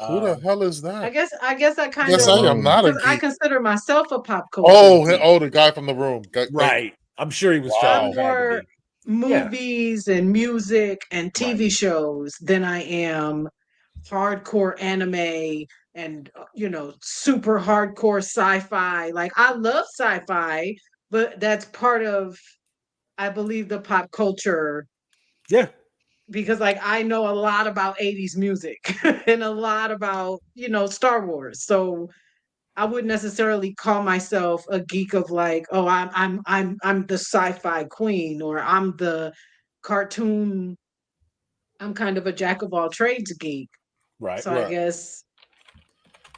Who the hell is that? I guess I kind Yes, of, I am not a because I geek. consider myself a pop culture Oh, geek. the guy from the room. Right. I'm sure he was I'm trying. Had to more be. Yeah. movies and music and TV Right. shows than I am hardcore anime and super hardcore sci-fi. Like I love sci-fi, but that's part of, I believe, the pop culture, Yeah. because like I know a lot about 80s music and a lot about, Star Wars. So I wouldn't necessarily call myself a geek of like, oh, I'm the sci-fi queen, or I'm the cartoon. I'm kind of a jack of all trades geek. Right. So I Right. guess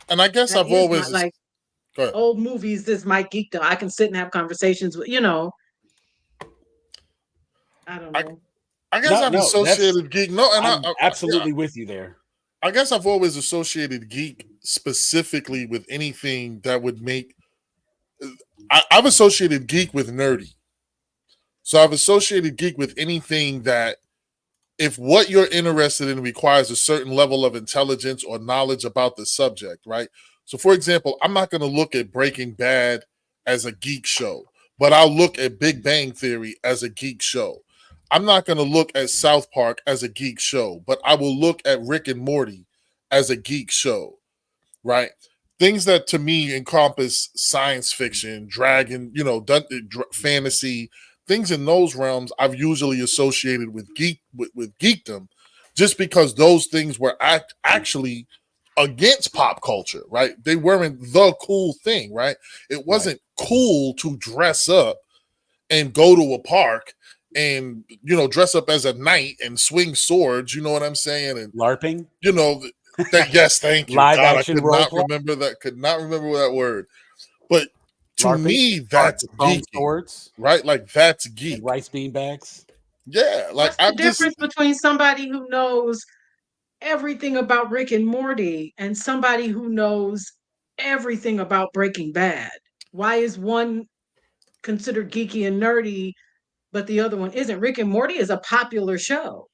And I guess that I've is my, always like, go ahead. old movies is my geekdom. I can sit and have conversations with, I don't I know. I guess I've No, associated geek. No, and I'm I absolutely with you there. I guess I've always associated geek specifically with anything that would make. I've associated geek with nerdy. So I've associated geek with anything that, if what you're interested in requires a certain level of intelligence or knowledge about the subject, right? So, for example, I'm not going to look at Breaking Bad as a geek show, but I'll look at Big Bang Theory as a geek show. I'm not going to look at South Park as a geek show, but I will look at Rick and Morty as a geek show, right? Things that to me encompass science fiction, dragon, fantasy, things in those realms I've usually associated with with geekdom, just because those things were actually against pop culture, right? They weren't the cool thing, right? It wasn't cool to dress up and go to a park and dress up as a knight and swing swords, you know what I'm saying? And LARPing, yes, thank you. live God, I action could role not play, remember that. Could not remember that word. But to LARPing, me, that's foam geeky, swords, right? Like that's and geek. rice bean bags. Yeah, like What's the I'm just difference between somebody who knows everything about Rick and Morty and somebody who knows everything about Breaking Bad? Why is one considered geeky and nerdy, but the other one isn't? Rick and Morty is a popular show.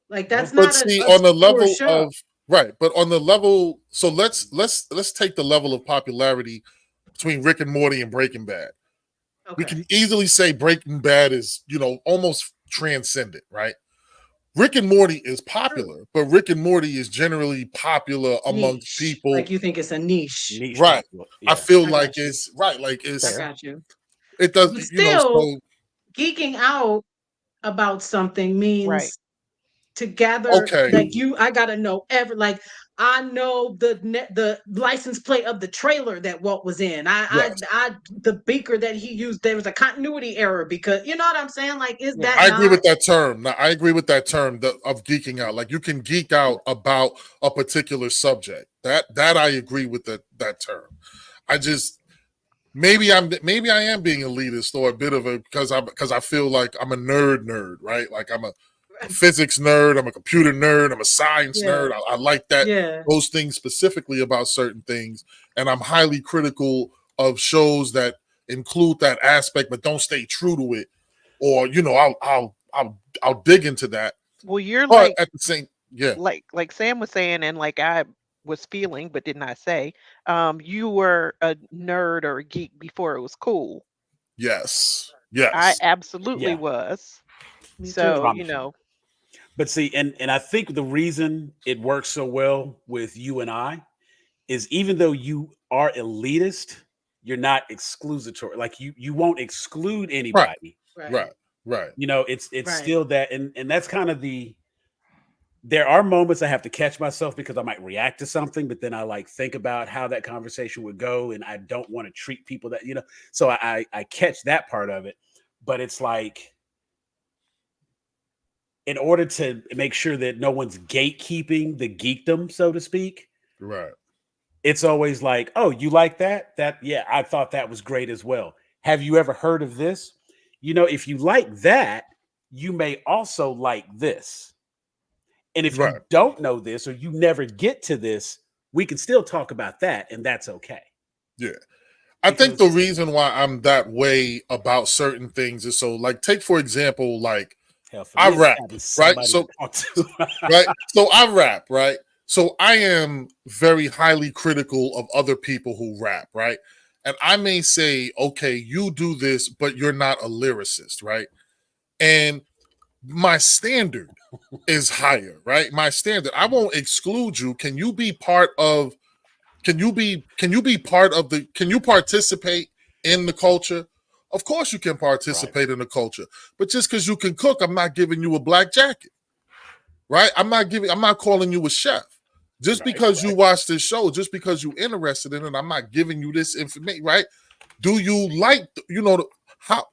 Like that's but not an see on the obscure level show. of right, but on the level, so let's take the level of popularity between Rick and Morty and Breaking Bad. We Okay. can easily say Breaking Bad is, almost transcendent, right? Rick and Morty is popular, but Rick and Morty is generally popular amongst Niche. people. Like you think it's a niche. Niche Right. popular. I Yeah, feel I like got you. it's right, like I it's fair. got you. it does, But still, so geeking out about something Right. means to gather okay. like I gotta know I know the license plate of the trailer that Walt was in. Yes. I the beaker that he used, there was a continuity error because you know what I'm saying? Like, is Yeah. that I agree not with that term. Now, I agree with that term of geeking out. Like you can geek out about a particular subject. That I agree with that term. I just maybe I am being elitist or a bit of a because I feel like I'm a nerd, right? Like I'm a physics nerd, I'm a computer nerd, I'm a science yeah, nerd. I like that yeah. those things specifically about certain things, and I'm highly critical of shows that include that aspect but don't stay true to it, or I'll dig into that. Well, you're But at the same, yeah, like Sam was saying, and like I was feeling, but did not say. You were a nerd or a geek before it was cool. yes, I yes, absolutely Yeah, was. Me So too. promise you. But see, and I think the reason it works so well with you and I is even though you are elitist, you're not exclusatory. Like you won't exclude right, anybody. Right, right, right, It's right. still that, and that's kind of the. There are moments I have to catch myself because I might react to something, but then I like think about how that conversation would go, and I don't want to treat people that So I catch that part of it, but it's like in order to make sure that no one's gatekeeping the geekdom, so to speak, right, it's always like, oh, you like that? Yeah, I thought that was great as well. Have you ever heard of this? If you like that, you may also like this. And if you right. don't know this or you never get to this, we can still talk about that, and that's okay. Yeah. I think the Because reason why I'm that way about certain things is so, like, take for example, like hell, for I me, it's rap, having right? somebody to So, talk to. right, so I rap, right? So I am very highly critical of other people who rap, right? And I may say, okay, you do this, but you're not a lyricist, right? And my standard is higher, right? My standard. I won't exclude you. Can you be part of the can you participate in the culture? Of course you can Right, participate in the culture. But just because you can cook, I'm not giving you a black jacket. Right? I'm not calling you a chef. Just right, because you right, watch this show, just because you're interested in it, I'm not giving you this information, right? Do you like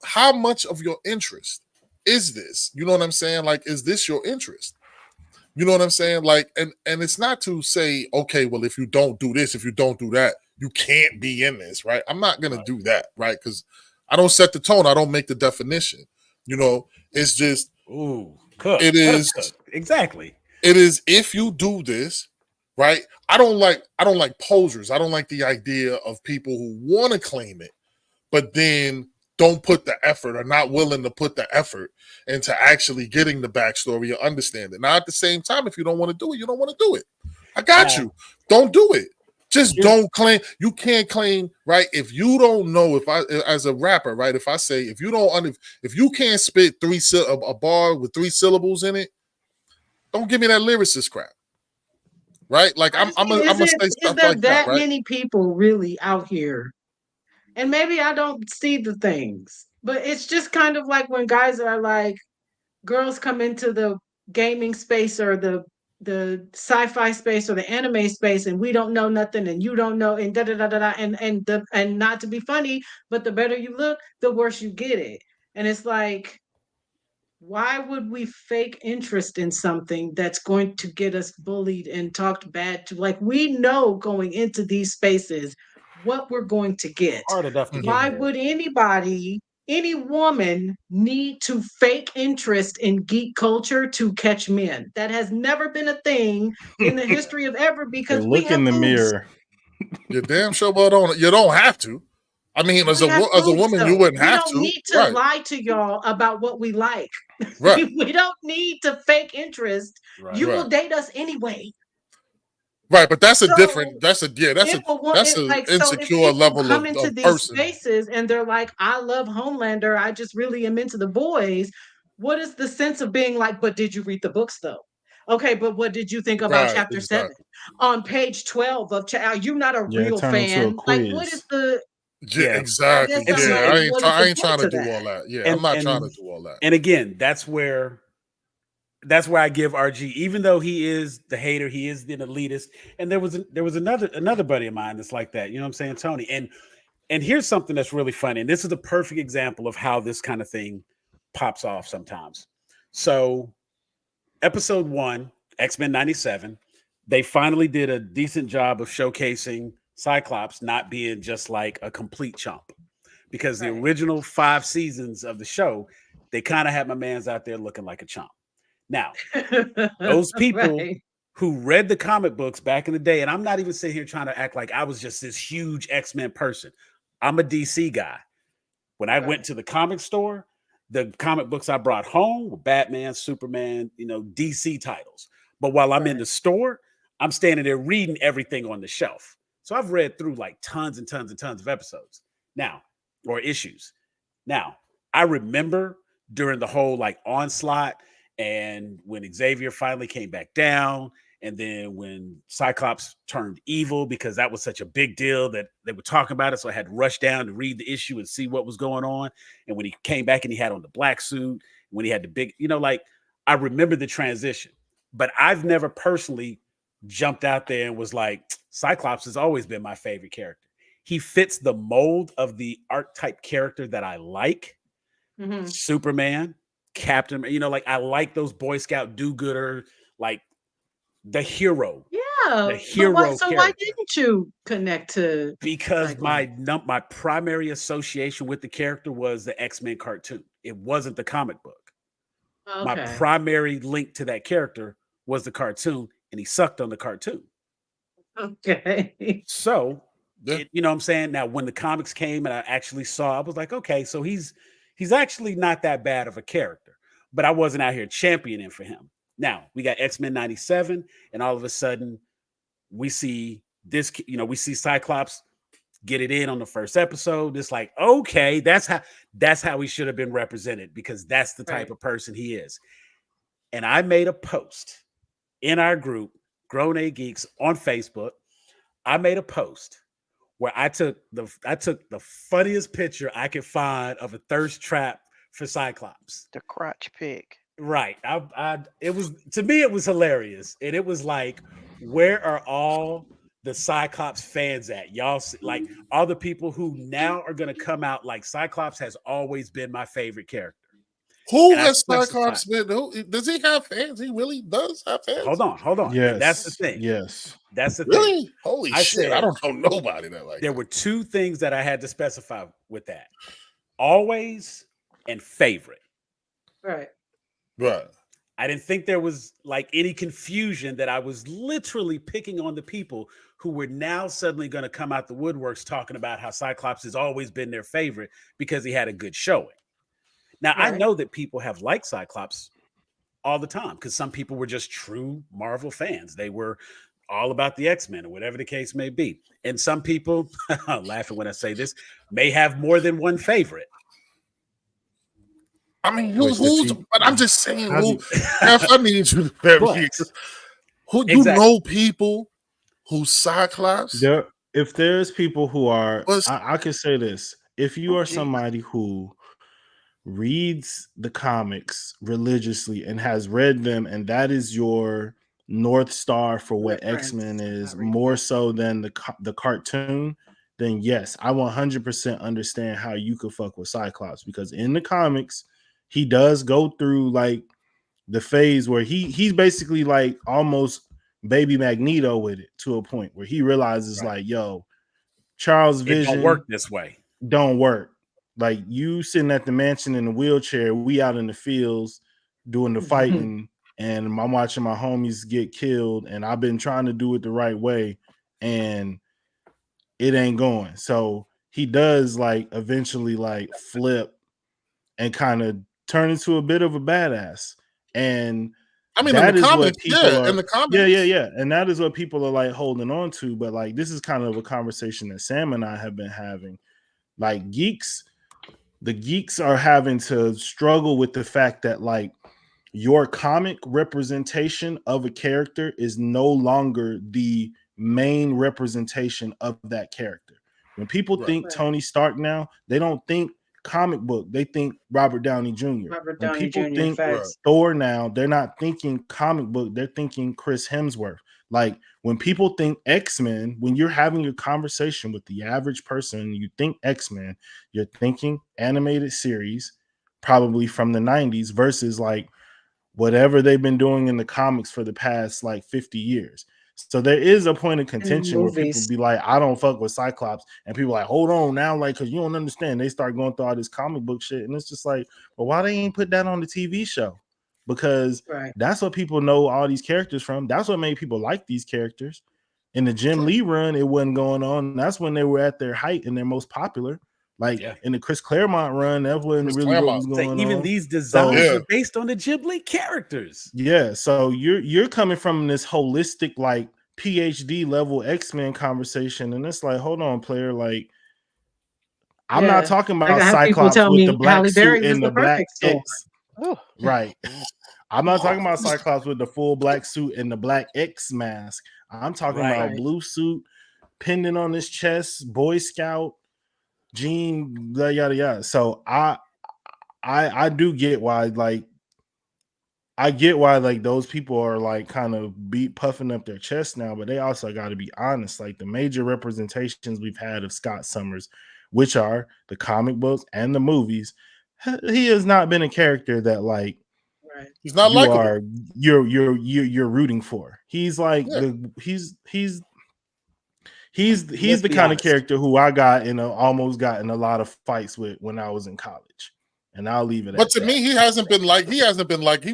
how much of your interest is this? You know what I'm saying? Like, is this your interest? You know what I'm saying? Like, and it's not to say, okay, well, if you don't do this, if you don't do that, you can't be in this, right? I'm not gonna right. do that, right? Because I don't set the tone, I don't make the definition. It's just Ooh, Cook. It Let him is cook. Exactly. it is if you do this, right? I don't like posers. I don't like the idea of people who want to claim it, but then don't put the effort or not willing to put the effort into actually getting the backstory or understand it. Now, at the same time, if you don't want to do it, you don't want to do it. I got Now, you. Don't do it. Just here's- don't claim. You can't claim, right? If you don't know, if I, as a rapper, right? If I say, if you don't, if you can't spit a bar with 3 syllables in it, don't give me that lyricist crap, right? Like I I'm, just I'm, mean, a, I'm gonna say is stuff there like that, that right? many people really out here? And maybe I don't see the things, but it's just kind of like when guys are like, girls come into the gaming space or the sci-fi space or the anime space, and we don't know nothing, and you don't know, and da da da da da, and not to be funny, but the better you look, the worse you get it, and it's like, why would we fake interest in something that's going to get us bullied and talked bad to? Like, we know going into these spaces what we're going to get. hard enough to get Why here. would anybody, any woman, need to fake interest in geek culture to catch men? That has never been a thing in the history of ever, Hey, because we look in have the boobs. mirror. You damn sure well don't. You don't have to. I mean, as We have a boobs, woman, you though. wouldn't We have don't to, need to right? lie to y'all about what we like. Right, We don't need to fake interest. Right. You right, will date us anyway. right. But that's a So different. That's a yeah. That's if a a wo- that's if a like so if insecure people level come into of these person. spaces and they're like, I love Homelander, I just really am into the boys. What is the sense of being like, but did you read the books though? Okay, but what did you think about Right, chapter 7? exactly. On page 12 of are you not a Yeah, real turn into a fan? Like, what is quiz. the Yeah, Yeah. I exactly. guess I'm See, Yeah, like, and what is I the ain't point trying to to do that? all that. Yeah, I'm not trying to do all that. and again, that's where I give RG, even though he is the hater, he is the elitist. And there was another buddy of mine that's like that. You know what I'm saying, Tony? And here's something that's really funny. And this is a perfect example of how this kind of thing pops off sometimes. So, episode 1, X-Men 97, they finally did a decent job of showcasing Cyclops not being just like a complete chump. Because the Right. original 5 seasons of the show, they kind of had my man's out there looking like a chump. Now, those people Right. who read the comic books back in the day, and I'm not even sitting here trying to act like I was just this huge X-Men person. I'm a DC guy. When I went Right. to the comic store, the comic books I brought home were Batman, Superman, DC titles. But while I'm in Right. the store, I'm standing there reading everything on the shelf. So I've read through like tons and tons and tons of episodes now, or issues. Now, I remember during the whole like onslaught and when Xavier finally came back down, and then when Cyclops turned evil, because that was such a big deal that they were talking about it. So I had to rush down to read the issue and see what was going on. And when he came back and he had on the black suit, when he had the big, like I remember the transition, but I've never personally jumped out there and was like, Cyclops has always been my favorite character. He fits the mold of the archetype character that I like. Mhm. Superman, Captain, like I like those Boy Scout do-gooder, like the hero, Yeah, the but why? hero So why character. didn't you connect to Because Cyclops? my primary association with the character was the X-Men cartoon. It wasn't the comic book. My Okay. primary link to that character was the cartoon, and he sucked on the cartoon. Okay. So, Yeah. you know what I'm saying? Now, when the comics came and I actually saw, I was like, okay, so he's actually not that bad of a character, but I wasn't out here championing for him. Now, we got X-Men 97, and all of a sudden, we see this, we see Cyclops get it in on the first episode. It's like, okay, that's how he should have been represented, because that's the type Right. of person he is. And I made a post in our group, Grown A Geeks, on Facebook. I made a post where I took the funniest picture I could find of a thirst trap for Cyclops. The crotch pick. Right. It was, to me, it was hilarious. And it was like, where are all the Cyclops fans at? Y'all like all the people who now are going to come out like Cyclops has always been my favorite character. Who And I has specified, Cyclops been? Does he have fans? He really does have fans. hold on. And that's the Yes. thing. Yes. That's the thing. Really? Holy I shit! I said- don't know nobody that like There that. were 2 things that I had to specify with that: always and favorite. Right. Right. I didn't think there was like any confusion that I was literally picking on the people who were now suddenly going to come out the woodworks talking about how Cyclops has always been their favorite because he had a good showing. Now, I Right. know that people have liked Cyclops all the time because some people were just true Marvel fans. They were all about the X-Men or whatever the case may be. And some people, laughing when I say this, may have more than one favorite. I mean, Which the who's? people, But I'm just saying, how who? do If I need you to very But who you exactly. know people who Cyclops there if there's people who are was I can say this. If you Oh, are geez. somebody who reads the comics religiously and has read them, and that is your north star for what X-Men Reference. is, Not read. more so than the cartoon, then yes, I 100% understand how you could fuck with Cyclops, because in the comics he does go through like the phase where he's basically like almost baby Magneto with it, to a point where he realizes Right. like, yo, Charles It don't work Vision this way. don't work. Like, you sitting at the mansion in a wheelchair, we out in the fields doing the fighting, and I'm watching my homies get killed, and I've been trying to do it the right way, and it ain't going. So he does like eventually like flip and kind of turn into a bit of a badass. And I mean, in the that is what comics, people yeah, are, in the yeah, comics, yeah, yeah. And that is what people are like holding on to. But like, this is kind of a conversation that Sam and I have been having. Like, the geeks are having to struggle with the fact that like your comic representation of a character is no longer the main representation of that character. When people Right. think Right. Tony Stark now, they don't think comic book, they think Robert Downey Jr. Robert When Downey people Jr. think Right. Facts. Thor now, they're not thinking comic book, they're thinking Chris Hemsworth. Like, when people think X-Men, when you're having a conversation with the average person, you think X-Men, you're thinking animated series, probably from the 90s, versus like whatever they've been doing in the comics for the past like 50 years. So there is a point of And contention where people movies. be like, I don't fuck with Cyclops. And people like, hold on now, like, because you don't understand. They start going through all this comic book shit. And it's just like, well, why they ain't put that on the TV show? Because Right. that's what people know all these characters from. That's what made people like these characters. In the Jim True. Lee run, it wasn't going on. That's when they were at their height and their most popular. Like, Yeah. in the Chris Claremont run, that wasn't Chris really what Claremont. was So going even on. these designs Yeah. were based on the Ghibli characters. Yeah, so you're coming from this holistic like PhD level X-Men conversation, and it's like, hold on, player, like, I'm not Yeah. talking Like about I have people Cyclops tell with the me black Halle suit Berry was and the the black perfect Thor. X, Oh, right? I'm not talking about Cyclops with the full black suit and the black X mask. I'm talking Right. about Right. blue suit, pendant on his chest, Boy Scout, jean, yada yada yada. So I do get why, like, I get why like those people are like kind of puffing up their chest now, but they also got to be honest. Like, the major representations we've had of Scott Summers, which are the comic books and the movies, he has not been a character that like Right. He's not you likable. are you're rooting for. He's like Yeah. he's Let's the be kind of honest. character who I almost got in a lot of fights with when I was in college. And I'll leave it But at to that. me, he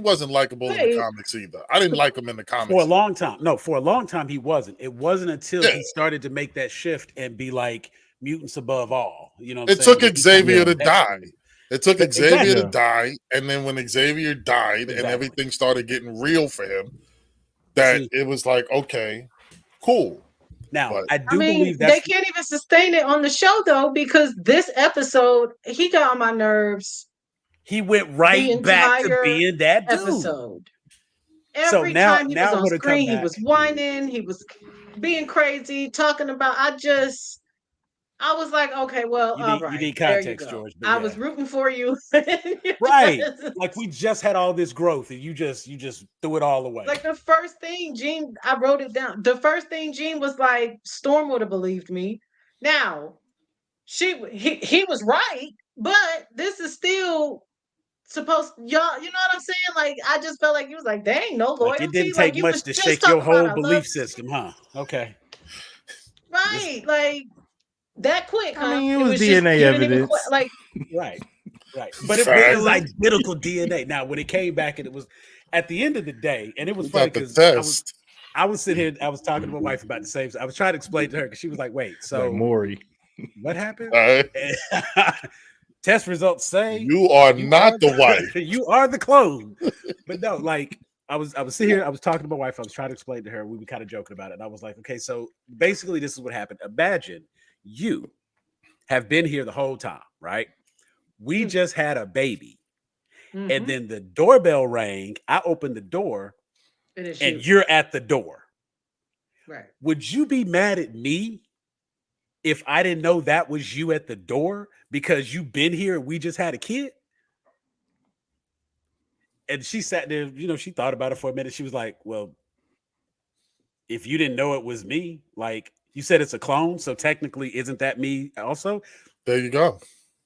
wasn't likable in the Wait. comics either. I didn't like him in the For a comics. long time. No, for a long time he wasn't. It wasn't until Yeah. he started to make that shift and be like mutants above all. You know what I'm It saying? took When he Xavier kinda to die. It took But Xavier exactly. to Yeah. die, and then when Xavier died and Exactly. everything started getting real for him, that See, it was like, okay, cool. now But I I do mean, believe they that's can't even sustain it on the show though, because this episode he got on my nerves he went the right back to entire being that dude. episode. So Every now time he was I'm on gonna come screen, he back. was whining, he was being crazy, talking about. I was like, okay, well, You all need right, there you context, go. George, but I yeah. was rooting for you. You Right. just- Like, we just had all this growth and you just threw it all away. Like the first thing Gene, I wrote it down. The first thing Gene was like, Storm would have believed me. Now, he was right, but this is still supposed y'all. You know what I'm saying? Like I just felt like he was like, there ain't no Like, it loyalty. didn't Like take you was much to just shake your talking about whole I love belief you. system, huh? Okay. Right? Like that quick, I huh? mean, it It was was just DNA you didn't even evidence. like Right. Right. But it was identical DNA. Now, when it came back and it was at the end of the day, and it was funny because I was sitting here, I was talking to my wife about the same. I was trying to explain to her because she was like, wait, so like Maury. What happened? Test results say you are not the wife. You are the clone. But no, like I was sitting here, I was talking to my wife, I was trying to explain to her, we were kind of joking about it. And I was like, okay, so basically this is what happened. Imagine you have been here the whole time, right? We just had a baby. Mm-hmm. And then the doorbell rang. I opened the door and you're at the door. Right. Would you be mad at me if I didn't know that was you at the door because you've been here and we just had a kid? And she sat there, she thought about it for a minute. She was like, well, if you didn't know it was me, like you said, it's a clone. So technically, isn't that me also? There you go.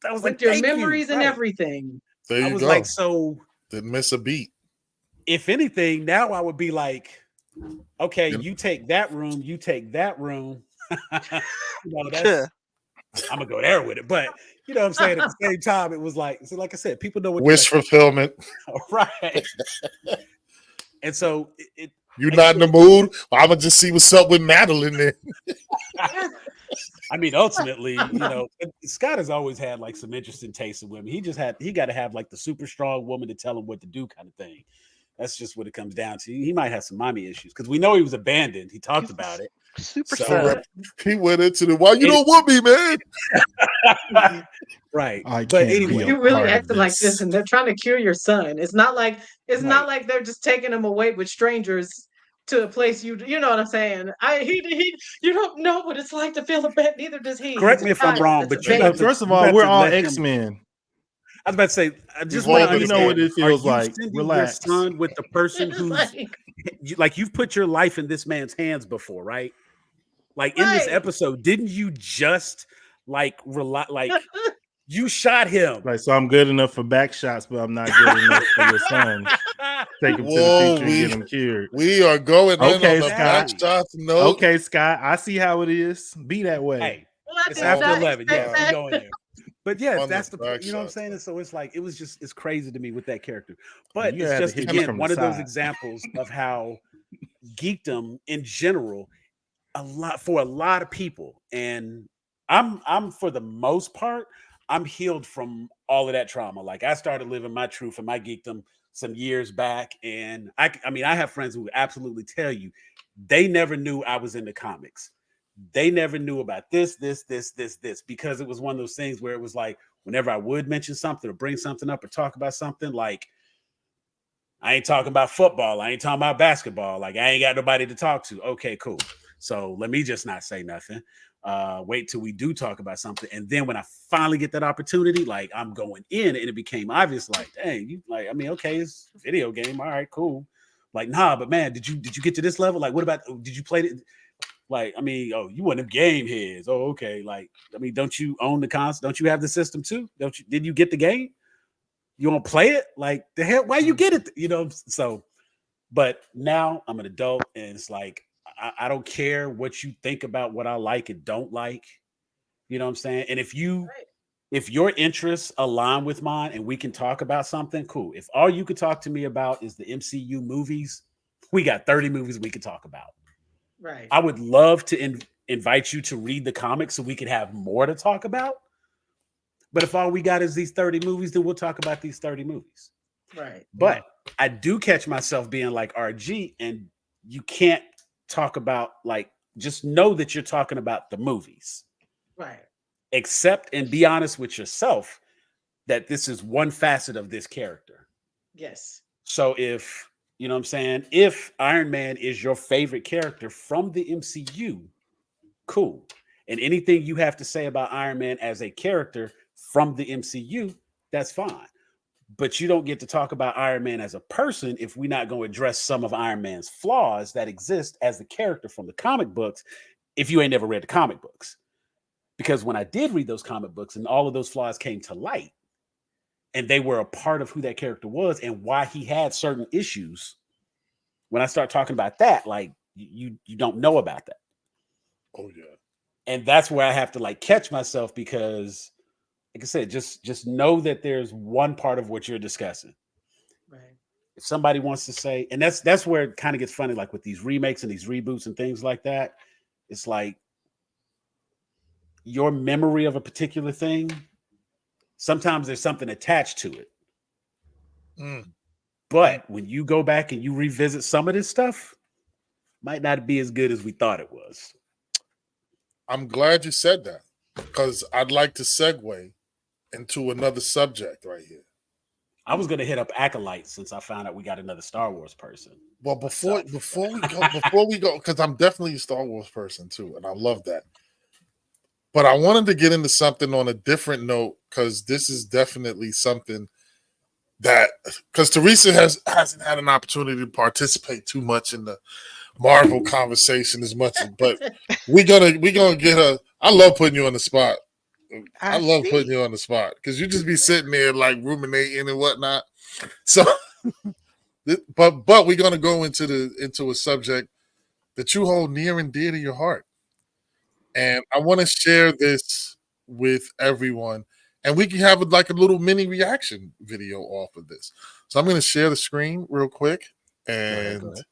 I was with your memories and everything. There you go. I was like, so didn't miss a beat. If anything, now I would be like, okay, you take that room, you take that room. That's I'm gonna go there with it. But you know what I'm saying? At the same time, it was like I said, people know what wish fulfillment. Right. And so you're not in the mood. I'm gonna just see what's up with Madeline then. I mean, ultimately, Scott has always had like some interesting tastes in women. He got to have like the super strong woman to tell him what to do kind of thing. That's just what it comes down to. He might have some mommy issues because we know he was abandoned. He talked about it. Super he went into the why you don't want me, man. Right. But anyway, you really acting like this, and they're trying to cure your son. It's not like not like they're just taking him away with strangers to a place you know what I'm saying. You don't know what it's like to feel a bad. Neither does he. Correct me if I'm wrong, but first of all, we're all X-Men. I was about to say, I just want to understand what it feels like. Relax. Your son with the person who's like you've put your life in this man's hands before, right? Like in this episode, didn't you just you shot him? Right, so I'm good enough for back shots, but I'm not good enough for your son. Take him to the future and get him cured. We are going okay, in on the back shots. No, okay, Scott. I see how it is. Be that way. Hey, it's after 11. Yeah, I'm going there. But yeah, that's the you know what I'm saying. And so it's like it's crazy to me with that character. But it's just again one of those examples of how geekdom in general, for a lot of people, and I'm for the most part, I'm healed from all of that trauma. Like I started living my truth and my geekdom some years back, and I have friends who absolutely tell you they never knew I was into comics. They never knew about this, because it was one of those things where it was like, whenever I would mention something or bring something up or talk about something, like I ain't talking about football. I ain't talking about basketball. Like I ain't got nobody to talk to. Okay, cool. So let me just not say nothing. Wait till we do talk about something. And then when I finally get that opportunity, like I'm going in, and it became obvious, like, dang, you like, I mean, okay, it's a video game. All right, cool. Like, nah, but man, did you get to this level? Like, what about, did you play it? Like, I mean, oh, you want them game heads. Oh, okay. Like, I mean, don't you own the console? Don't you have the system too? Did you get the game? You want to play it? Like, the hell, why you get it? So, but now I'm an adult, and it's like, I don't care what you think about what I like and don't like. You know what I'm saying? And if your interests align with mine and we can talk about something, cool. If all you could talk to me about is the MCU movies, we got 30 movies we could talk about. Right. I would love to invite you to read the comics so we could have more to talk about. But if all we got is these 30 movies, then we'll talk about these 30 movies. Right. But I do catch myself being like RG, and you can't talk about, like, just know that you're talking about the movies. Right. Accept and be honest with yourself that this is one facet of this character. Yes. So if, you know what I'm saying, if Iron Man is your favorite character from the MCU, cool. And anything you have to say about Iron Man as a character from the MCU, that's fine. But you don't get to talk about Iron Man as a person if we're not going to address some of Iron Man's flaws that exist as the character from the comic books, if you ain't never read the comic books. Because when I did read those comic books and all of those flaws came to light, and they were a part of who that character was and why he had certain issues, when I start talking about that, like, you don't know about that. Oh, yeah. And that's where I have to, like, catch myself, because like I said, just know that there's one part of what you're discussing. Right. If somebody wants to say, and that's where it kind of gets funny, like with these remakes and these reboots and things like that. It's like your memory of a particular thing. Sometimes there's something attached to it. Mm. But when you go back and you revisit some of this stuff, might not be as good as we thought it was. I'm glad you said that because I'd like to segue into another subject right here. I was going to hit up Acolyte since I found out we got another Star Wars person. Well, before we go, because I'm definitely a Star Wars person too, and I love that. But I wanted to get into something on a different note because this is definitely something that because Teresa hasn't had an opportunity to participate too much in the Marvel conversation as much, but we're gonna get her. I love putting you on the spot. I love putting you on the spot because you just be sitting there like ruminating and whatnot. So, but we're gonna go into a subject that you hold near and dear to your heart, and I want to share this with everyone, and we can have like a little mini reaction video off of this. So I'm going to share the screen real quick, and Go ahead.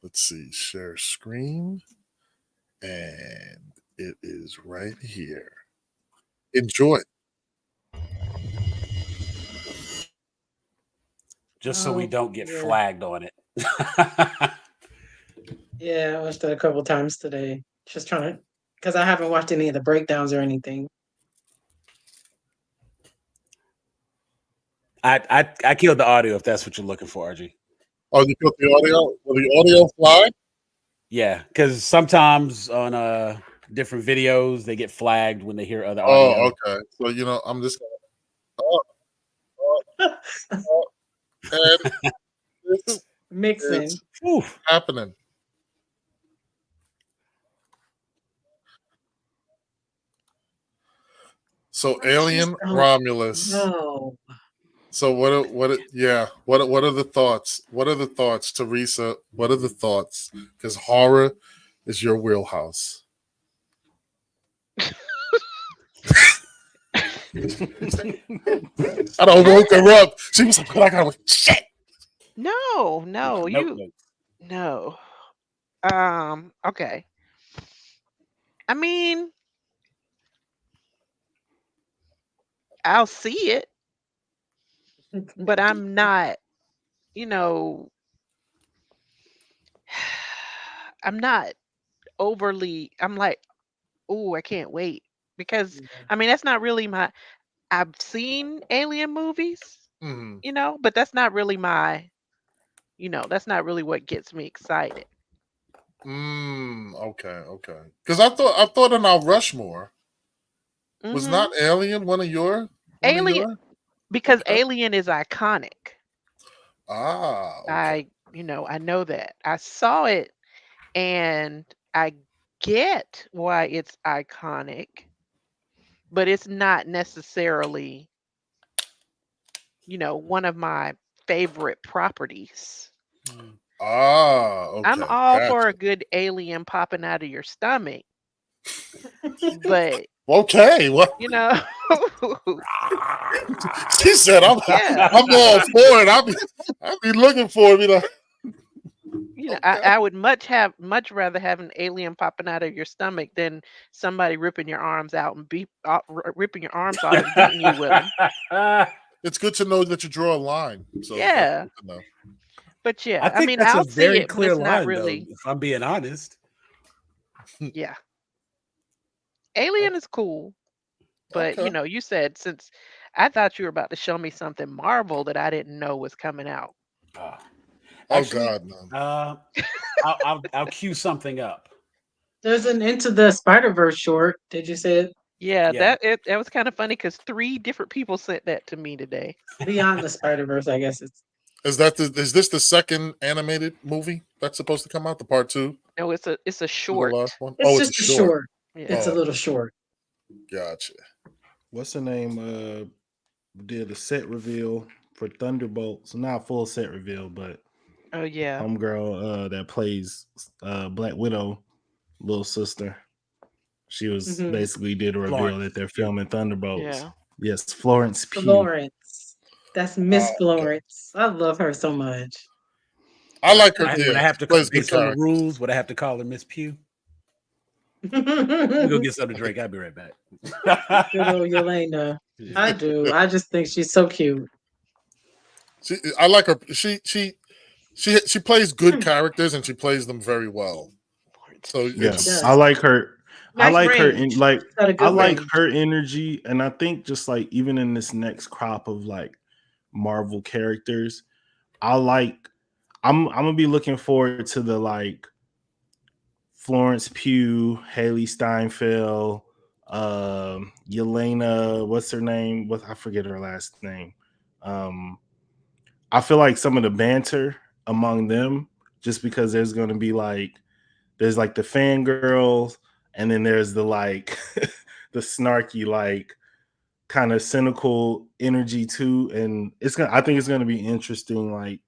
let's see, share screen, and it is right here. Enjoy. Just so we don't get flagged on it. Yeah, I watched it a couple times today. Just trying to, because I haven't watched any of the breakdowns or anything. I killed the audio if that's what you're looking for, RG. Oh, you put the audio? Will the audio fly? Yeah, because sometimes on different videos they get flagged when they hear other audio. Oh, okay. So I'm just gonna. And it's Mixing. happening. So Alien Romulus. No. So what are the thoughts? What are the thoughts, Teresa? What are the thoughts? Because horror is your wheelhouse. I don't woke her up. She was like, I got shit. No. Okay. I mean, I'll see it, but I'm not, I'm not overly, I'm like, oh, I can't wait. Because, I mean, that's not really I've seen alien movies, but that's not really that's not really what gets me excited. Okay. Because I thought in our Rushmore was not Alien one of your Alien, because Okay. Alien is iconic. Okay. I know that. I saw it and I get why it's iconic, but it's not necessarily, one of my favorite properties. Okay. I'm all for a Gotcha. good alien popping out of your stomach, but Okay. What she said, I'm all for it. I'll be looking for it. Be like, I would much rather have an alien popping out of your stomach than somebody ripping your arms out and ripping your arms off and beating you with them. It's good to know that you draw a line. So yeah. But yeah, I mean, that's I'll a very see it, clear but it's not line, really. though, if I'm being honest. Yeah. Alien is cool, but you said since I thought you were about to show me something Marvel that I didn't know was coming out. Actually, God, no. I'll cue something up. There's an Into the Spider-Verse short. Did you see it? Yeah, that was kind of funny because 3 different people sent that to me today. Beyond the Spider-Verse, I guess it's. Is this the second animated movie that's supposed to come out? The part 2? No, it's a The short. last one? It's just a short. Yeah. It's a little short. Gotcha. What's the name? Did the set reveal for Thunderbolts? Not full set reveal, but oh yeah, homegirl that plays Black Widow, little sister. She was Mhm. basically did a reveal that they're filming Thunderbolts. Yeah. Yes, Florence Pugh. Florence. That's Miss Okay. Florence. I love her so much. I like her Would I deal. have She to, plays good based on the character. rules, would I have to call her Miss Pugh? We go get something to drink. I'll be right back. Good old Yelena. I do. I just think she's so cute. I like her. She plays good characters and she plays them very well. So Yeah, She it's I does. like her. I Nice like her in range. like She's got a I good like range. her energy, and I think just like even in this next crop of like Marvel characters, I like. I'm gonna be looking forward to the like Florence Pugh, Haley Steinfeld, Yelena. What's her name? What I forget her last name. Um, I feel like some of the banter among them, just because there's like the fangirls, and then there's the like the snarky, like kind of cynical energy too. And I think it's gonna be interesting, like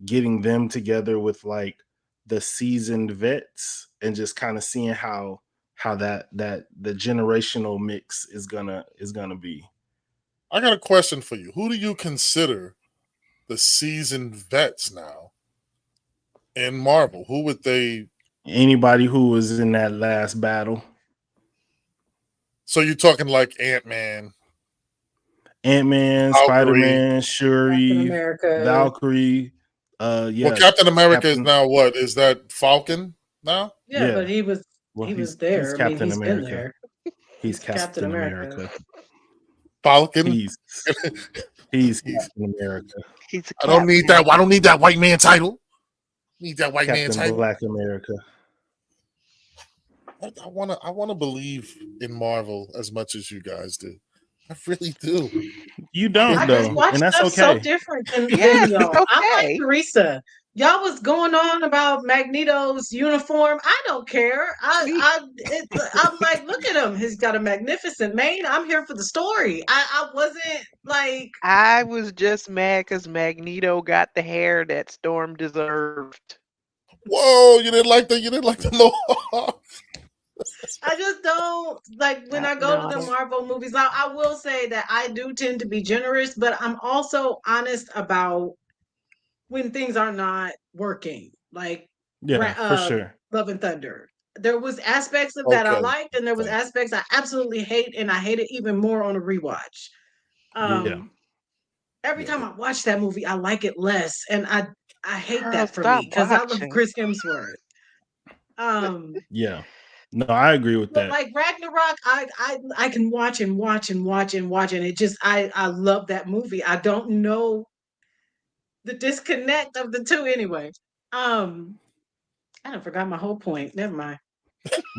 getting them together with like the seasoned vets and just kind of seeing how that the generational mix is gonna be. I got a question for you. Who do you consider the seasoned vets now in Marvel? Who would they? Anybody who was in that last battle, So you're talking like Ant-Man, Ant-Man, Valkyrie. Spider-Man, Captain Shuri, America. Valkyrie, Well, yeah, Captain America is Captain, now what? Is that Falcon now? Yeah, but yeah. he was Well, he was he's there. I mean, Captain he's been America. there. He's He's Captain Captain America. America. Falcon. He's he's He's- Captain America. He's a I don't cat need now. that. I don't need that white man title. Need that white man Captain title. Black America. I wanna believe in Marvel as much as you guys do. I really do. You I I don't just though, watch and that's stuff so okay. different Yeah, than it's y'all. I'm like okay. Teresa. Y'all was going on about Magneto's uniform. I don't care. Me, I'm like, look at him. He's got a magnificent mane. I'm here for the story. I wasn't like, I was just mad because Magneto got the hair that Storm deserved. Whoa, you didn't like the Mohawk. I just don't like when I go to the No, Marvel movies. I will say that I do tend to be generous, but I'm also honest about when things are not working. Like Yeah, for sure. Love and Thunder. There was aspects of that I Okay. liked, and there was Okay. aspects I absolutely hate, and I hate it even more on a rewatch. Yeah, Um, every yeah, time I watch that movie, I like it less, and I hate girl, that for me stop because I love watching. Chris Hemsworth. Um, yeah. No, I agree with but that. like Ragnarok, I can watch and watch and watch and watch, and it just I love that movie. I don't know the disconnect of the two anyway. Um, I don't forgot my whole point. Never mind.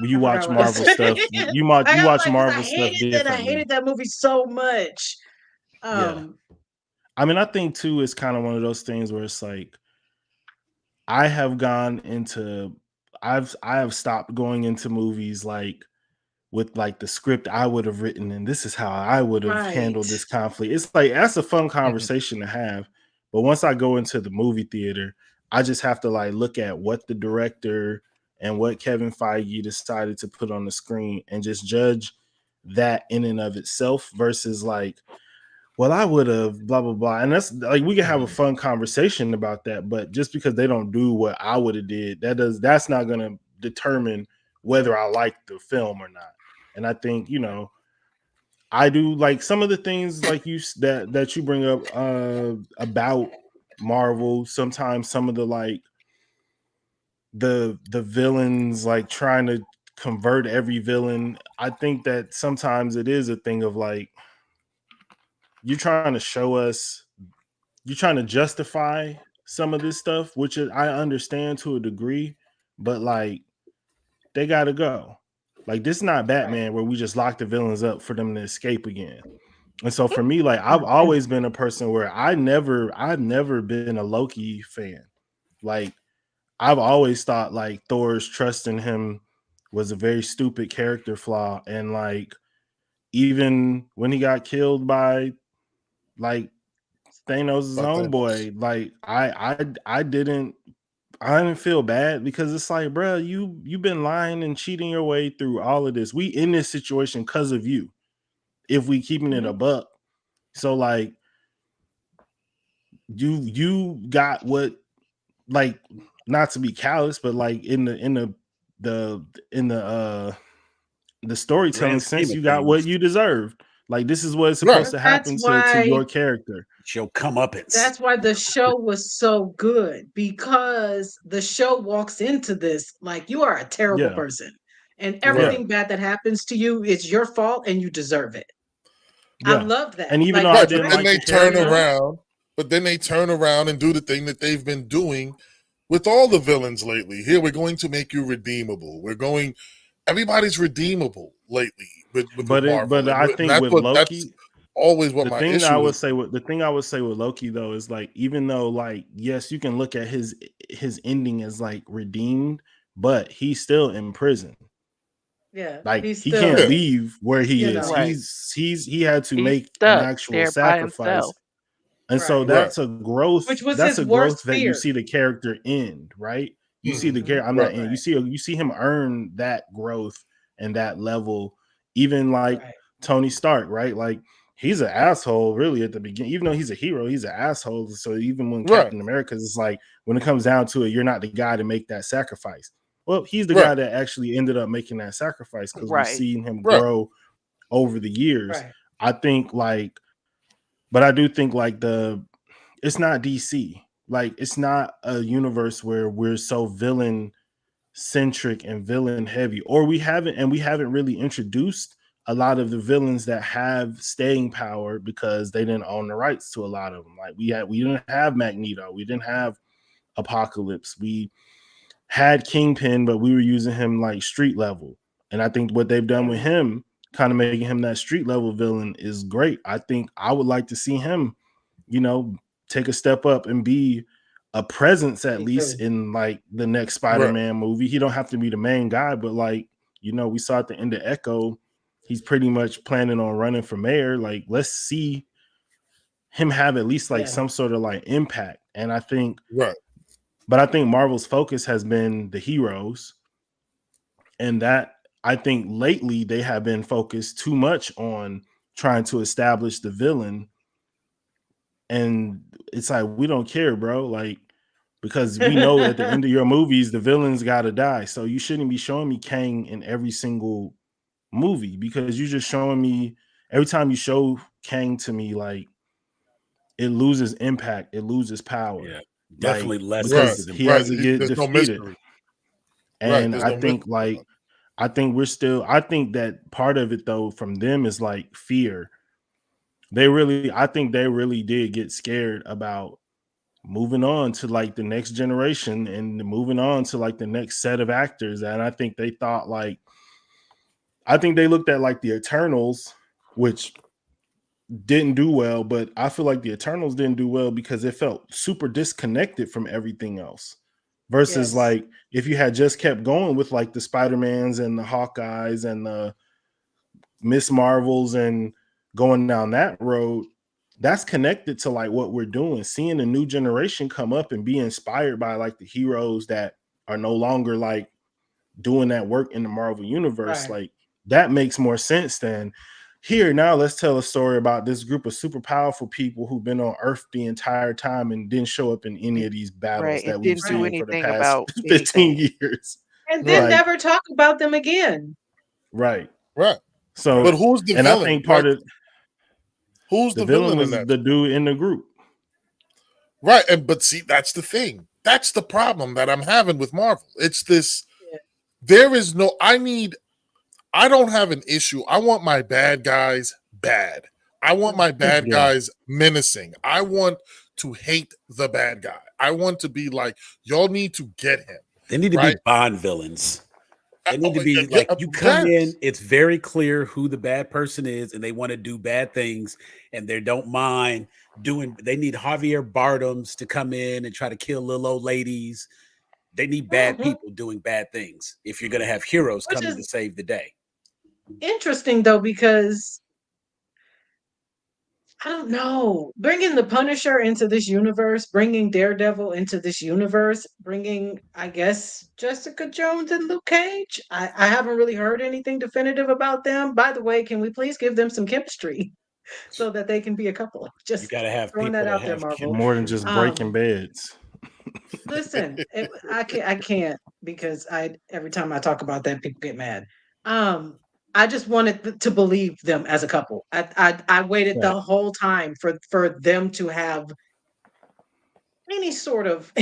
You I forgot watch what I was Marvel saying. stuff. I You got watch like because Marvel stuff I differently. hated that movie so much. Yeah, Um, I mean, I think too, it's kind of one of those things where it's like I have gone into, I have stopped going into movies like with like the script I would have written, and this is how I would have right. handled this conflict. It's like that's a fun Mhm. conversation to have. But once I go into the movie theater, I just have to like look at what the director and what Kevin Feige decided to put on the screen and just judge that in and of itself versus like, well, I would have blah blah blah. And that's like we can have a Mhm. fun conversation about that, but just because they don't do what I would have did, that's not gonna determine whether I like the film or not. And I think, I do like some of the things like that you bring up about Marvel. Sometimes some of the like the villains like trying to convert every villain. I think that sometimes it is a thing of like you're trying to show us, you're trying to justify some of this stuff, which I understand to a degree, but like they gotta go. Like this is not Right. Batman where we just lock the villains up for them to escape again. And so for me, like I've always been a person where I've never been a Loki fan. Like I've always thought like Thor's trust in him was a very stupid character flaw. And like even when he got killed by like Thanos' But own then, boy, like I I didn't feel bad because it's like, bro, you've been lying and cheating your way through all of this. We in this situation because of you. If we keeping it a Mhm. buck, so like you got what, like, not to be callous, but like the in the storytelling Grand scheme sense, of you got what things, you deserved. Like this is what's Right. supposed But to happen to your character. it's your comeuppance. that's why the show was so good, because the show walks into this like you are a terrible Yeah, person and Right. yeah, everything bad that happens to you is your fault and you deserve it. I yeah. love that. And even though Like I Right. the But didn't fact, then like they the turn you know, character, around. But then they turn around and do the thing that they've been doing with all the villains lately. Here, we're going to make you redeemable. We're going. Everybody's redeemable lately with Marvel, but and I think that's with that's Loki, always what the my thing that I issue would is. say with the thing I would say with Loki though is like, even though like yes, you can look at his ending as like redeemed, but he's still in prison. yeah, Like he's he can't still, Yeah. leave where he you is. know, Right. He had to He's make an stuck actual there by sacrifice. himself. And so right. Right. that's a growth. Which was That's his a growth worst that you fear. see the character end, right? You see Hmm. the Hmm. character. I'm not Right. in. Right, You see him earn that growth and that level. Even like right, Tony Stark, right? Like he's an asshole really at the beginning. Even though he's a hero, he's an asshole. So even when Right. Captain America, it's like when it comes down to it, you're not the guy to make that sacrifice. Well, he's the Right. guy that actually ended up making that sacrifice because we've Right. seen him Right. grow over the years. right. I think like, but I do think like it's not DC. Like it's not a universe where we're so villain centric and villain heavy, or we haven't really introduced a lot of the villains that have staying power because they didn't own the rights to a lot of them. Like we didn't have Magneto, we didn't have Apocalypse, we had Kingpin, but we were using him like street level. And I think what they've done with Mhm. him, kind of making him that street level villain, is great. I think I would like to see him, you know, take a step up and be a presence at Me least too. in like the next Right. Spider-Man movie. He don't have to be the main guy, but like, we saw at the end of Echo, he's pretty much planning on running for mayor. Like, let's see him have at least like Yeah. some sort of like impact. And I think, Right. but I think Marvel's focus has been the heroes, and that I think lately they have been focused too much on trying to establish the villain. And it's like, we don't care, bro. Like, because we know at the end of your movies, the villains got to die. So you shouldn't be showing me Kang in every single movie, because you're just showing me every time you show Kang to me, like it loses impact, it loses power, Yeah, like definitely less Right. because instant he has Right. to impression. get There's no defeated. mystery. Right. And There's I no mystery. think like I think we're still I think that part of it though from them is like fear. I think they really did get scared about moving on to like the next generation and moving on to like the next set of actors. And I think they thought like I think they looked at like the Eternals, which didn't do well, but I feel like the Eternals didn't do well because it felt super disconnected from everything else. Versus Yes. like if you had just kept going with like the Spider-Mans and the Hawkeyes and the Miss Marvels and going down that road, that's connected to like what we're doing. Seeing a new generation come up and be inspired by like the heroes that are no longer like doing that work in the Marvel universe, Right. like that makes more sense than here. Now let's tell a story about this group of super powerful people who've been on Earth the entire time and didn't show up in any of these battles Right. that And we've didn't do Right. seen for the anything past about 15 anything. years. And then Right. Like, never talk about them again. right. Right. So, But who's the and I villain? think Right. part of Who's the the villain villain in was that? the dude in the group. Right. And but see, that's the thing. That's the problem that I'm having with Marvel. It's this. Yeah. There is no. I don't have an issue. I want my bad guys bad. I want my bad Yeah. guys menacing. I want to hate the bad guy. I want to be like, y'all need to get him. They need to Right? be Bond villains. They need to be Yeah, like, you come in, yes. it's very clear who the bad person is, and they want to do bad things, and they don't mind doing. They need Javier Bardems to come in and try to kill little old ladies. They need bad Mhm. people doing bad things if you're going to have heroes Which coming is to save the day. interesting though, because I don't know. Bringing the Punisher into this universe, bringing Daredevil into this universe, bringing, I guess, Jessica Jones and Luke Cage. I haven't really heard anything definitive about them. By the way, can we please give them some chemistry so that they can be a couple? You Just got to have throwing people that that out there, have Marvel. More than just breaking Um, beds. Listen, I can't because I every time I talk about that, people get mad. I just wanted to believe them as a couple. I waited Right. the whole time for them to have any sort of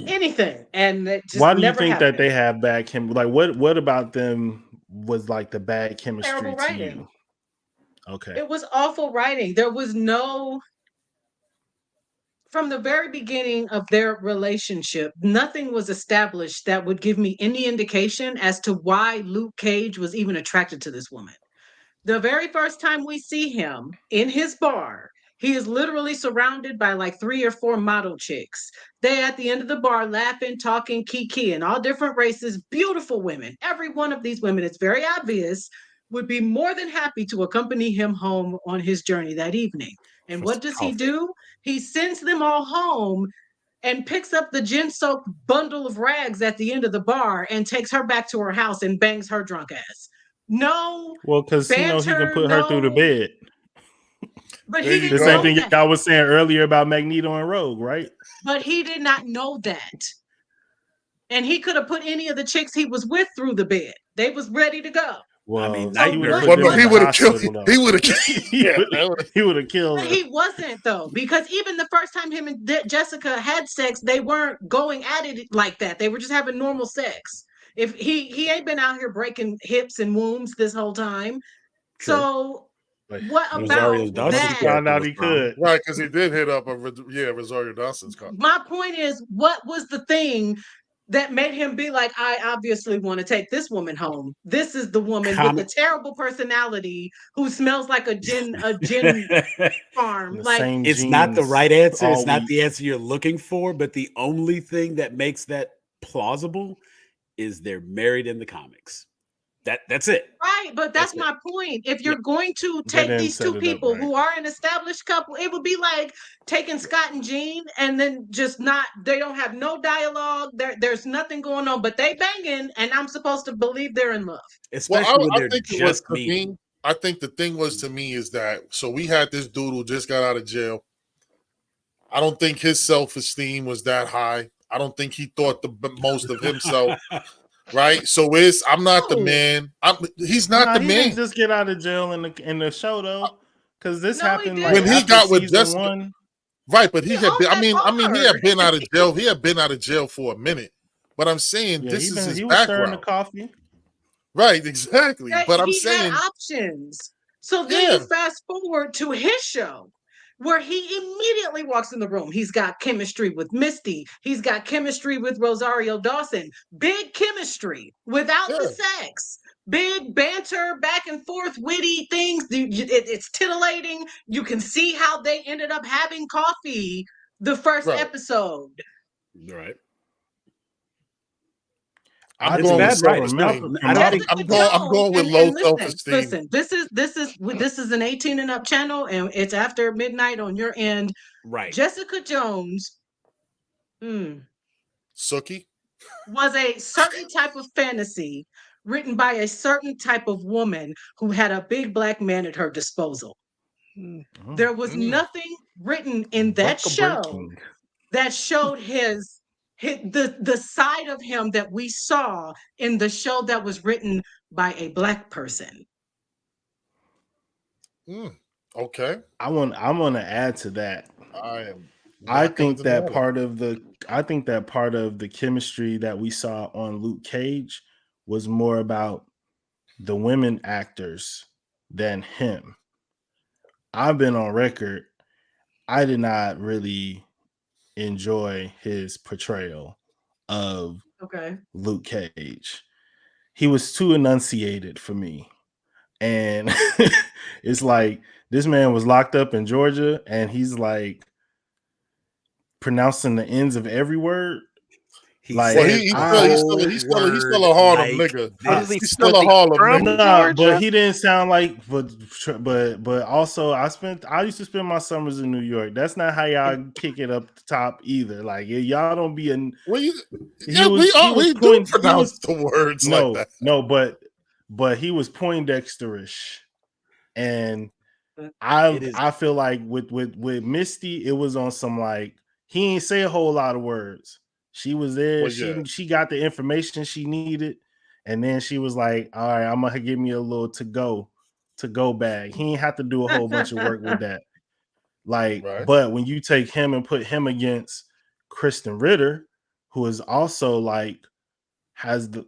anything, and it just Why do you never think that happened. they have bad chem? Like, what about them was like the bad chemistry Terrible to writing. you? Okay. It was awful writing. There was no from the very beginning of their relationship, nothing was established that would give me any indication as to why Luke Cage was even attracted to this woman. The very first time we see him in his bar, he is literally surrounded by like 3 or 4 model chicks. They at the end of the bar laughing, talking, kiki, and all different races, beautiful women. Every one of these women, it's very obvious, would be more than happy to accompany him home on his journey that evening. And for what some does he coffee. do? He sends them all home and picks up the gin soaked bundle of rags at the end of the bar and takes her back to her house and bangs her drunk ass. No Well, because he can banter, put her through the no, bed. but There he you The didn't same go. know thing that. I was saying earlier about Magneto and Rogue, right? But he did not know that. And he could have put any of the chicks he was with through the bed. They was ready to go. I mean, Well, night he So would have what nurse put Well, would no, them have in he the would been. have killed. hospital though. He would have. he Yeah, would that would he would have killed but her. he wasn't though, because even the first time him and Jessica had sex, they weren't going at it like that. They were just having normal sex. If he ain't been out here breaking hips and wombs this whole time. True. So Like, what about Rosario's well, once he Dawson's that? found character out was he strong. could, right because he did hit up Rosario Dawson's car. My point is, what was the thing that made him be like, I obviously want to take this woman home. This is the woman with the Comic. terrible personality who smells like a gin farm. the Like, same It's not the jeans right answer. It's all not week. the answer you're looking for, but the only thing that makes that plausible is they're married in the comics. That's it. right, but That's that's it. my point. If Yeah. you're going to They take didn't these two set it up people right. who are an established couple, it would be like taking Scott and Jean and then just not, they don't have no dialogue. There's nothing going on, but they banging, and I'm supposed to believe they're in love. Well, Especially when I they're think it was just to meeting. me. I think the thing was to me is that so we had this dude who just got out of jail. I don't think his self esteem was that high. I don't think he thought the most of himself. Right. So I'm not the No, man. He's not Nah, the he didn't man. just get out of jail in the show though, because this no, he happened like When he didn't. after got with season Jessica, one. right? But He he had owned been. that He bar. had been out of jail. He had been out of jail for a minute. But I'm saying Yeah, this is his he was stirring the background. coffee. Right. Exactly. That But I'm he had saying, options. So then you yeah, fast forward to his show where he immediately walks in the room. He's got chemistry with Misty. He's got chemistry with Rosario Dawson. Big chemistry without the yeah, sex. Big banter, back and forth, witty things. It's titillating. You can see how they ended up having coffee the first right. episode. Right. I'm I It's going think with bad self writing. esteem. I from don't my think Jessica I'm Jones, going with and low self listen, esteem. listen. This is an 18 and up channel, and it's after midnight on your end. right. Jessica Jones Sookie. was a certain type of fantasy written by a certain type of woman who had a big black man at her disposal. Mm. There was Mm. nothing written in that record show breaking. that showed the side of him that we saw in the show that was written by a black person. Mm. Okay. I want to add to that. I am. I Not gonna think that deny it. part of the chemistry that we saw on Luke Cage was more about the women actors than him. I've been on record. I did not really enjoy his portrayal of Okay. Luke Cage. He was too enunciated for me. And it's like this man was locked up in Georgia and he's like pronouncing the ends of every word. He Like, Well, said he's the still whole he's word a Harlem like nigga. What is he? He's this. still Was a he Harlem from nigga. nah, but Georgia? he didn't sound like. But also, I used to spend my summers in New York. That's not how y'all kick it up the top either. Like, y'all don't be in. We He yeah, was we do point. He pronounce was the words like that. no, but he was Poindexterish, and It is. I feel like with Misty, it was on some like he ain't say a whole lot of words. She was there. Well, yeah. She got the information she needed, and then she was like, "All right, I'm gonna give me a little to go bag." He ain't have to do a whole bunch of work with that. Like, Right. but when you take him and put him against Kristen Ritter, who is also like has the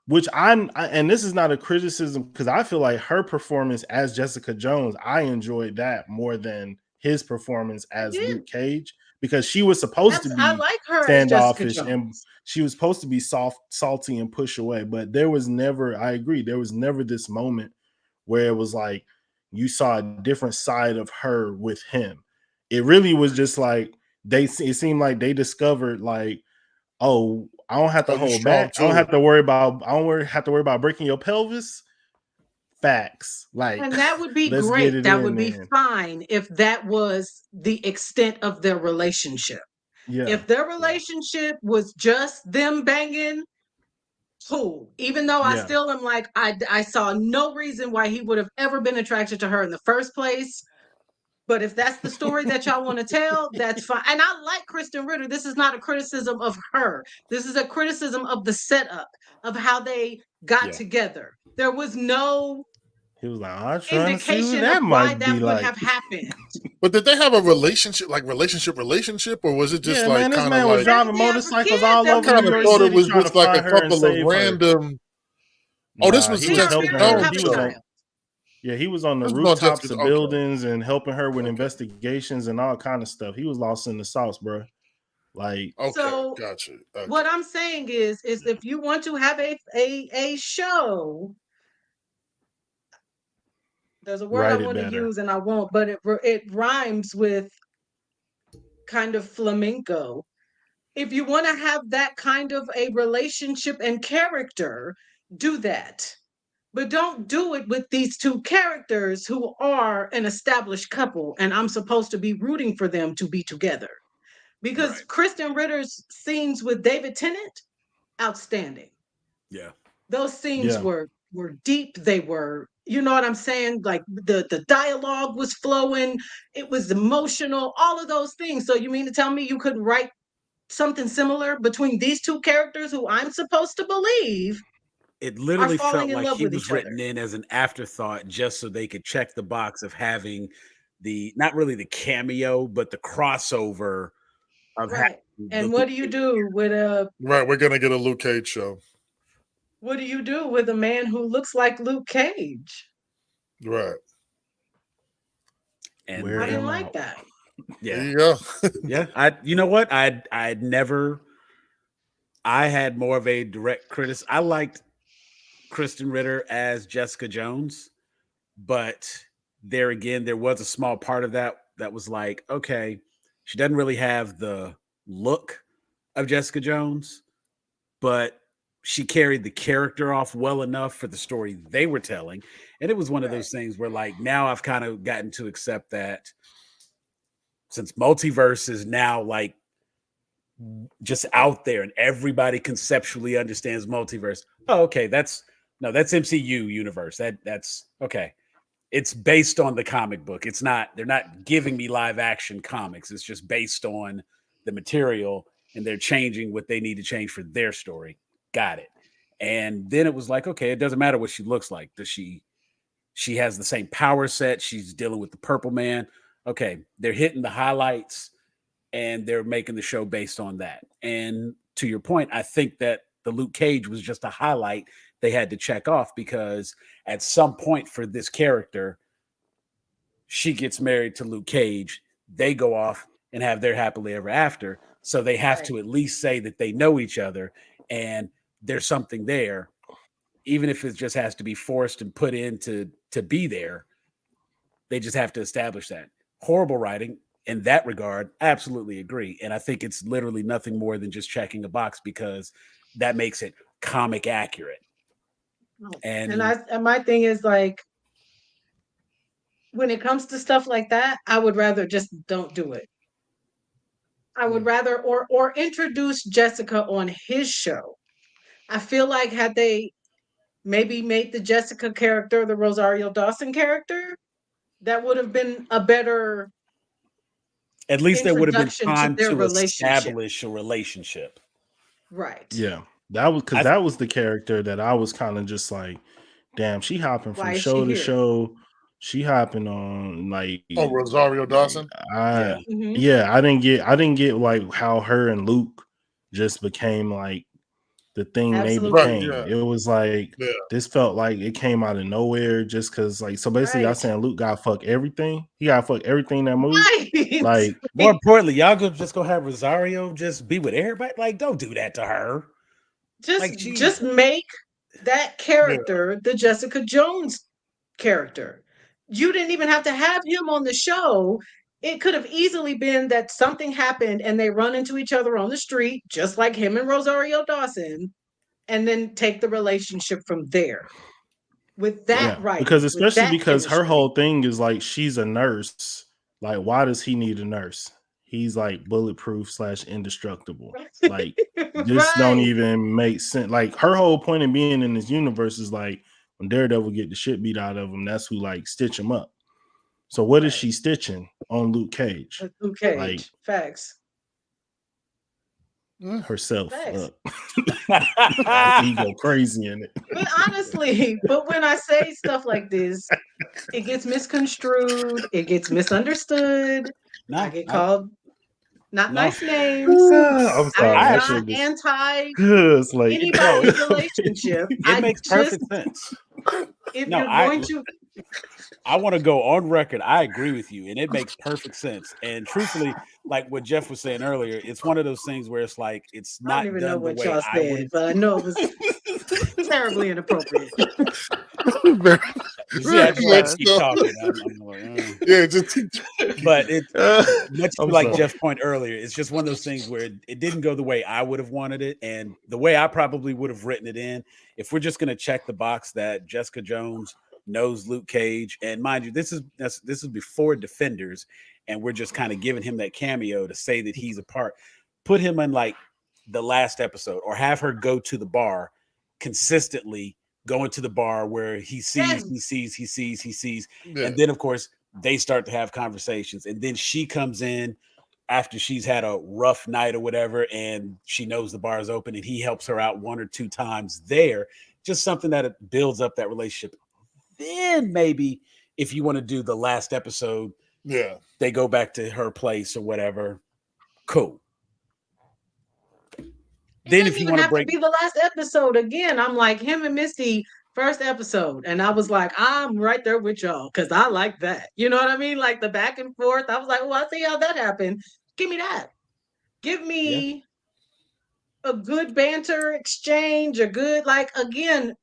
which and this is not a criticism because I feel like her performance as Jessica Jones, I enjoyed that more than his performance as Yeah, Luke Cage because she was supposed to I be like her as Jessica standoffish and Jones. she was supposed to be salty and push away, but there was never, I agree, there was never this moment where it was like you saw a different side of her with him. It really was just like it seemed like they discovered like, oh, I don't have to Oh, you hold strong back. I don't too. have to worry about. Have to worry about breaking your pelvis. Facts. Like, And that would be let's get great. it That in would be then. fine if that was the extent of their relationship. Yeah, If their relationship was just them banging, cool. Even though I yeah. still am like, I saw no reason why he would have ever been attracted to her in the first place. But if that's the story that y'all want to tell, that's fine. And I like Kristen Ritter. This is not a criticism of her. This is a criticism of the setup of how they got Yeah. together. There was no He was like, I'm trying to see what indication of that why might be that would like. have happened. But did they have a relationship, like relationship, or was it just Yeah, like man, this kind of man was like driving They have a motorcycles kid. all They're I over New kind of York married. thought it City was trying to just like a find her and couple of save her. random. Oh, this Nah, was he the was They are Jessica helping married and her. Jones have He a was show. on. child. Yeah, he was on the This was on rooftops Jessica. of Okay, buildings and helping her with okay, investigations and all kind of stuff. He was lost in the sauce, bro. Like, okay. So Gotcha. Okay. what I'm saying is if you want to have a show, there's a word I write it want to better. use and I won't, but it rhymes with kind of flamenco. If you want to have that kind of a relationship and character, do that. But don't do it with these two characters who are an established couple and I'm supposed to be rooting for them to be together. Because Right. Kristen Ritter's scenes with David Tennant, outstanding. Yeah. Those scenes Yeah. were deep. They were, you know what I'm saying? Like the dialogue was flowing, it was emotional, all of those things. So you mean to tell me you couldn't write something similar between these two characters who I'm supposed to believe It are literally falling felt in like love he with was each other? written in as an afterthought just so they could check the box of having the not really the cameo, but the crossover of Right. having the And what do you do with a Right, we're gonna get a Luke Cage show. what do you do with a man who looks like Luke Cage? Right. and Wear I they didn't him like out. that. There yeah. you go. Yeah. You know what? I'd never I had more of a direct criticism. I liked Kristen Ritter as Jessica Jones, but there again, there was a small part of that was like, okay, she doesn't really have the look of Jessica Jones, but she carried the character off well enough for the story they were telling. And it was one of Right. those things where, like, now I've kind of gotten to accept that since multiverse is now like just out there and everybody conceptually understands multiverse. Oh, okay, that's no, that's MCU universe. That's okay. It's based on the comic book. It's not, they're not giving me live action comics. It's just based on the material and they're changing what they need to change for their story. Got it. And then it was like, okay, it doesn't matter what she looks like. Does she has the same power set. She's dealing with the purple man. Okay, they're hitting the highlights and they're making the show based on that. And to your point, I think that the Luke Cage was just a highlight they had to check off because at some point for this character, she gets married to Luke Cage. They go off and have their happily ever after. So they have Right. to at least say that they know each other and there's something there, even if it just has to be forced and put in to be there. They just have to establish that. Horrible writing. in that regard, I absolutely agree. And I think it's literally nothing more than just checking a box because that makes it comic accurate. And And my thing is like when it comes to stuff like that, I would rather just don't do it. I would rather or introduce Jessica on his show. I feel like had they maybe made the Jessica character the Rosario Dawson character, that would have been a better at least there would have been introduction to time their to relationship. establish a relationship. Right. Yeah, that was because that was the character that I was kind of just like, damn, she hopping Why from is she show to here? show. She hopping on like, Oh, Rosario Dawson. Yeah. yeah, I didn't get like how her and Luke just became like the thing they Absolutely. Right, became. yeah. It was like Yeah. this felt like it came out of nowhere just because like so basically y'all Right. saying Luke got fuck everything. He got fuck everything that moved. Right. Like More importantly, y'all just go have Rosario just be with everybody. Like, don't do that to her. Like, just make that character the Jessica Jones character. You didn't even have to have him on the show. It could have easily been that something happened and they run into each other on the street, just like him and Rosario Dawson, and then take the relationship from there. With that writing, because with especially that because her chemistry. whole thing is like she's a nurse. Like, why does he need a nurse? He's like bulletproof / indestructible. Like, this don't Right. even make sense. Like, her whole point of being in this universe is like when Daredevil get the shit beat out of him, that's who like stitch him up. So what is she stitching on Luke Cage? Luke Cage. Like, Facts. herself Facts. up. He go crazy in it. But honestly, but when I say stuff like this, it gets misconstrued, it gets misunderstood. I get called not nice names. I'm sorry. I am I not anti It's like anybody's relationship. It makes perfect sense. If No, you're going to I want to go on record. I agree with you, and it makes perfect sense. And truthfully, like what Jeff was saying earlier, it's one of those things where it's like it's I don't not even know done the what way y'all I would. said, but I know it was terribly inappropriate. You see, I just like to keep Messed up. talking. I'm like, Yeah, just but it much I'm like sorry. Jeff's point earlier, it's just one of those things where it didn't go the way I would have wanted it, and the way I probably would have written it in. If we're just going to check the box that Jessica Jones knows Luke Cage, and mind you, this is before Defenders, and we're just kind of giving him that cameo to say that he's a part. Put him in like the last episode, or have her go to the bar consistently, going to the bar where he sees, yeah. and then of course they start to have conversations, and then she comes in after she's had a rough night or whatever, and she knows the bar is open, and he helps her out 1 or 2 times there. Just something that builds up that relationship. Then maybe if you want to do the last episode, Yeah. they go back to her place or whatever. Cool. Then if you want to have break, to be the last episode again. I'm like him and Misty first episode, and I was like, I'm right there with y'all because I like that. You know what I mean? Like the back and forth. I was like, well, I see how that happened. Give me that. Give me a good banter exchange, a good like again.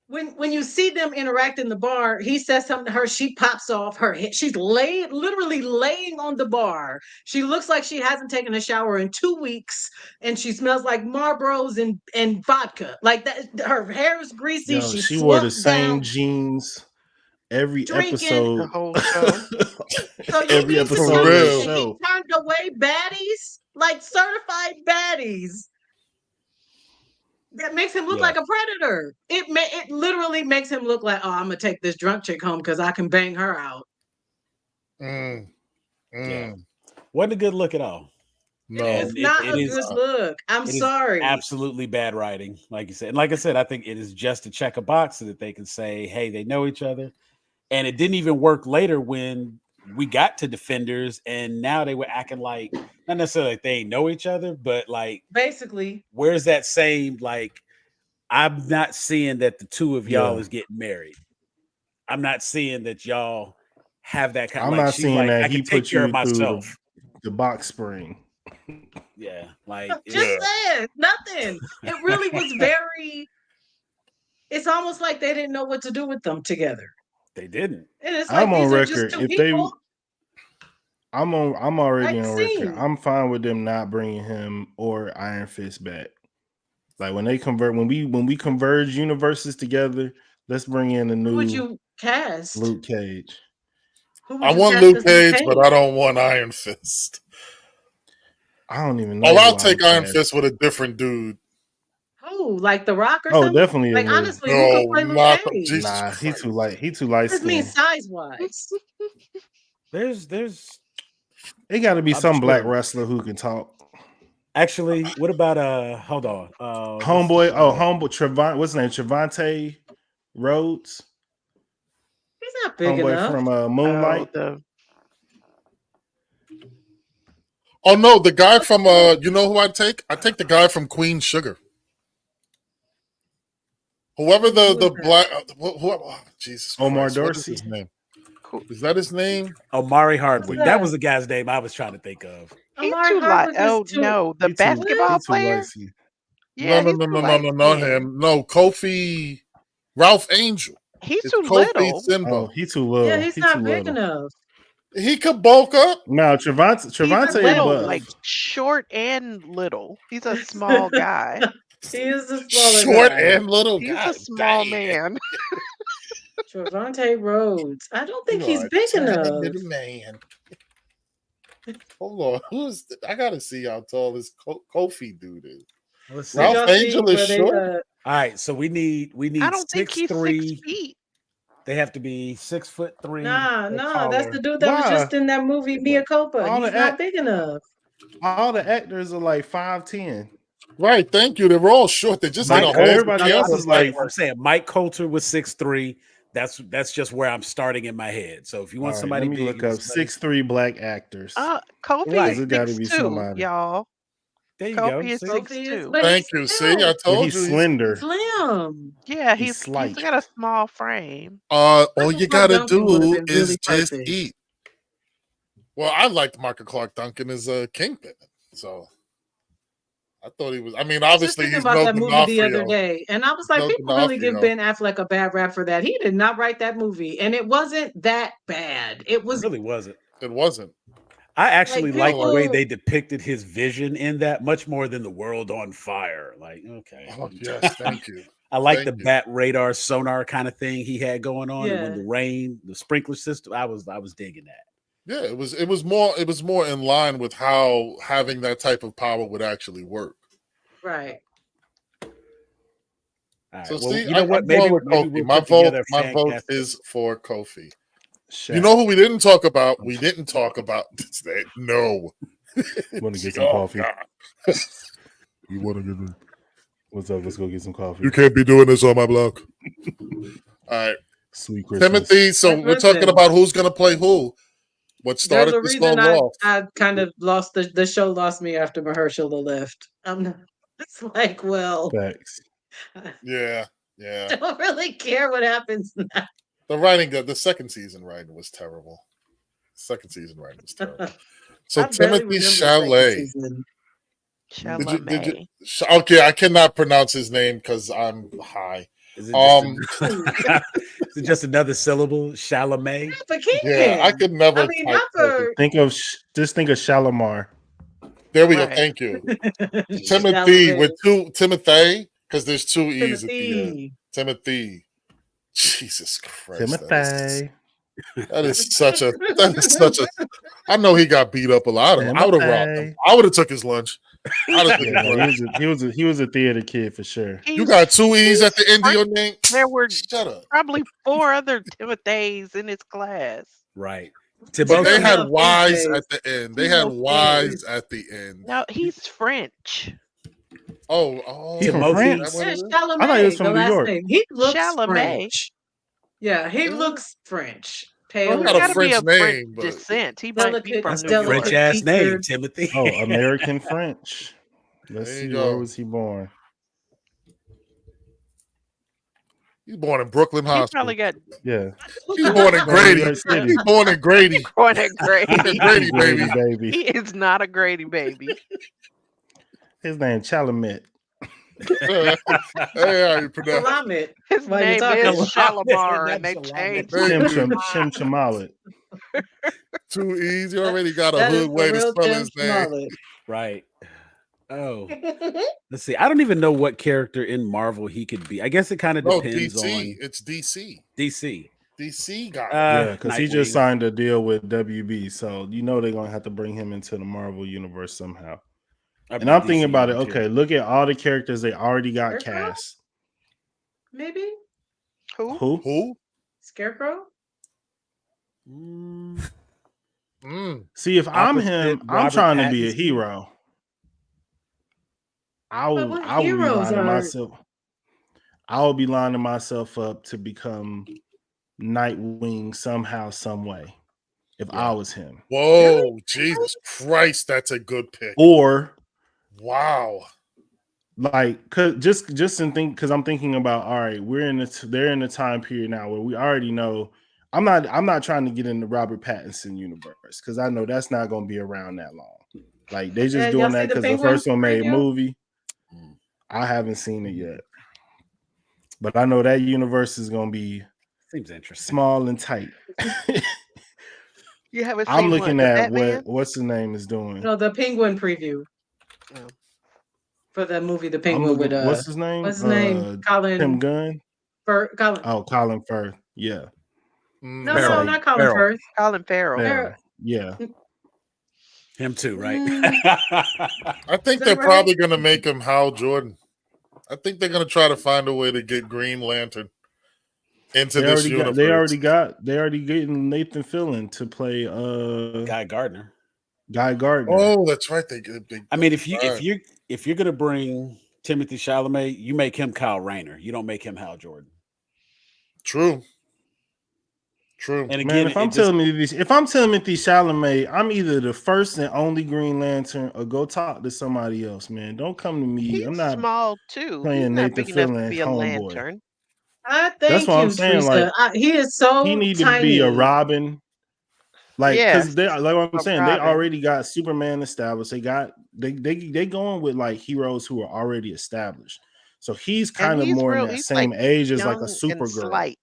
When you see them interact in the bar, he says something to her. She pops off her head. She's literally laying on the bar. She looks like she hasn't taken a shower in 2 weeks, and she smells like Marlboros and vodka. Like that, her hair is greasy. Yo, She's she wore the slumped same down, jeans every drinking. The episode. whole show. So you Every mean to episode tell of me the real. that he show. turned away baddies, like certified baddies? That makes him look like a predator. It literally makes him look like, oh, I'm gonna take this drunk chick home because I can bang her out. Yeah. Wasn't a good look at all. No. It's And not it a is good look. I'm it is sorry. absolutely bad writing, like you said. And like I said, I think it is just to check a box so that they can say, hey, they know each other. And it didn't even work later when we got to Defenders, and now they were acting like not necessarily like they know each other, but like Basically, where's that same like I'm not seeing that the two of y'all Yeah. is getting married. I'm not seeing that y'all have that kind. I'm Like not she's seeing like, that I he can take put care of you through myself. the box spring. Yeah, like just it's, said nothing. It really was very. It's almost like they didn't know what to do with them together. they didn't. And it's like I'm on these are just record. two people. I'm already Like on record. scene. I'm fine with them not bringing him or Iron Fist back. Like when we converge universes together, let's bring in a Who would new you cast? Luke Cage. Who I would you want cast Luke as Luke Cage, but I don't want Iron Fist. I don't even know. Oh, who I'll I take would Iron cast. Fist with a different dude. Who? Like The Rock or Oh, something? definitely a Like new. honestly, who could No, play Luke not Cage? Jesus Nah, he Christ. too light. He too light What does mean skinned. size wise? There's It got to be I'm some black sure. wrestler who can talk. Actually, what about hold on. Homeboy, Trevon, what's his name? Trevante Rhodes. He's not big Homeboy enough. from Oh, Moonlight. Oh no, the guy from you know who I'd take? I'd take the guy from Queen Sugar. Whoever Who is the that? black Jesus Omar Christ, what is Dorsey? his name? Cool. Is that his name? Omari Hardwick. that? That was the guy's name I was trying to think of. He's Amari too light. Hardwick is Oh too. no, the He too basketball player. light-skinned. Yeah, no, he's too light not skinned. him. No, Kofi, Ralph Angel. He's It's too Kofi little. Simba. Oh, he too little. Yeah, he's he not too big little. enough. He could bulk up. No, Trevante Little, buff. like short and little. He's a small guy. He is a smaller Short guy. and little. He's God a small dang. man. Trevante Rhodes. I don't think You he's are a big tiny enough. little man. Hold on, I gotta see how tall this Kofi dude is. Let's see. Did Ralph y'all see Angel is where they, short. All right, so we need I don't think he's 6'3". 6 feet. They have to be 6'3". Nah, or that's taller. the dude that was Why? just in that movie Mia Copa. All He's the not act- big enough. All the actors are like 5'10". Right, thank you. They're all short. They just Mike in a Coulter, hole. everybody else is like- I'm saying Mike Coulter was 6'3". That's just where I'm starting in my head. So if you All want right, somebody let me big, look up 6'3" black actors. Kofi Right. is It gotta be 6'2", somebody. y'all. there you go. Kofi is See? Kofi is, 6'2". but Thank he's you. slim. See, I Yeah, told he's you. slender. Slim. Yeah, He's he's slight. got a small frame. All Michael you Clark gotta Duncan would have do been is really just perfect. eat. Well, I liked Michael Clark Duncan as a Kingpin, so I thought he was. I mean, I was just obviously thinking he's about no that movie the other D'Onofrio. day, and I was like, No people really give D'Onofrio. Ben Affleck a bad rap for that. He did not write that movie, and it wasn't that bad. It It was really wasn't. It wasn't. I actually Like, like the way people- they depicted his vision in that much more than the world on fire. Like, okay. Oh yes, thank you. I like Thank the you. bat radar sonar kind of thing he had going on. And when Yeah. the rain, the sprinkler system, I was digging that. Yeah, it was more in line with how having that type of power would actually work. right. All right. So well, see, you know what? I'm Maybe, going with maybe Kofi. we'll My put together a my fan vote cast. is for Kofi. Shaq. You know who we didn't talk about? We didn't talk about today. No. Want to get some Oh, coffee? God. You want to get me? What's up? Let's go get some coffee. You can't be doing this on my block. All right, Sweet Christmas. Timothy. So Listen. we're talking about who's going to play who. What There's started a this reason all off? I kind of lost the show lost me after Mahershala left. I'm not. It's like, well, Facts. Yeah. I don't really care what happens now. The writing, the second season writing was terrible. Second season writing was terrible. So I barely Timothy remember the second Chalamet. season. Chalamet. Okay, I cannot pronounce his name because I'm high. Is it is it just another syllable? Chalamet? But King. Yeah, I could never. I mean, type not for Just think of Shalimar. There we go. Right. Thank you, Timothy Chalamet. with two Timothy because there's two e's at the end. Timothy. Timothy. Jesus Christ. Timothy. That is such a. I know he got beat up a lot. I would have robbed him. I would have took his lunch. I'd have took Yeah, his no, lunch. he was a theater kid for sure. You got two e's at the end of your name. There were Shut up. probably 4 other Timothys in his class. Right. But Timothy. they had Timothy. Y's at the end. They had Timothy. Y's at the end. No, he's French. Oh, He's from Timothy. France. Is that what it is? Chalamet, I thought he was from the New last York. name. He looks Chalamet. French. Yeah, he Yeah. looks French. Well, Pale. he He's got a got to be French a French name, but- descent. He might be Delicate- from That's New the delicate York. French ass name, featured. Timothy. Oh, American French. Let's There you see, go. where was he born? He's born in Brooklyn He Hospital. probably got Yeah. He's born in New Grady. York City. He's born in Grady. born at Grady. Grady, baby. baby. He is not a Grady baby. His name Chalamet. Hey, how you pronounce? Salamet. His While you're name talking is about Shalimar, Not and they Shalom. changed Thank it. you. Shim Shamalet. Too easy. You already got a that is hood the way to real spell Tim his name. Smollett. Right. Oh, let's see. I don't even know what character in Marvel he could be. I guess it kind of No, depends DC. on It's DC. DC. DC got it. Yeah, because he just Nightwing. signed a deal with WB, so you know they're gonna have to bring him into the Marvel universe somehow. And I'm thinking about it. Okay, look at all the characters they already got Scarecrow? cast. Maybe Who? Who? Scarecrow. Mm, See, if I'm opposite him, I'm Robert trying to be a Pattinson. hero. I But would what I would be heroes lining are? myself. I would be lining myself up to become Nightwing somehow, some way. If I was him, Whoa, Really? Jesus Christ, that's a good pick. or Wow. like, cause just in think, because I'm thinking about, all right, they're in the time period now where we already know. I'm not trying to get in the Robert Pattinson universe because I know that's not going to be around that long. Like they just Yeah, y'all doing see that the because the Penguin first one made preview? movie. I haven't seen it yet, but I know that universe is going to be Seems interesting. small and tight. You haven't I'm seen looking what? The at Batman? what's his name is doing. No, the Penguin preview Oh. for the movie The I'm Penguin with looking. What's his name? what's his name? Tim Colin Gunn. Colin. Oh, Colin Firth. Yeah. No, It's no, like not Colin Farrell. Firth. Colin Farrell. Farrell. Yeah. Him too, right? I think Is they're it right? probably going to make him Hal Jordan. I think they're going to try to find a way to get Green Lantern into this universe. They already getting Nathan Fillion to play Guy Gardner. Guy Gardner. Oh, that's right. They get big. I mean, if you're gonna bring Timothy Chalamet, you make him Kyle Rayner. You don't make him Hal Jordan. True. And Man, again, if I'm Timothy Chalamet, I'm either the first and only Green Lantern or go talk to somebody else, man. Don't come to me. He's I'm not small too. He's playing not Nathan big enough to Fillion be a homeboy. lantern. That's Thank what I'm you, saying. Like Teresa. He is he so need to tiny. be a Robin. Like, Yes, because they like what I'm a saying, they Robin. already got Superman established. They going with like heroes who are already established. So he's And kind of he's more in real. that He's same like age as like a young and Supergirl. slight.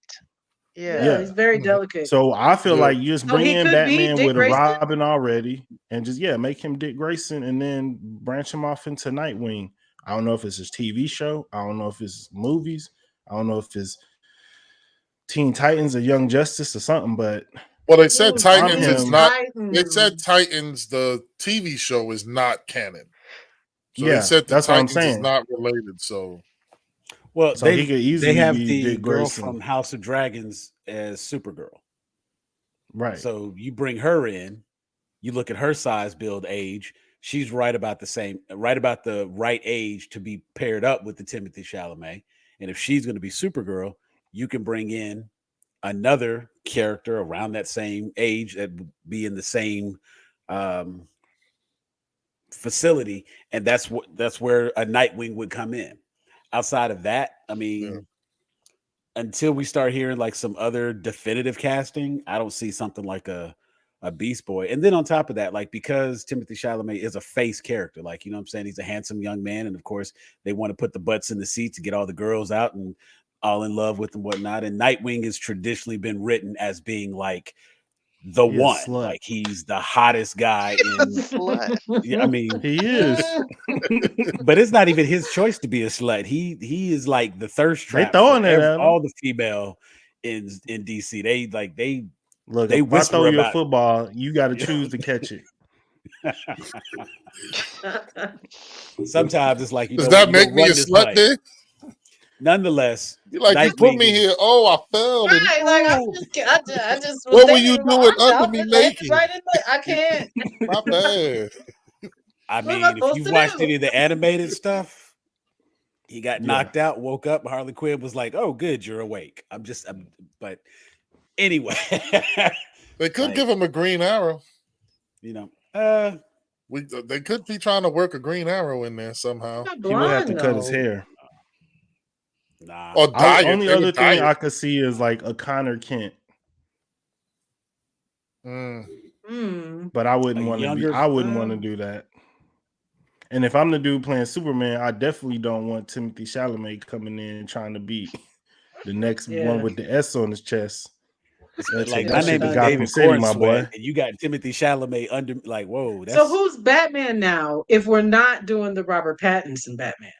Yeah, Yeah. he's very delicate. So I feel Yeah. like you just So bring he in could be Batman Dick with a Grayson? Robin already, and just make him Dick Grayson, and then branch him off into Nightwing. I don't know if it's his TV show. I don't know if it's movies. I don't know if it's Teen Titans or Young Justice or something. But Well, they said Ooh, Titans Teen is not. They Titans. said Titans, the TV show, is not canon. So they yeah, said the that's what I'm Titans is saying. not related. So well, So he could they easily have be the Dick girl Grayson. from House of Dragons as Supergirl. Right. So you bring her in, you look at her size, build, age. She's right about the right age to be paired up with the Timothy Chalamet. And if she's going to be Supergirl, you can bring in another character around that same age that would be in the same facility, and that's where a Nightwing would come in. Outside of that, I mean, until we start hearing like some other definitive casting, I don't see something like a Beast Boy. And then on top of that, like because Timothy Chalamet is a face character, like you know what I'm saying, he's a handsome young man, and of course they want to put the butts in the seat to get all the girls out and all in love with and whatnot. And Nightwing has traditionally been written as being like the He a one, slut. like he's the hottest guy in. Slut. I mean, He is. but it's not even his choice to be a slut. He is like the thirst They trap throwing for it at him. all the female in DC. They Look, they if I whisper throw you a about football, you got to choose to catch it. sometimes it's like does that make me a slut? Then Nonetheless, you like you put Nightwing me is- here. Oh, I fell. and- Right, like Ooh, I just was What were thinking you in my doing heart, under y'all me just landed naked? right in the, I can't. my bad. I What am I mean, if supposed you to watched do? any of the animated stuff, he got Yeah. knocked out, woke up. Harley Quinn was like, "Oh, good, you're awake." But anyway, They could Like- give him a Green Arrow. you know, They could be trying to work a Green Arrow in there somehow, Not He would have to blonde, cut his though. hair. nah. or dye it. Only They other would dye thing it. I could see is like a Connor Kent, Mm. Hmm. but I wouldn't A want to be. younger- I wouldn't want to do that. And if I'm the dude playing Superman, I definitely don't want Timothy Chalamet coming in trying to be the next one Yeah. with the S on his chest. They'll Like take Yeah, my that shit name to is that's Gotham David City, my Cornsweat, boy. and you got Timothy Chalamet under. Like, whoa, so that's who's Batman now if we're not doing the Robert Pattinson Batman?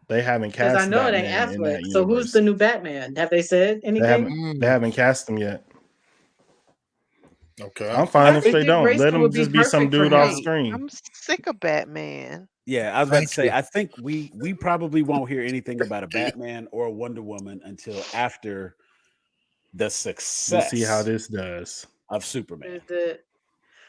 They haven't Because I cast know it ain't Batman in Affleck. that So who's the universe. new Batman? Have they said They anything? haven't they Mm, haven't cast him yet. okay. I'm I fine I if think think. they Dick don't. Let Grayson him would be just be some perfect for dude off him. Right. screen. I'm sick of Batman. Yeah, I was about to Thank say. you. I think we probably won't hear anything about a Batman or a Wonder Woman until after the We'll see how success this does. of Superman.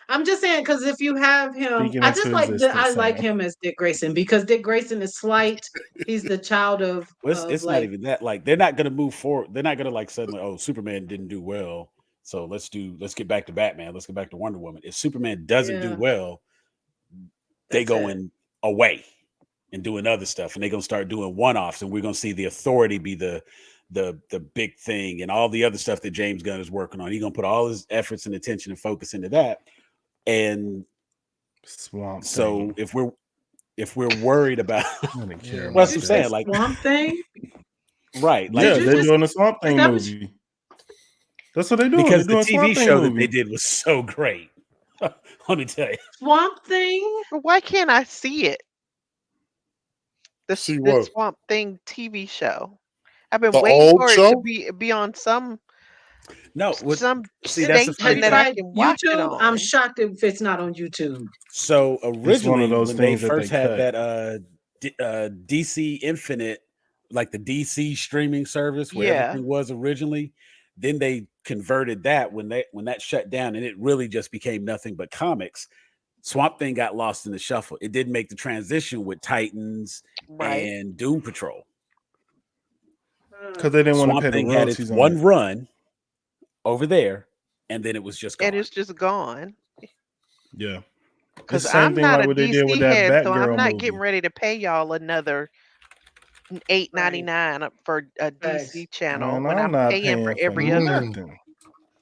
I'm just saying because if you have him, Speaking I into just like I existence, like Sam. him as Dick Grayson because Dick Grayson is slight. He's the child Well, of it's not like even that. Like, they're not going to move forward. They're not going to like suddenly, oh, Superman didn't do well, so let's get back to Batman. Let's get back to Wonder Woman. If Superman doesn't do yeah, well, they that's it. going away and doing other stuff, and they're gonna start doing one-offs, and we're gonna see the Authority be the big thing, and all the other stuff that James Gunn is working on. He's gonna put all his efforts and attention and focus into that. And Swamp so Thing. if we're worried about I don't care well, Mm. that's Did what I'm you say saying. Like, Swamp Thing? right, Did Yeah, like you they're just? doing a Swamp Is Thing that what? movie. That's what they're doing. They're because the doing a Swamp TV Thing show that they movie. did was so great. Let me tell you. Swamp Thing? But why can't I see it? See The what? Swamp Thing TV show. I've been The waiting old for it to show? be on No, some see, that's the Have funny station you that I thing. tried can watch it YouTube? I'm on. shocked if it's not on YouTube. So It's one of originally, those when they things that they first had cut. that DC Infinite, like the DC streaming service where Yeah. everything was originally, then they converted that when that shut down, and it really just became nothing but comics. Swamp Thing got lost in the shuffle. It didn't make the transition with Titans Right. and Doom Patrol. Because they didn't want to Swamp pay the Thing had its royalties on one it. run over there, and then it was just And gone. it's just gone. Yeah. It's the Because same I'm thing not like a what they did with DC that head, so I'm Batgirl not getting movie. ready to pay y'all another $8.99 for a DC Facts. channel Man, when I'm I'm not paying for paying for every other Mm. nothing. Yeah,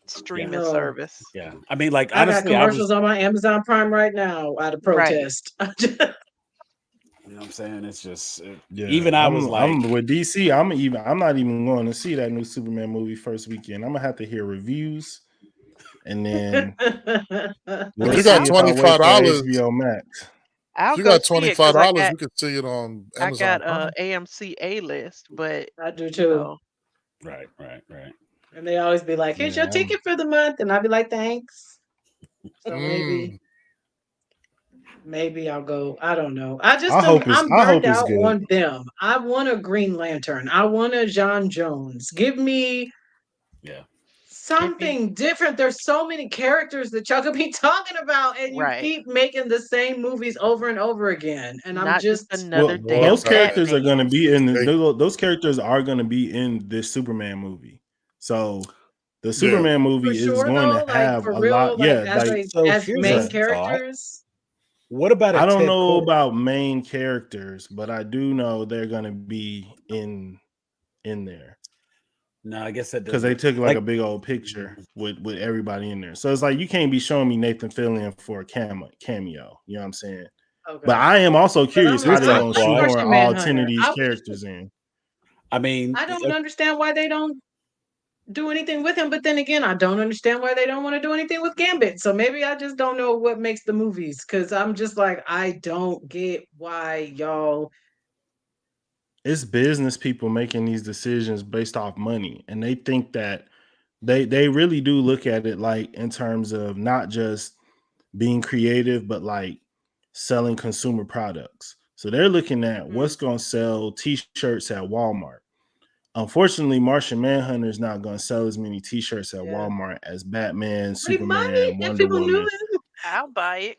streaming No. service. yeah. I mean, like, I got honestly, I was, commercials on my Amazon Prime right now out of Right. protest. you know what I'm saying? It's just, Yeah, even I was like, I'm with DC. I'm not even going to see that new Superman movie first weekend. I'm gonna have to hear reviews, and then we'll If you mean, got see if I wait for $25, HBO Max. if I'll you go got see it $25, because you could see it on I Amazon got Prime. AMC A list, but I do you too. know, right, right, right. And they always be like, here's your Yeah, ticket for the month. And I'll be like, thanks. So Mm. maybe I'll go. I don't know. I'm I burned hope it's out good. on them. I want a Green Lantern. I want a John Jones. Give me Yeah. give me something different. There's so many characters that y'all could be talking about, and you right, keep making the same movies over and over again. And I'm not just just another Well, More damn those time. characters are Batman. gonna be in They, those characters are gonna be in this Superman movie. So the yeah. Superman for movie is sure going to though, like have for a real, lot. like Yeah, like So as here's a main yeah. thought. characters. What about a I don't Ted know Core? about main characters, but I do know they're gonna be in there No, I guess that because they doesn't took like a like. big old picture with everybody in there. So it's like you can't be showing me Nathan Fillion for a cameo. You know what I'm saying? But Okay. I am also But curious how Here's they a I gonna like thought. shoehorn Martian all 10 of Manhunter. these characters in. I mean, I don't understand why they don't do anything with him, but then again, I don't understand why they don't want to do anything with Gambit. So maybe I just don't know what makes the movies because I'm just like, I don't get why y'all. It's business people making these decisions based off money, and they think that they really do look at it like in terms of not just being creative, but like selling consumer products. So they're looking at Mhm. what's going to sell t-shirts at Walmart. Unfortunately, Martian Manhunter is not going to sell as many t-shirts at Yeah. Walmart as Batman, But he might Superman, if Wonder people knew Woman. him. I'll buy it.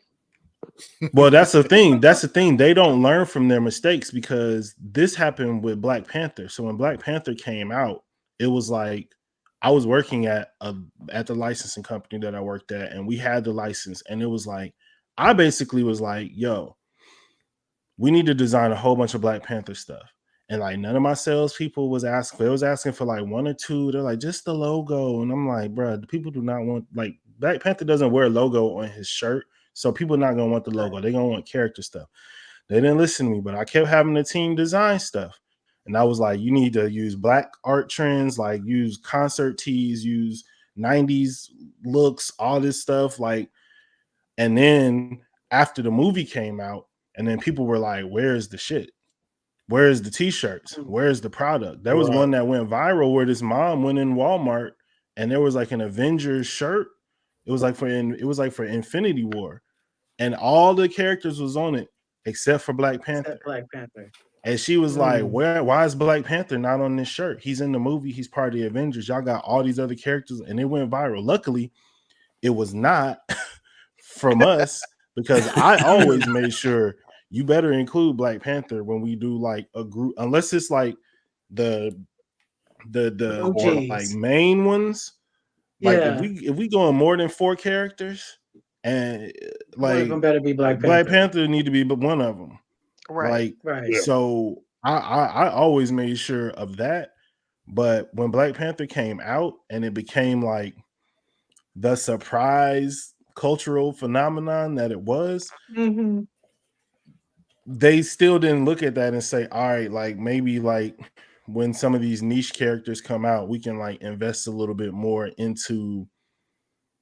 Well, that's the thing. That's the thing. They don't learn from their mistakes because this happened with Black Panther. So when Black Panther came out, it was like I was working at the licensing company that I worked at, and we had the license, and it was like I basically was like, "Yo, we need to design a whole bunch of Black Panther stuff." And like none of my salespeople was asking. They was asking for like one or two. They're like, just the logo, and I'm like, bro, people do not want like Black Panther doesn't wear a logo on his shirt. So people are not gonna want the logo. They're gonna want character stuff. They didn't listen to me, but I kept having the team design stuff. And I was like, you need to use black art trends, like use concert tees, use 90s looks, all this stuff. Like, and then after the movie came out, and then people were like, where's the shit? Where's the t-shirts? Where's the product? There was Right. one that went viral where this mom went in Walmart and there was like an Avengers shirt. It was like for Infinity War, and all the characters was on it except for Black Panther. Except Black Panther. And she was like, Mm. why is Black Panther not on this shirt? He's in the movie, he's part of the Avengers. Y'all got all these other characters, and it went viral. Luckily, it was not from us, because I always made sure you better include Black Panther when we do like a group, unless it's like the like OGs. main ones. Like Yeah. if we going more than 4 characters, and One of like them better be Black Black Panther. Panther need to be but one of them. Right. Like, Right. Yeah. so I always made sure of that. But when Black Panther came out and it became like the surprise cultural phenomenon that it was, Mm-hmm. they still didn't look at that and say, all right, like maybe like when some of these niche characters come out, we can like invest a little bit more into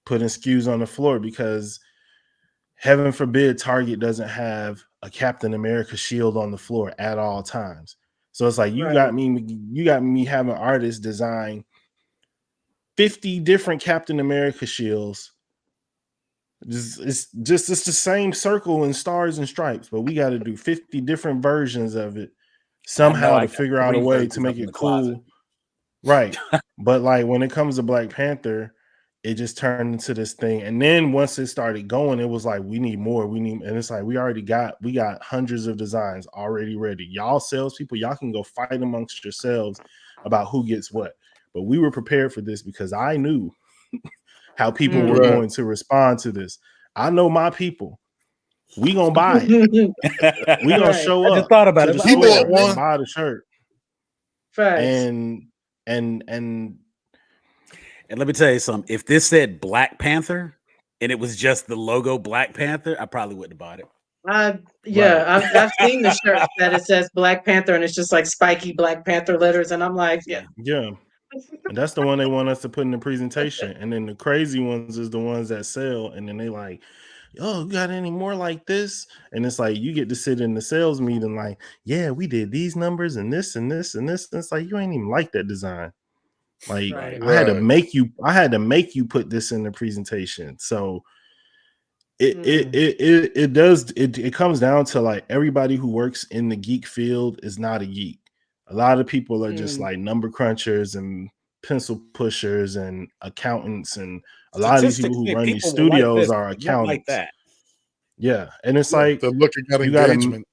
putting SKUs on the floor, because heaven forbid Target doesn't have a Captain America shield on the floor at all times. So it's like you got me having artists design 50 different Captain America shields. It's the same circle and stars and stripes, but we got to do 50 different versions of it somehow to figure out a way to make it cool. Right. But like when it comes to Black Panther, it just turned into this thing. And then once it started going, it was like, we need more. And it's like, we got hundreds of designs already ready. Y'all salespeople, y'all can go fight amongst yourselves about who gets what. But we were prepared for this because I knew how people were going to respond to this. I know my people. We gonna buy it. We gonna show up. I just thought about to it. the He bought store one. and buy the shirt. Facts. And let me tell you something. If this said Black Panther and it was just the logo Black Panther, I probably wouldn't have bought it. I've seen the shirts that it says Black Panther and it's just like spiky Black Panther letters, and I'm like, Yeah. And that's the one they want us to put in the presentation. And then the crazy ones is the ones that sell, and then they like, oh, you got any more like this? And it's like you get to sit in the sales meeting like, yeah, we did these numbers and this and this and this. And it's like you ain't even like that design. Like I had to make you put this in the presentation. So it comes down to like everybody who works in the geek field is not a geek. A lot of people are just like number crunchers and pencil pushers and accountants, and a lot of these people who run these studios are accountants. Like that. Yeah, and it's like they're looking at engagement.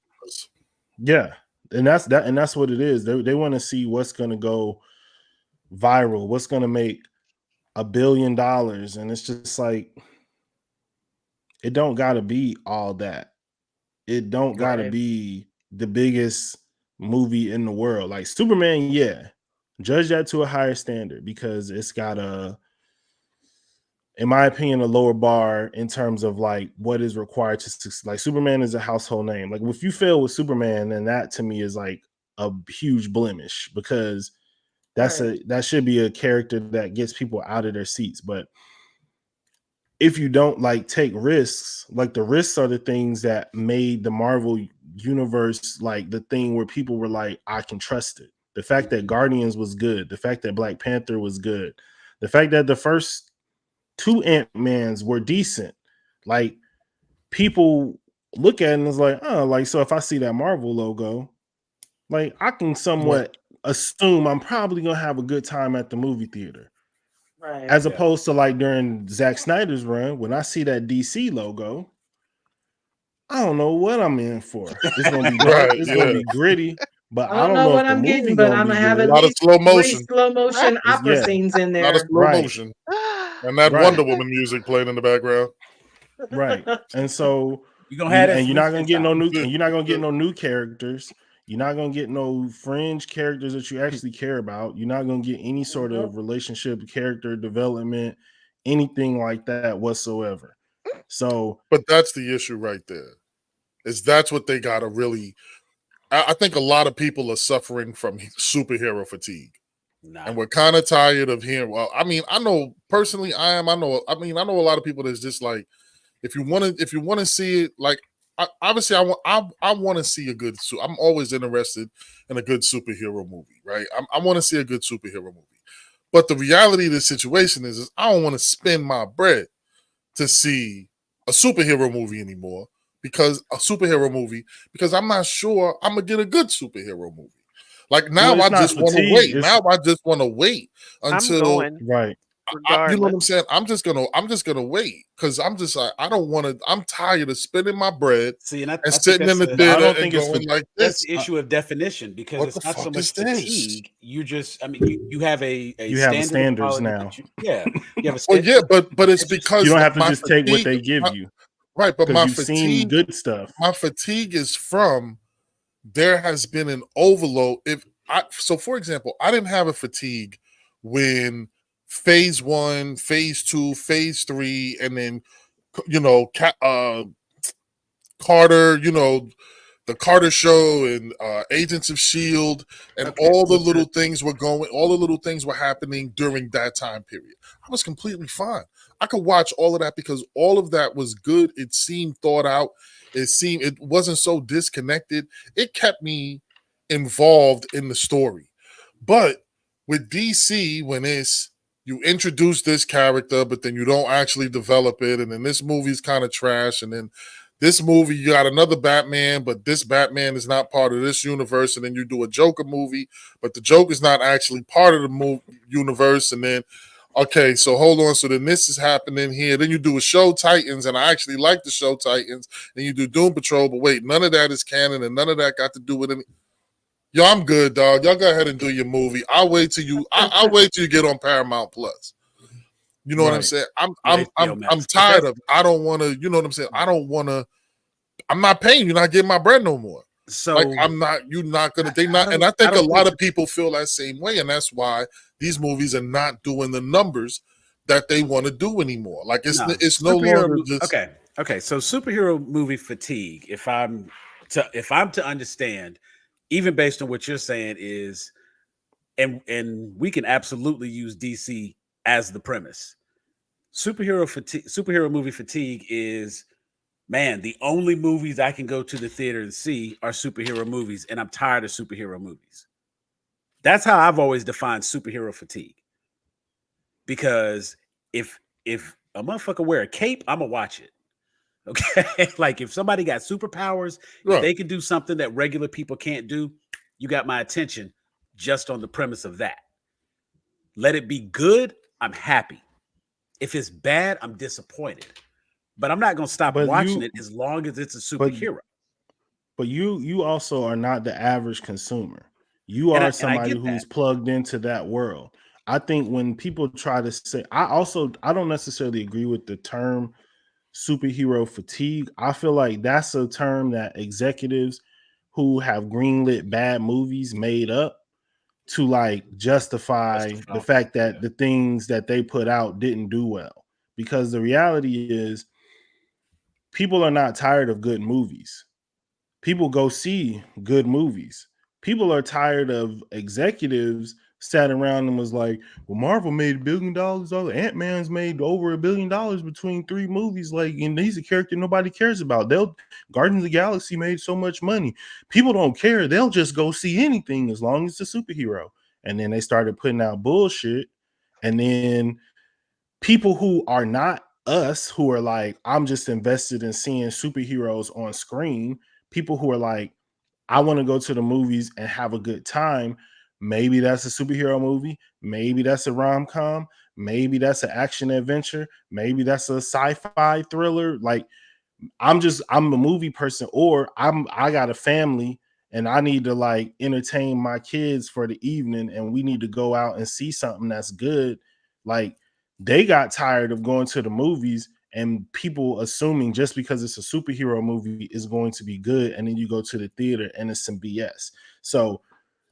Yeah, and that's what it is. They want to see what's going to go viral, what's going to make $1 billion, and it's just like it don't got to be all that. It don't got to be the biggest movie in the world. Like Superman, yeah, judge that to a higher standard because it's got in my opinion, a lower bar in terms of like what is required to succeed. Like Superman is a household name. Like if you fail with Superman, then that to me is like a huge blemish, because that should be a character that gets people out of their seats. But if you don't like take risks, like the risks are the things that made the Marvel universe like the thing where people were like, I can trust it. The fact that Guardians was good, the fact that Black Panther was good, the fact that the first 2 Ant-Mans were decent. Like people look at it and it's like, oh, like, so if I see that Marvel logo, like I can somewhat assume I'm probably gonna have a good time at the movie theater. right. As opposed to like during Zack Snyder's run, when I see that DC logo, I don't know what I'm in for. It's gonna be gonna be gritty, but I don't know what if the I'm movie getting, but I'm be gonna have good. at A lot of least slow 3 motion. slow motion opera Yeah. scenes in A lot of there. slow Right. motion. And that Right. Wonder Woman music playing in the background. Right. And so You're gonna have that you're not gonna get no new Good. and you're not gonna get no new characters. You're not gonna get no fringe characters that you actually care about. You're not gonna get any sort of relationship, character development, anything like that whatsoever. So But that's the issue right there. Is that's what they got to really. I think a lot of people are suffering from superhero fatigue. Nah. And we're kind of tired of hearing. Well, I mean, I know personally, I am. I know. I mean, I know a lot of people that's just like, if you want to see it, like, obviously, I want to see a good. I'm always interested in a good superhero movie, right? I want to see a good superhero movie. But the reality of the situation is I don't want to spend my bread to see a superhero movie anymore because I'm not sure I'm gonna get a good superhero movie. Like now, Well, it's I not just want to fatigue. wait. It's Now I just want to wait I'm until going right. you know what regardless. I'm saying. I'm just gonna wait because I'm just like I don't want to. I'm tired of spending my bread See, and and I think sitting in the But I theater don't and think it's going like that's this. the issue of definition because What the it's not so fuck much is this? fatigue. You just, I mean, you have a you have a standard of standards quality now. that you have a Well, standard. yeah, but it's It's just You because don't have to my just take what fatigue. they give you Right, but because you've seen good stuff. my fatigue is from there has been an overload. So for example, I didn't have a fatigue when phase 1, phase 2, phase 3, and then you know Carter, the Carter Show and Agents of Shield, and okay. all the little things were going. All the little things were happening during that time period. I was completely fine. I could watch all of that because all of that was good. It seemed thought out. It wasn't so disconnected. It kept me involved in the story. But with DC, when it's you introduce this character, but then you don't actually develop it, and then this movie's kind of trash, and then this movie, you got another Batman, but this Batman is not part of this universe. And then you do a Joker movie, but the Joker's not actually part of the universe. And then, okay, so hold on. So then this is happening here. Then you do a show Titans, and I actually like the show Titans. And you do Doom Patrol, but wait, none of that is canon, and none of that got to do with any. Yo, I'm good, dog. Y'all go ahead and do your movie. I'll wait till you. I'll wait till you get on Paramount Plus. You know what I'm Right. saying? I'm With I'm HBO I'm Max. I'm But tired of. I don't want to. You know what I'm saying? I don't want to. I'm not paying you. Not getting my bread no more. Like so I'm not. You're not gonna. They I not. And don't I think a think lot of people feel that same way, and that's why these movies are not doing the numbers that they want to do anymore. Like no it's no longer just okay. So superhero movie fatigue. If I'm to understand, even based on what you're saying, is and we can absolutely use DC as the premise. Superhero movie fatigue is, man, the only movies I can go to the theater and see are superhero movies, and I'm tired of superhero movies. That's how I've always defined superhero fatigue. Because if a motherfucker wear a cape, I'ma watch it. Okay. Like if somebody got superpowers, if right. they can do something that regular people can't do, you got my attention just on the premise of that. Let it be good, I'm happy. If it's bad, I'm disappointed. But I'm not gonna stop But watching you, it as long as it's a but superhero. but you also are not the average consumer. You And are I somebody get that. who's plugged into that world. I think when people try to say, I don't necessarily agree with the term superhero fatigue. I feel like that's a term that executives who have greenlit bad movies made up to like justify the Justified. fact Yeah. that the things that they put out didn't do well. Because the reality is people are not tired of good movies. People go see good movies. People are tired of executives sat around and was like, well, Marvel made $1 billion. Ant-Man's made over $1 billion between 3 movies. Like, and he's a character nobody cares about. Guardians of the Galaxy made so much money. People don't care. They'll just go see anything as long as it's a superhero. And then they started putting out bullshit. And then people who are not us, who are like, I'm just invested in seeing superheroes on screen, people who are like, I want to go to the movies and have a good time. Maybe that's a superhero movie. Maybe that's a rom com. Maybe that's an action adventure. Maybe that's a sci-fi thriller. Like I'm a movie person, or I got a family and I need to like entertain my kids for the evening, and we need to go out and see something that's good. Like they got tired of going to the movies and people assuming just because it's a superhero movie is going to be good, and then you go to the theater and it's some BS. So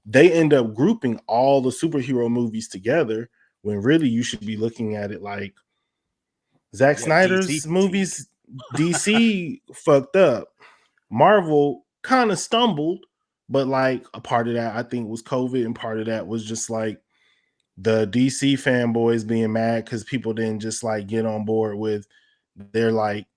they end up grouping all the superhero movies together when really you should be looking at it like Zack Yeah, DC Snyder's fatigue. movies. DC fucked up. Marvel kind of stumbled, but like a part of that I think was COVID, and part of that was just like the DC fanboys being mad because people didn't just like get on board with their like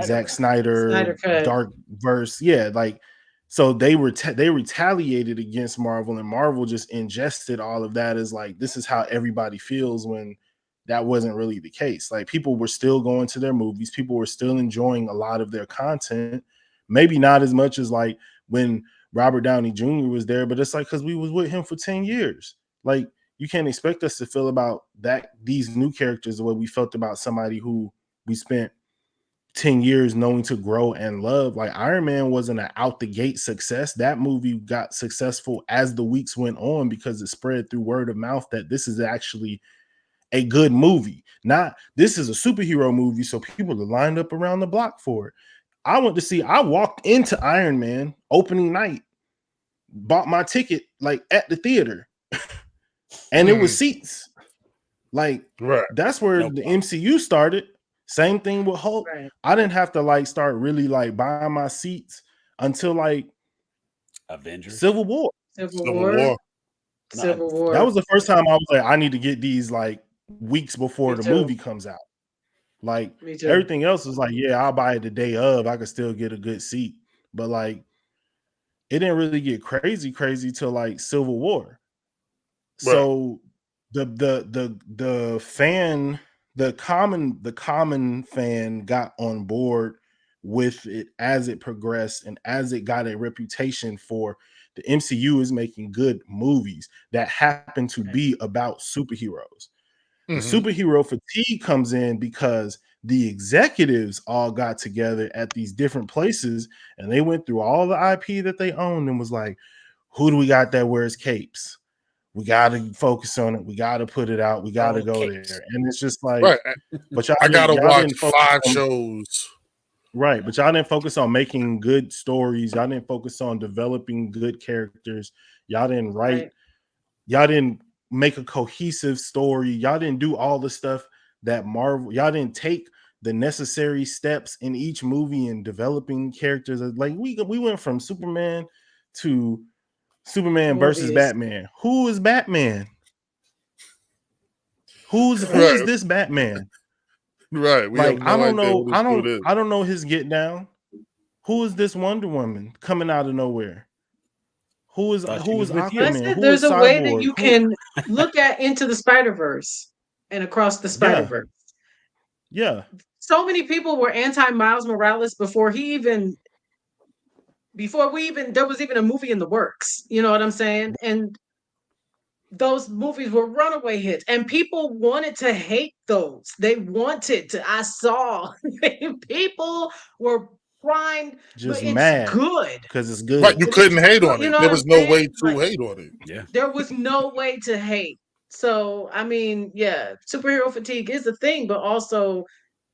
Zack Snyder. Snyder Snyder Cut. dark verse. Yeah, like so they retaliated against Marvel, and Marvel just ingested all of that as like this is how everybody feels when that wasn't really the case. Like people were still going to their movies, people were still enjoying a lot of their content, maybe not as much as like when Robert Downey Jr. was there, but it's like because we was with him for 10 years. Like you can't expect us to feel about that these new characters the way we felt about somebody who we spent 10 years knowing to grow and love. Like Iron Man wasn't an out the gate success. That movie got successful as the weeks went on because it spread through word of mouth that this is actually a good movie. Not this is a superhero movie, so people are lined up around the block for it. I walked into Iron Man opening night, bought my ticket like at the theater, and it was seats. Like Right. that's where No the problem. MCU started. Same thing with Hulk. Right. I didn't have to like start really like buying my seats until like Avengers. Civil War. Civil Civil War. War. No, Civil That War. was the first time I was like, I need to get these like weeks before Me the too. movie comes out. Like Me too. everything else was like, yeah, I'll buy it the day of. I could still get a good seat. But like it didn't really get crazy till like Civil War. Right. So the fan, the common fan got on board with it as it progressed and as it got a reputation for the MCU is making good movies that happen to be about superheroes. The Mhm. superhero fatigue comes in because the executives all got together at these different places and they went through all the IP that they owned and was like, who do we got that wears capes? We got to focus on it. We got to put it out. We got to Oh, go capes. there. And it's just like, Right. but I gotta y'all watch didn't focus 5 on shows. right, but y'all didn't focus on making good stories. Y'all didn't focus on developing good characters. Y'all didn't write. Right. Y'all didn't make a cohesive story. Y'all didn't do all the stuff that Marvel. Y'all didn't take the necessary steps in each movie in developing characters. Like we went from Superman to Superman versus Morbius. Batman. Who is Batman? Who Right. is this Batman? Right. We have Like no idea who this dude is. I don't know his get down. Who is this Wonder Woman coming out of nowhere? Thought she Who was is with Well, I you. Aquaman? said Who there's is a way that Cyborg? you Who can look at Into the Spider-Verse and Across the yeah, Spider-Verse. yeah. So many people were anti Miles Morales before there was even a movie in the works. You know what I'm saying? And those movies were runaway hits and people wanted to hate those. They wanted to. I saw people were primed, but Just it's mad good. because it's Right. good. You But it's couldn't hate good. on You it. know There what was I'm no way saying? to Like hate on it. Yeah. there was no way to hate. So I mean, yeah, superhero fatigue is a thing, but also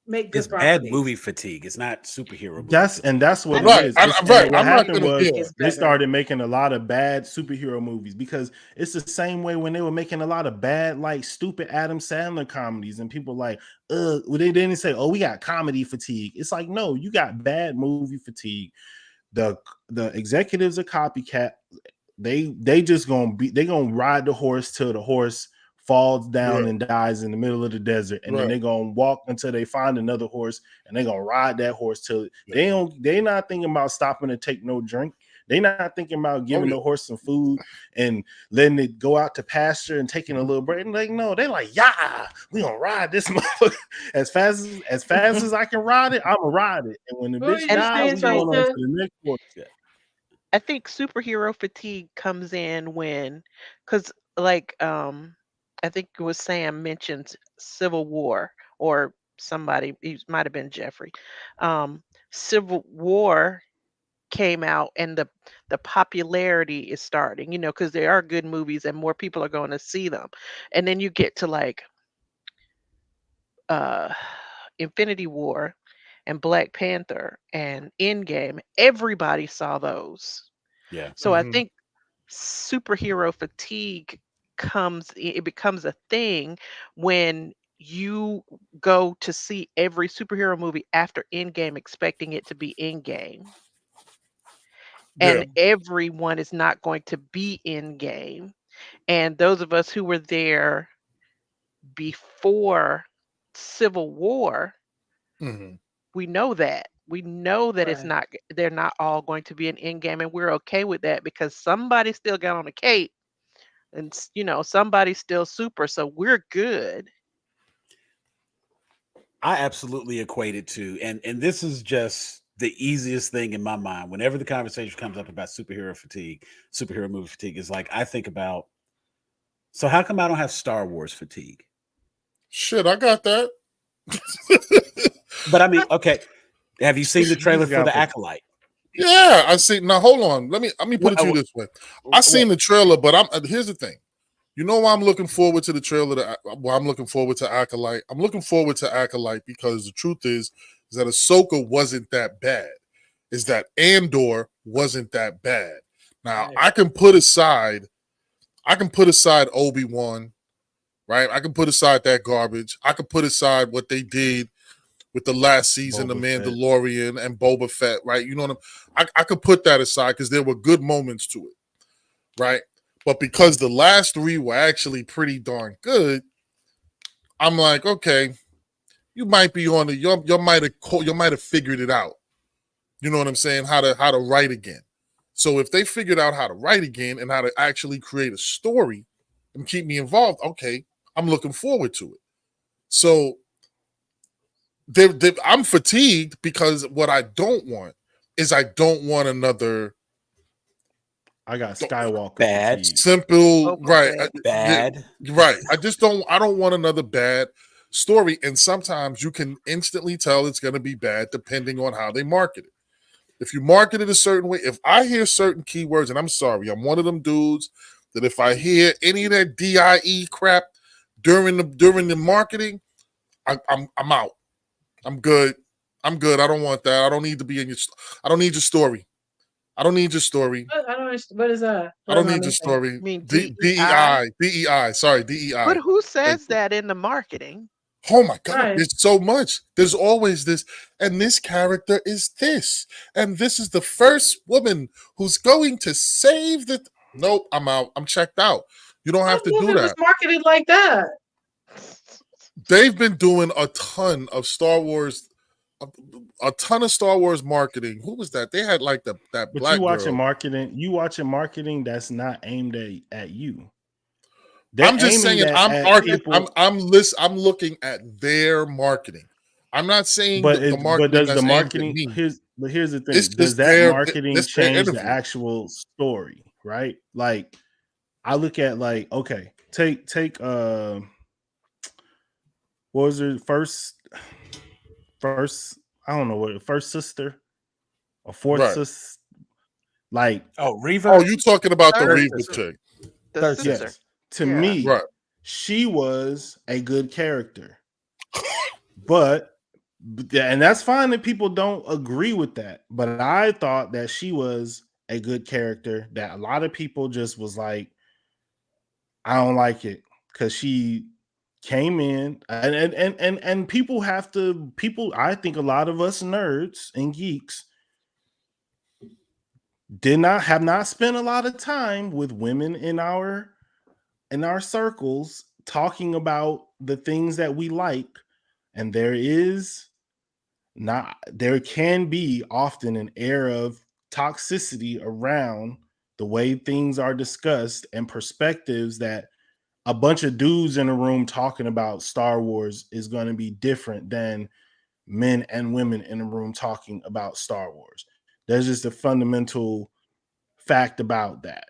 make It's good bad properties. movie fatigue. It's not superhero movie That's and fatigue. that's I what it think Right. is. I, It's and right. bad what I'm not happened gonna. was fatigue Yeah. is they better. started making a lot of bad superhero movies because it's the same way when they were making a lot of bad, like stupid Adam Sandler comedies, and people like, well, they didn't say, oh, we got comedy fatigue. It's like, no, you got bad movie fatigue. The the executives are copycat. They just gonna ride the horse till the horse falls down Right. and dies in the middle of the desert, and then Right. they're gonna walk until they find another horse, and they're gonna ride that horse till they not thinking about stopping to take no drink. They not thinking about Oh giving yeah. the horse some food and letting it go out to pasture and taking a little break. And like, no, they like, yeah, we gonna ride this motherfucker as fast as I can ride it, I'ma ride it. And when the What were bitch you And just die, saying, we going on to Teresa? the next horse. I think superhero fatigue comes in when, because like I think it was Sam mentioned Civil War or somebody, it might have been Jeffrey. Civil War came out and the popularity is starting, because there are good movies and more people are going to see them. And then you get to like uh Infinity War and Black Panther and Endgame. Everybody saw those. Yeah. So I Mhm. think superhero fatigue it becomes a thing when you go to see every superhero movie after Endgame expecting it to be Endgame. Yeah. and everyone is not going to be in game. And those of us who were there before Civil War, Hmm. we know that. We know that it's Right. not they're not all going to be an end game, and we're okay with that because somebody still got on a cape and somebody's still super, so we're good. I absolutely equate it to, and this is just the easiest thing in my mind. Whenever the conversation comes up about superhero fatigue, superhero movie fatigue, is like I think about. So how come I don't have Star Wars fatigue? Shit, I got that. But I mean, okay, have you seen the You trailer just for got the to Acolyte? Yeah, I see. Now hold on. Let me put it to you this way. I seen What? the trailer, but here's the thing. You know why I'm looking forward to the trailer? Why I'm looking forward to Acolyte? I'm looking forward to Acolyte because the truth is that Ahsoka wasn't that bad. Is that Andor wasn't that bad. Now Right. I can put aside Obi-Wan, right? I can put aside that garbage. I can put aside what they did with the last season of Boba Fett. Mandalorian and Boba Fett, right? You know what I could put that aside because there were good moments to it, right? But because the last three were actually pretty darn good, I'm like, okay, you might be on the you might have figured it out. You know what I'm saying? How to write again. So if they figured out how to write again and how to actually create a story and keep me involved, okay, I'm looking forward to it. So I'm fatigued because what I don't want is I don't want another I got Skywalker Bad, fatigue. simple Boba right. Fett. Yeah, bad. right. I don't want another bad story. And sometimes you can instantly tell it's going to be bad depending on how they market it. If you market it a certain way, if I hear certain keywords, and I'm sorry, I'm one of them dudes that if I hear any of that DIE crap during the marketing, I'm out. I'm good. I'm good. I don't want that. I don't need to be in your. I don't need your story. I don't need your story. I don't understand. What is that? I What don't am I need your missing? story. I mean, DEI. DEI. Sorry, But DEI. who Thank says you. that in the marketing? Oh my God, Right. there's so much. There's always this, and this character is this, and this is the first woman who's going to save the. Nope, I'm out. I'm checked out. You don't have What to do movie was that. marketed like that? They've been doing a ton of Star Wars, a ton of Star Wars marketing. Who was that? They had like that But you black watching girl. marketing, that's not aimed at you. They're I'm just aiming saying. that I'm at arguing. people, I'm looking at their marketing. I'm not saying but the but marketing does the that's aimed at marketing me. here's the It's thing. Does just that marketing this their change the interview. actual story, right? Like I look at like, okay, take what was her first I don't know what first sister or fourth Right. sister, like Oh, Oh, Reaver, you talking about the Third third Reba sister, chick. The third sister. sister. yes, to Yeah. me Right. she was a good character, but and that's fine that people don't agree with that, but I thought that she was a good character that a lot of people just was like, I don't like it because she came in and people have to people I think a lot of us nerds and geeks did not have not spent a lot of time with women in our circles talking about the things that we like, and there can be often an air of toxicity around the way things are discussed and perspectives that a bunch of dudes in a room talking about Star Wars is going to be different than men and women in a room talking about Star Wars. There's just a fundamental fact about that.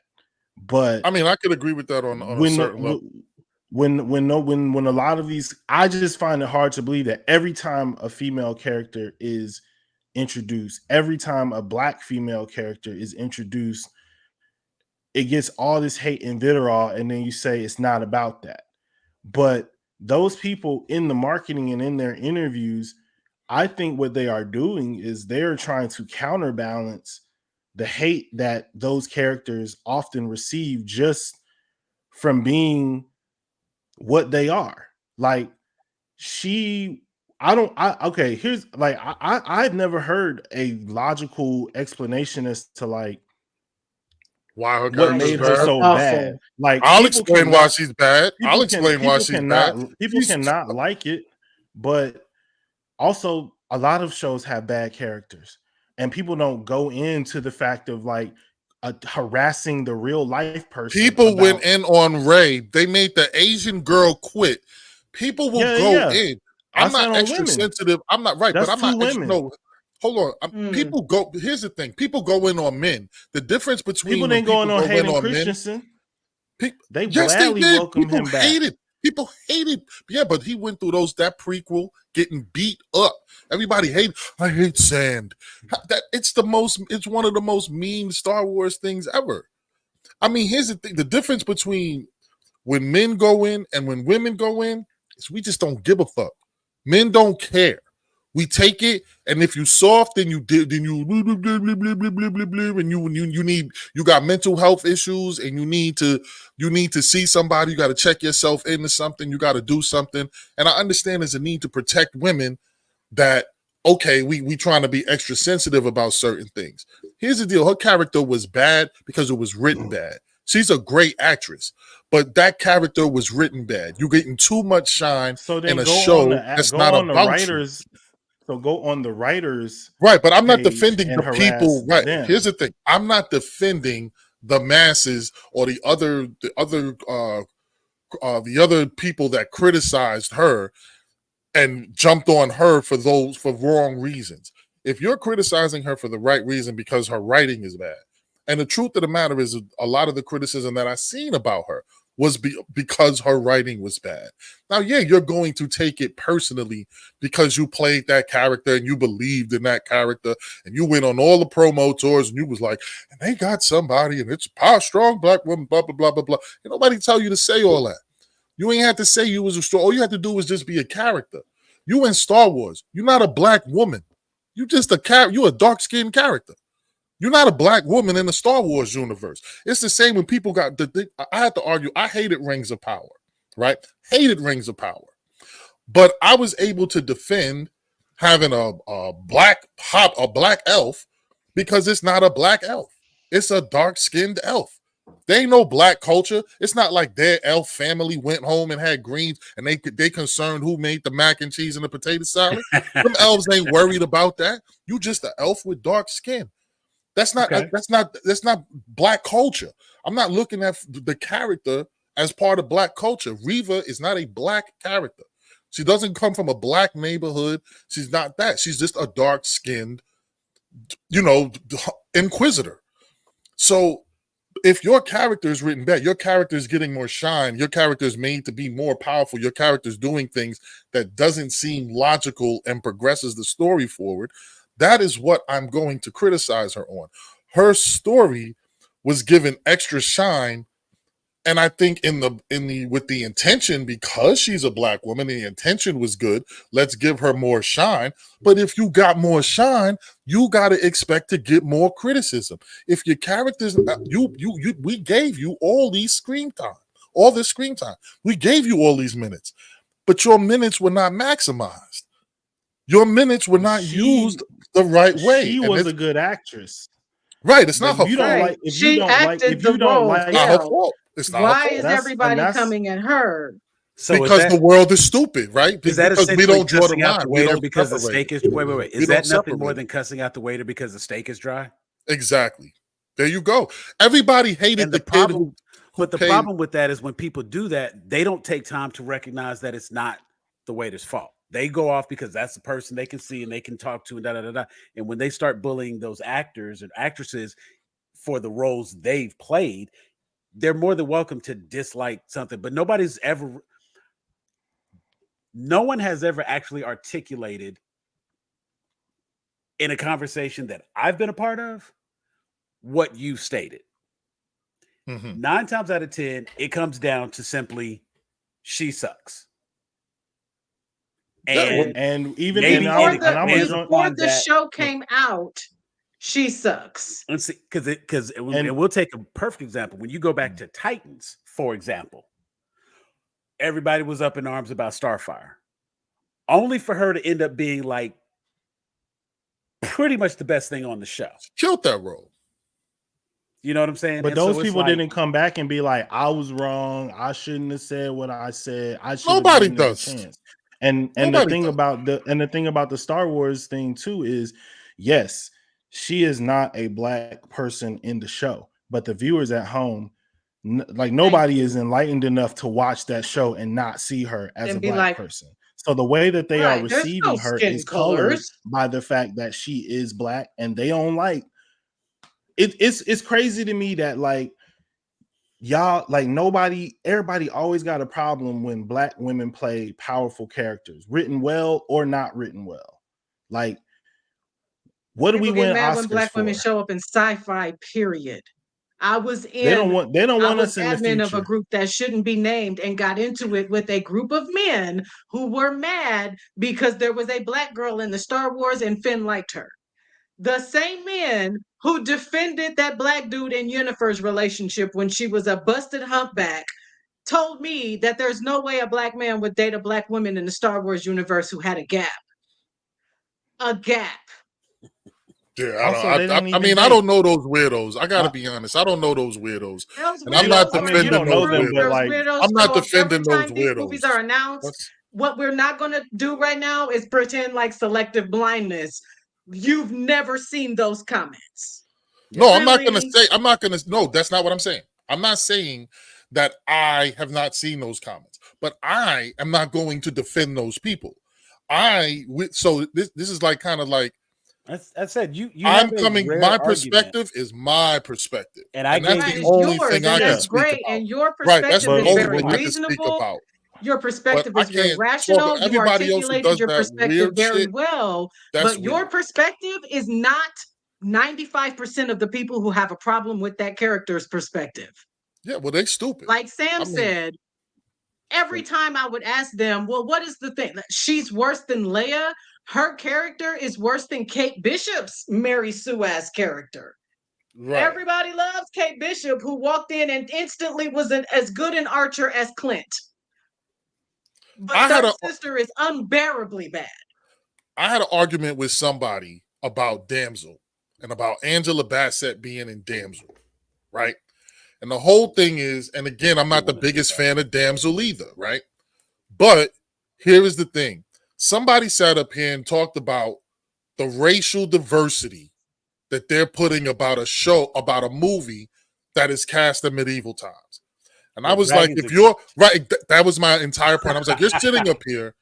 I But mean, I could agree with that on a when certain level. when a lot of these, I just find it hard to believe that every time a female character is introduced, every time a black female character is introduced, it gets all this hate and vitriol, and then you say it's not about that. But those people in the marketing and in their interviews, I think what they are doing is they're trying to counterbalance the hate that those characters often receive just from being what they are. Like she, I don't, I okay. Here's like I've never heard a logical explanation as to like Why her what character's made her bad? so Awful. bad. Like I'll people explain why cannot, she's bad. I'll explain why she's bad. people She's cannot like it, but also a lot of shows have bad characters, and people don't go into the fact of like harassing the real life person. people about, went in on Ray. They made the Asian girl quit. People will go in. I I'm stand not on extra women. sensitive. I'm not right, but That's I'm two not extra. women. No, hold on. Mm. People go. Here's the thing. People go in on men. The difference between People when didn't go in people on go in Hayden on men. Christensen. They Yes, they gladly did. welcome People him back. hated. People hated. Yeah, but he went through that prequel, getting beat up. Everybody hated. I hate sand. That it's one of the most mean Star Wars things ever. I mean, here's the thing: the difference between when men go in and when women go in is we just don't give a fuck. Men don't care. We take it, and if you soft, then you did, then you blah, blah, blah, blah, blah, blah, blah, blah, and you got mental health issues, and you need to see somebody. You got to check yourself into something. You got to do something. And I understand there's a need to protect women. That okay, we trying to be extra sensitive about certain things. Here's the deal: her character was bad because it was written bad. She's a great actress, but that character was written bad. You're getting too much shine So then in a go show on the that's go not on the about you. writers. So go on the writers, Right, but I'm not page defending and the people. harass Right. them. Here's the thing: I'm not defending the masses or the other people that criticized her and jumped on her for wrong reasons. If you're criticizing her for the right reason because her writing is bad, and the truth of the matter is a lot of the criticism that I've seen about her was because her writing was bad. Now, yeah, you're going to take it personally because you played that character and you believed in that character and you went on all the promo tours and you was like, and they got somebody and it's a power strong black woman, blah, blah, blah, blah, blah. And nobody tell you to say all that. You ain't had to say you was a strong. All you had to do was just be a character. You in Star Wars. You're not a black woman. You just a character. You a dark-skinned character. You're not a black woman in the Star Wars universe. It's the same when people got I had to argue. I hated Rings of Power, right? Hated Rings of Power. But I was able to defend having a black elf because it's not a black elf. It's a dark-skinned elf. There ain't no black culture. It's not like their elf family went home and had greens and they concerned who made the mac and cheese and the potato salad. Them elves ain't worried about that. You just an elf with dark skin. That's not Okay. that's not black culture. I'm not looking at the character as part of black culture. Reva is not a black character. She doesn't come from a black neighborhood. She's not that. She's just a dark-skinned, inquisitor. So if your character is written bad, your character is getting more shine, your character is made to be more powerful, your character is doing things that doesn't seem logical and progresses the story forward, that is what I'm going to criticize her on. Her story was given extra shine, and I think with the intention, because she's a black woman, the intention was good. Let's give her more shine. But if you got more shine, you got to expect to get more criticism. If your characters, we gave you all this screen time. We gave you all these minutes, but your minutes were not maximized. Your minutes were not used the right way. She was a good actress. Right. It's not her If you fault. don't Right. like, if She you don't like, acted if you the don't role like, It's not her well. fault. It's not Why her is fault. everybody coming at her? So Because the world is stupid, right? is that Because we essentially don't draw the cussing out line. the We waiter don't because the separate steak it. is wait? We Is that don't nothing more separate than cussing out the waiter because the steak is dry? Exactly. There you go. Everybody hated And the the kid problem, who but the paid. problem with that is when people do that, they don't take time to recognize that it's not the waiter's fault. They go off because that's the person they can see and they can talk to and da da da da. And when they start bullying those actors and actresses for the roles they've played, they're more than welcome to dislike something. But no one has ever actually articulated in a conversation that I've been a part of what you stated. Mhm. 9 times out of 10, it comes down to simply she sucks. Yeah, well, and even maybe and Before I'm, and I'm a expands the joint, before upon the that. show came out, she sucks. Let's see, because And- we'll take a perfect example. When you go back to Titans, for example, everybody was up in arms about Starfire, only for her to end up being like pretty much the best thing on the show. killed that role. You know what I'm saying? But And so those it's people like, didn't come back and be like, I was wrong. I shouldn't have said what I said. I should have Nobody given it a does. chance. And Nobody does. the thing about the Star Wars thing too is, yes, she is not a black person in the show, but the viewers at home, like nobody is you. enlightened enough to watch that show and not see her as a And be black like, person. So the way that they are right, there's no receiving her skin is colored colors. by the fact that she is black, and they don't like it's crazy to me that like y'all like everybody always got a problem when black women play powerful characters, written well or not written well. Like, what do we People get win mad when Oscars black women for? show up in sci-fi, period. I was They don't in want was us in the admin of a future. group that shouldn't be named and got into it with a group of men who were mad because there was a black girl in the Star Wars and Finn liked her. The same men who defended that black dude in Yennefer's relationship when she was a busted humpback told me that there's no way a black man would date a black woman in the Star Wars universe who had a gap. A gap. Yeah, Also, they don't I even mean, I date. don't know those weirdos. I gotta I, be honest. I don't know those weirdos, Those and I'm they not don't. weirdos I are mean, you in defending don't the know those them, group. but weirdos. Those like, weirdos I'm not show up every defending those time these weirdos. movies are announced. That's, What we're not going to do right now is pretend like selective blindness. You've never seen those comments. no, I'm not gonna Really? say. I'm not gonna. No, that's not what I'm saying. I'm not saying that I have not seen those comments, but I am not going to defend those people. So this is like kind of like I said, you I'm have a coming. rare My argument, perspective is my perspective, and I and that's gave Right, the it's you, only yours, thing I and can that's yeah. speak great. about. And your Right, that's perspective the But is gave only you very an thing I can argument. speak reasonable. about. Your But perspective I is very can't talk. rational. You Everybody else who articulated does your that perspective weird very shit, well, that's but your weird. perspective is not 95% of the people who have a problem with that character's perspective. Yeah, well, they stupid. Like Sam I mean, said, every time I would ask them, well, what is the thing? She's worse than Leia. Her character is worse than Kate Bishop's Mary Sue ass character. right. Everybody loves Kate Bishop, who walked in and instantly was as good an archer as Clint. But I had Third a Sister is unbearably bad. I had an argument with somebody about Damsel and about Angela Bassett being in Damsel, right? And the whole thing is, and again, I'm not the biggest fan of Damsel either, right? But here is the thing. Somebody sat up here and talked about the racial diversity that they're putting about a show, about a movie that is cast in medieval times. And I Well, was like, dragons if you're exist. right, that was my entire point. I was like, you're sitting up here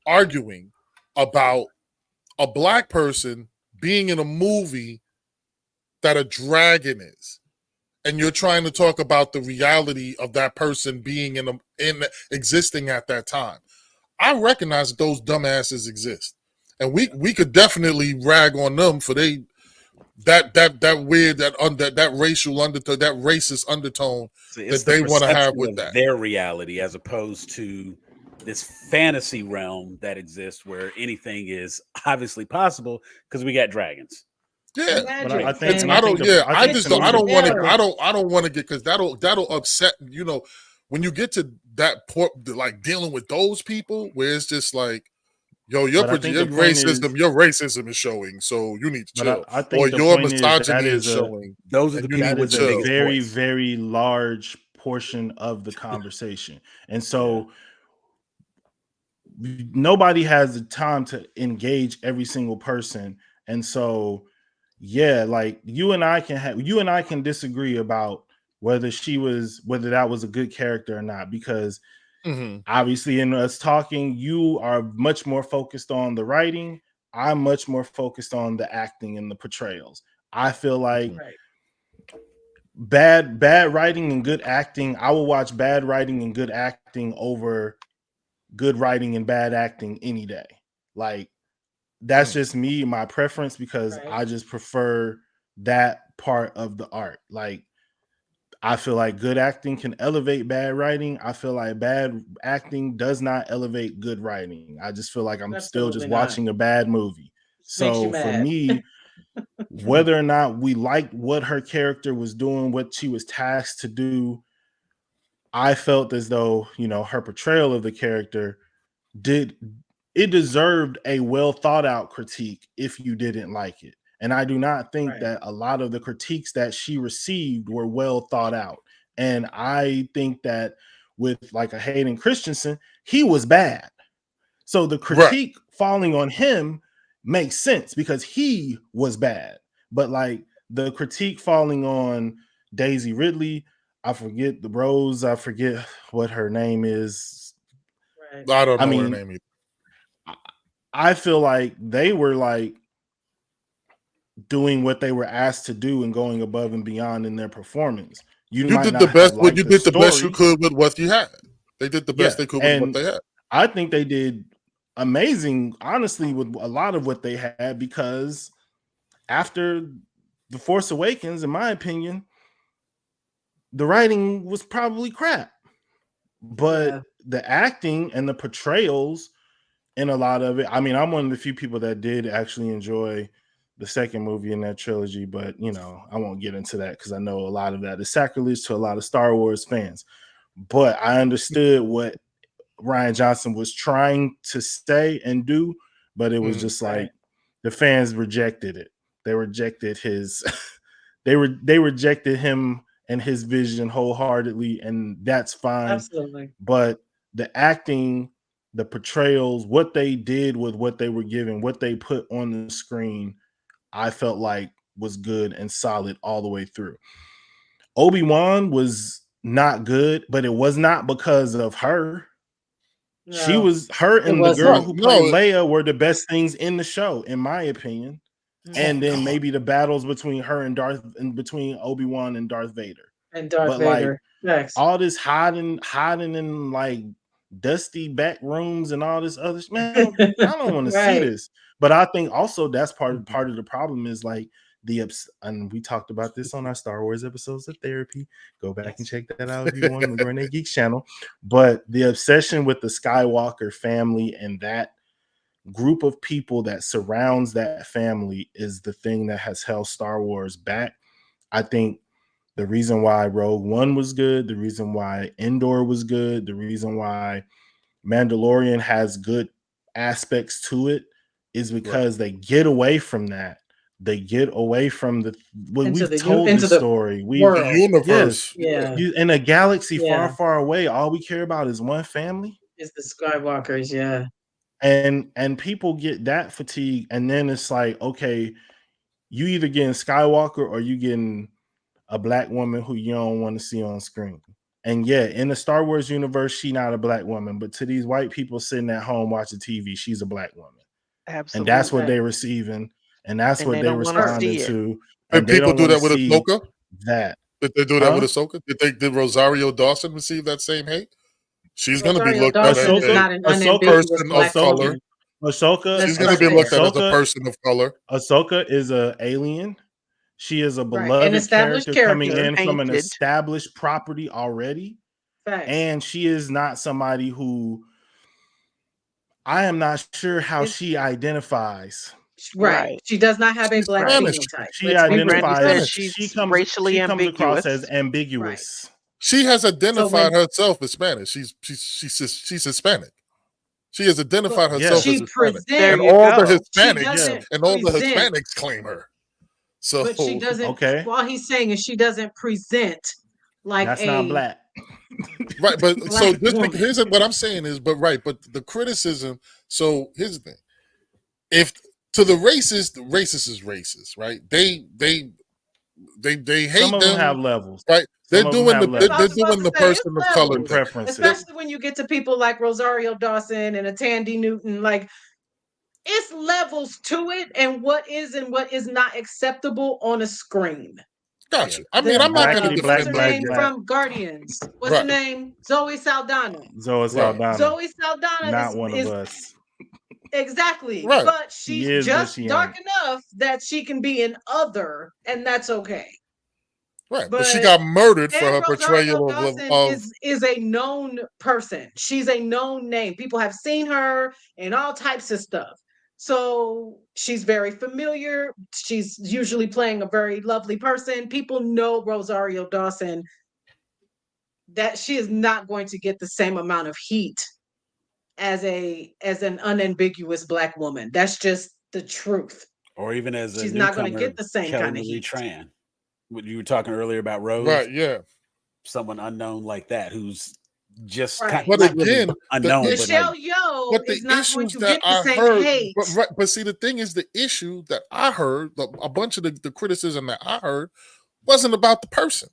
arguing about a black person being in a movie that a dragon is, and you're trying to talk about the reality of that person being in existing at that time. I recognize that those dumbasses exist, and we could definitely rag on them for that weird that racial undertone, that racist undertone So it's that the they want to have perception with of that. their reality as opposed to this fantasy realm that exists where anything is obviously possible because we got dragons. Yeah, but I Magic, think it's and man. I I don't think yeah I I think It's to just don't me I the the don't want to narrative. I don't want to get because that'll upset when you get to that point like dealing with those people where it's just like yo but I think the point is your racism is showing, so you need to but chill, I or think the your point is that misogyny is showing Those are and the you need people that to with is the a chill. biggest very, voice. very large portion of the conversation. And Yeah. so nobody has the time to engage every single person. And so, yeah, like you and I can disagree about whether that was a good character or not, because Mm-hmm. obviously in us talking, you are much more focused on the writing. I'm much more focused on the acting and the portrayals. I feel like Mhm. Right. bad writing and good acting. I will watch bad writing and good acting over good writing and bad acting any day. Like that's just me, my preference, because Right. I just prefer that part of the art. Like I feel like good acting can elevate bad writing. I feel like bad acting does not elevate good writing. I just feel like I'm still just Absolutely not. watching a bad movie. Just makes you So for mad. me, whether or not we liked what her character was doing, what she was tasked to do, I felt as though, her portrayal of the character did it deserved a well thought out critique if you didn't like it. And I do not think Right. that a lot of the critiques that she received were well thought out. And I think that with like a Hayden Christensen, he was bad. So the Right. critique falling on him makes sense because he was bad. But like the critique falling on Daisy Ridley, I forget the Rose, I forget what her name is. Right. I don't I know her mean, name either. I feel like they were like doing what they were asked to do and going above and beyond in their performance. You You might did the not have best. Well, liked you the did the best you story. could with what you had. They did the best Yeah. they could with what And they had. I think they did amazing, honestly, with a lot of what they had because after The Force Awakens, in my opinion, the writing was probably crap. But Yeah. the acting and the portrayals in a lot of it, I mean, I'm one of the few people that did actually enjoy the second movie in that trilogy, but you know, I won't get into that because I know a lot of that is sacrilege to a lot of Star Wars fans. But I understood what Ryan Johnson was trying to say and do, but it was Mhm. just Right. like the fans rejected it. They rejected his they rejected him and his vision wholeheartedly, and that's fine. Absolutely. But the acting, the portrayals, what they did with what they were given, what they put on the screen, I felt like was good and solid all the way through. Obi-Wan was not good, but it was not because of her. She No, was her it and the girl wasn't. who played No, Leia were the best things in the show, in my opinion. And then Mhm. maybe the battles between her and Darth and between Obi-Wan and Darth Vader. And Darth But like Vader. Next. all this hiding in like dusty back rooms and all this other man, I don't want to see Right. this. But I think also that's part of the problem is like and we talked about this on our Star Wars episodes of therapy. Go back and Yes. check that out if you want the Gourmet Geeks channel. But the obsession with the Skywalker family and that group of people that surrounds that family is the thing that has held Star Wars back. I think the reason why Rogue One was good, the reason why Endor was good, the reason why Mandalorian has good aspects to it is right. because they get away from that. They get away from the when Into we've the told into this the story. The world. Yes, universe. Yeah. Yeah. you in a galaxy far, Yeah. far away, all we care about is one family. It's the Skywalkers. Yeah. And people get that fatigue, and then it's like, okay, you either getting Skywalker or you getting a black woman who you don't want to see on screen. And yeah, in the Star Wars universe, she not a black woman, but to these white people sitting at home watching TV, she's a black woman. And that's what Absolutely. Right. they're receiving, and that's And what they they're don't want to Her. responding see it. to, Did and they people don't do want to that with see Ahsoka? that. Did they do that with Huh? Ahsoka? Did Rosario Dawson receive that same hate? She's going to be Rosario looked at Dawson as is a Ahsoka, not an Ahsoka, unambiguous person of black Ahsoka, color. woman. Ahsoka, She's Let's going to start be there. looked at as a Ahsoka, person of color. Ahsoka is a alien. She is a Right. An beloved established character coming character. in from an Painted. established property already. Facts. And she is not somebody who I am not sure how It's she identifies. right. Right. She does not have a She's black Right. Spanish. phenotype. She Let's be Like real. Brandy identifies said, Spanish. she's she racially comes across ambiguous. as Right. ambiguous. She has So identified when herself as Spanish. She's Hispanic. She has but identified herself as she Yes. Hispanic, There and you presents, all the go. she Hispanics Yeah. doesn't and all the present, Hispanics claim her. but she So doesn't, Okay. all he's saying is she doesn't present like That's not a black. right, but so black just woman. here's what I'm saying is, but right, but the criticism. So here's the thing: if to the racist is racist, right? They Some hate of them have them, levels. right? They're Some of them doing have the I they're was levels about doing to the say it's person of color and levels, thing. preferences. especially when you get to people like Rosario Dawson and a Tandy Newton. Like it's levels to it, and what is not acceptable on a screen. Got Yeah. you. I mean, The I'm not going to Blackity what's black, her defend black, that. name Yeah. black. from Guardians? What's her Right, name? Zoe Saldana. Zoe right, Saldana. Zoe Saldana Not one of is us. exactly, right, but She she's is, but just she dark ain't. enough that she can be an other, and that's okay. right. But she But got murdered for and her Rosario portrayal Dawson of is a known person. She's a known name. People have seen her in all types of stuff. So she's very familiar. She's usually playing a very lovely person. People know Rosario Dawson, that she is not going to get the same amount of heat as an unambiguous black woman. That's just the truth. Or even as a She's not going to newcomer, get the same Kelly kind of Marie heat. Tran. What you were talking earlier about Rose, Right, yeah. someone unknown like that who's just kind, Right. But not really again, the unknown, but like Michelle Yeoh but the is not going issues to that get the I same heard, hate. but see, the thing is, the issue that I heard, a bunch of the criticism that I heard wasn't about the person.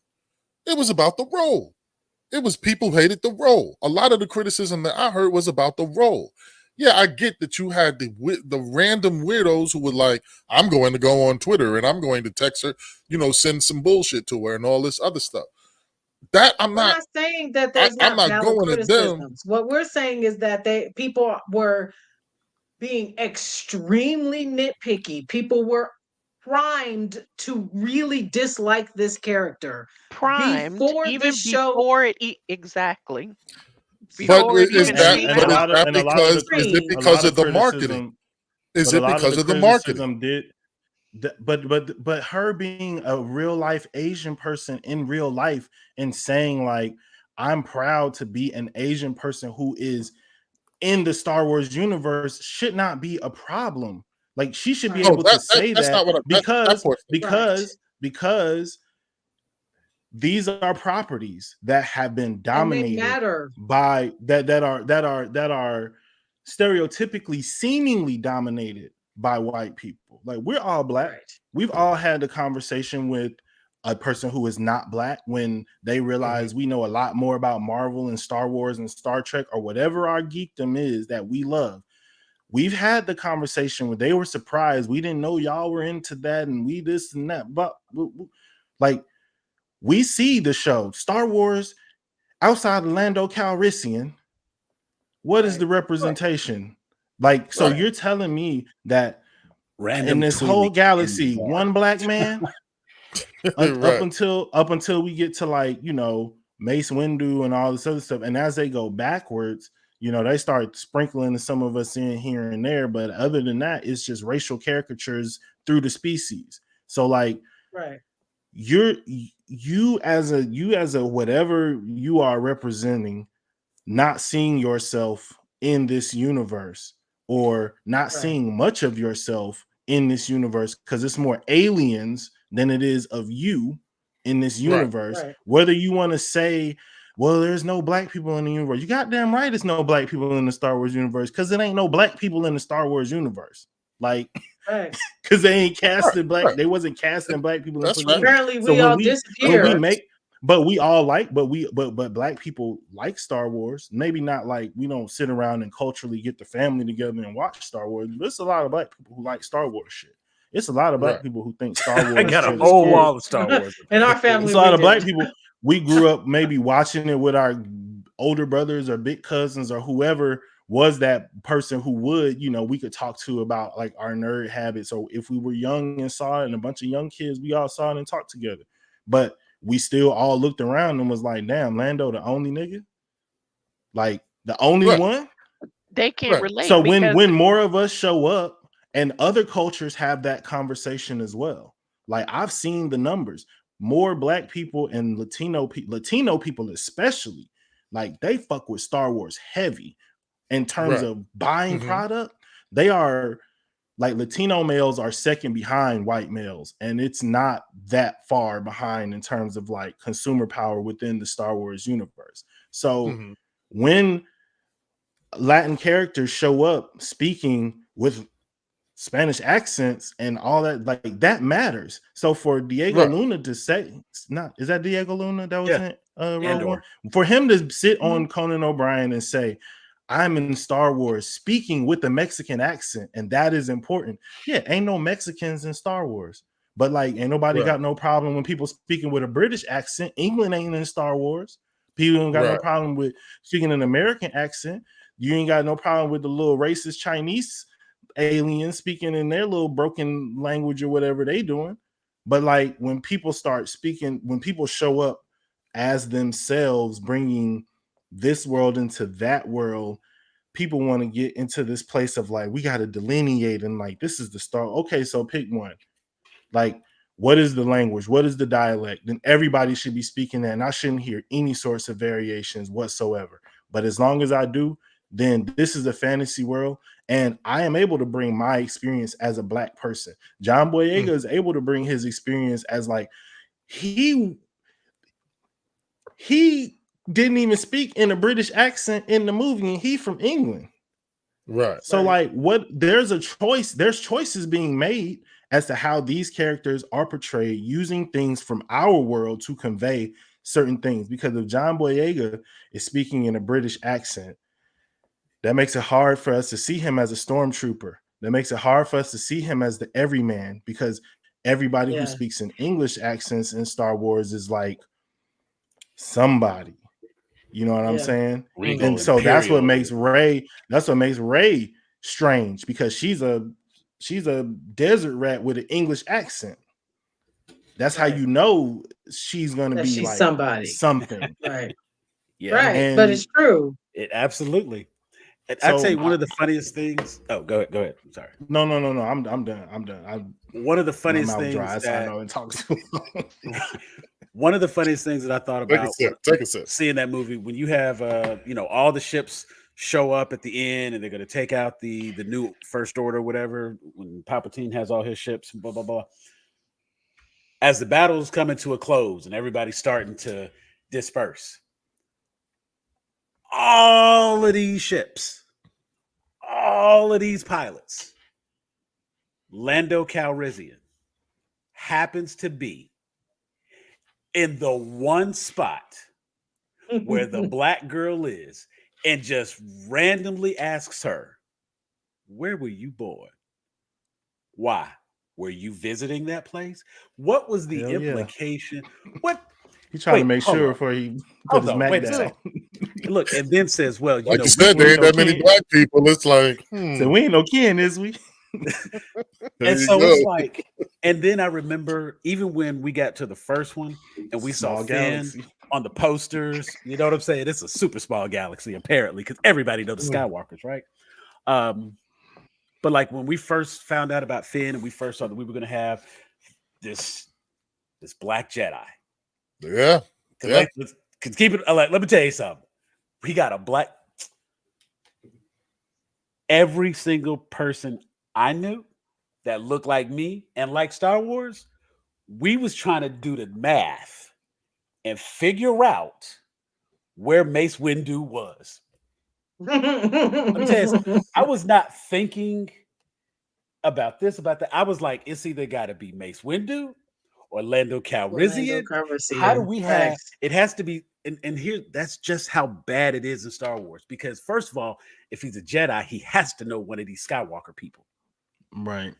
It was about the role. It was people who hated the role. A lot of the criticism that I heard was about the role. Yeah, I get that you had the random weirdos who were like, I'm going to go on Twitter and I'm going to text her, send some bullshit to her and all this other stuff. That I'm We're not. not saying that I, there's I'm not not valid going to them. criticisms. What we're saying is that people were being extremely nitpicky. People were primed to really dislike this character Primed before even this show before exactly. But Before it before is even the that? show came But is out. that and a lot of the because? Is it streamed. a because lot of of the marketing? criticism, Is but a it lot of because the of the marketing? criticism did. But her being a real life Asian person in real life and saying like, I'm proud to be an Asian person who is in the Star Wars universe should not be a problem. Like she should be Right. Oh, able to that say that's that not what that because portion. Right. because these are properties that have been And they dominated matter. by that are stereotypically seemingly dominated by white people. Like we're all black. Right. We've all had the conversation with a person who is not black when they realize we know a lot more about Marvel and Star Wars and Star Trek or whatever our geekdom is that we love. We've had the conversation where they were surprised we didn't know y'all were into that and we this and that, but like we see the show Star Wars outside of Lando Calrissian. What is Right. the representation? Like, so Right. you're telling me that in random this whole tweeting in the galaxy, bar. one black man up Right. until we get to like Mace Windu and all this other stuff, and as they go backwards, they start sprinkling some of us in here and there, but other than that, it's just racial caricatures through the species. So like Right. you as a whatever you are representing, not seeing yourself in this universe or not Right. seeing much of yourself in this universe because it's more aliens than it is of you in this Right. universe. Right. Whether you want to say, well, there's no black people in the universe, you goddamn right, it's no black people in the Star Wars universe because it ain't no black people in the Star Wars universe. Like, Right. because they ain't Right. casting black, Right. they wasn't casting black people and That's putting right. them in. Apparently, So we all when we disappear. make, but we all like, but black people like Star Wars. Maybe not like we don't sit around and culturally get the family together and watch Star Wars. But there's a lot of black people who like Star Wars shit. It's a lot of black Right. people who think Star I Wars got a shit is whole cool. wall of Star Wars. In our It's family, a lot we of black did. people. We grew up maybe watching it with our older brothers or big cousins or whoever was that person who would, we could talk to about like our nerd habits. Or if we were young and saw it and a bunch of young kids, we all saw it and talked together. But we still all looked around and was like, damn, Lando, the only nigga? Like the only Right. one? They can't Right. relate So because when more of us show up and other cultures have that conversation as well. Like I've seen the numbers. More black people and Latino people especially, like they fuck with Star Wars heavy in terms Right. of buying Mhm. product. They are like Latino males are second behind white males, and it's not that far behind in terms of like consumer power within the Star Wars universe. So Mhm. when Latin characters show up speaking with Spanish accents and all that, like that matters. So for Diego Right. Luna to say, not is that Diego Luna that was Yeah. in Rogue Andor. One? For him to sit Mhm. on Conan O'Brien and say, I'm in Star Wars speaking with a Mexican accent, and that is important. Yeah, ain't no Mexicans in Star Wars. But like, ain't nobody Right. got no problem when people speaking with a British accent. England ain't in Star Wars. People ain't got no Right. problem with speaking an American accent. You ain't got no problem with the little racist Chinese aliens speaking in their little broken language or whatever they doing. But like when people start speaking, when people show up as themselves, bringing this world into that world, people want to get into this place of like, we got to delineate and like, this is the start. Okay, so pick one. Like, what is the language? What is the dialect? Then everybody should be speaking that, and I shouldn't hear any sorts of variations whatsoever. But as long as I do, then this is a fantasy world. And I am able to bring my experience as a Black person. John Boyega is able to bring his experience as like he didn't even speak in a British accent in the movie, and he from England. Right. So like there's choices being made as to how these characters are portrayed using things from our world to convey certain things. Because if John Boyega is speaking in a British accent, that makes it hard for us to see him as a stormtrooper. That makes it hard for us to see him as the everyman, because everybody who speaks in English accents in Star Wars is like somebody. You know what I'm saying? Regal And so that's what makes Imperial. Rey strange, because she's a desert rat with an English accent. That's how you know she's gonna be she's like somebody. something. Right. Yeah, Right. And But it's true. it absolutely. And I'd so say one of the funniest things. Oh, go ahead. I'm sorry. no. I'm done. One of the My funniest mouth dry, things so I that know it talks too long. one of the funniest things that I thought Take a about sip. Take a sip. seeing that movie, when you have all the ships show up at the end and they're going to take out the new First Order, whatever, when Palpatine has all his ships, blah blah blah. As the battle's coming to a close and everybody's starting to disperse, all of these ships, all of these pilots, Lando Calrissian happens to be in the one spot where the black girl is, and just randomly asks her, "Where were you born? Why? Were you visiting that place? What was the Hell yeah. implication? What?" He's trying to Wait, make hold sure on. before he put Hold his on, Mac wait a down. second. Look, and then says, "Well, Like you we said, there ain't that many Black people. It's like, So we ain't no kin, is we? there And you so go. it's like, and then I remember even when we got to the first one and we saw Small Finn galaxy. on the posters, you know what I'm saying? It's a super small galaxy, apparently, because everybody knows the Skywalkers, right? But like when we first found out about Finn and we first saw that we were going to have this black Jedi. Yeah. Because keep it, let me tell you something. We got a black. Every single person I knew that looked like me and like Star Wars, we was trying to do the math and figure out where Mace Windu was. Let me tell you something. I was not thinking about this, about that. I was like, it's either got to be Mace Windu or Lando Calrissian. How do we have it? Has to be, and here that's just how bad it is in Star Wars. Because first of all, if he's a Jedi, he has to know one of these Skywalker people. Right.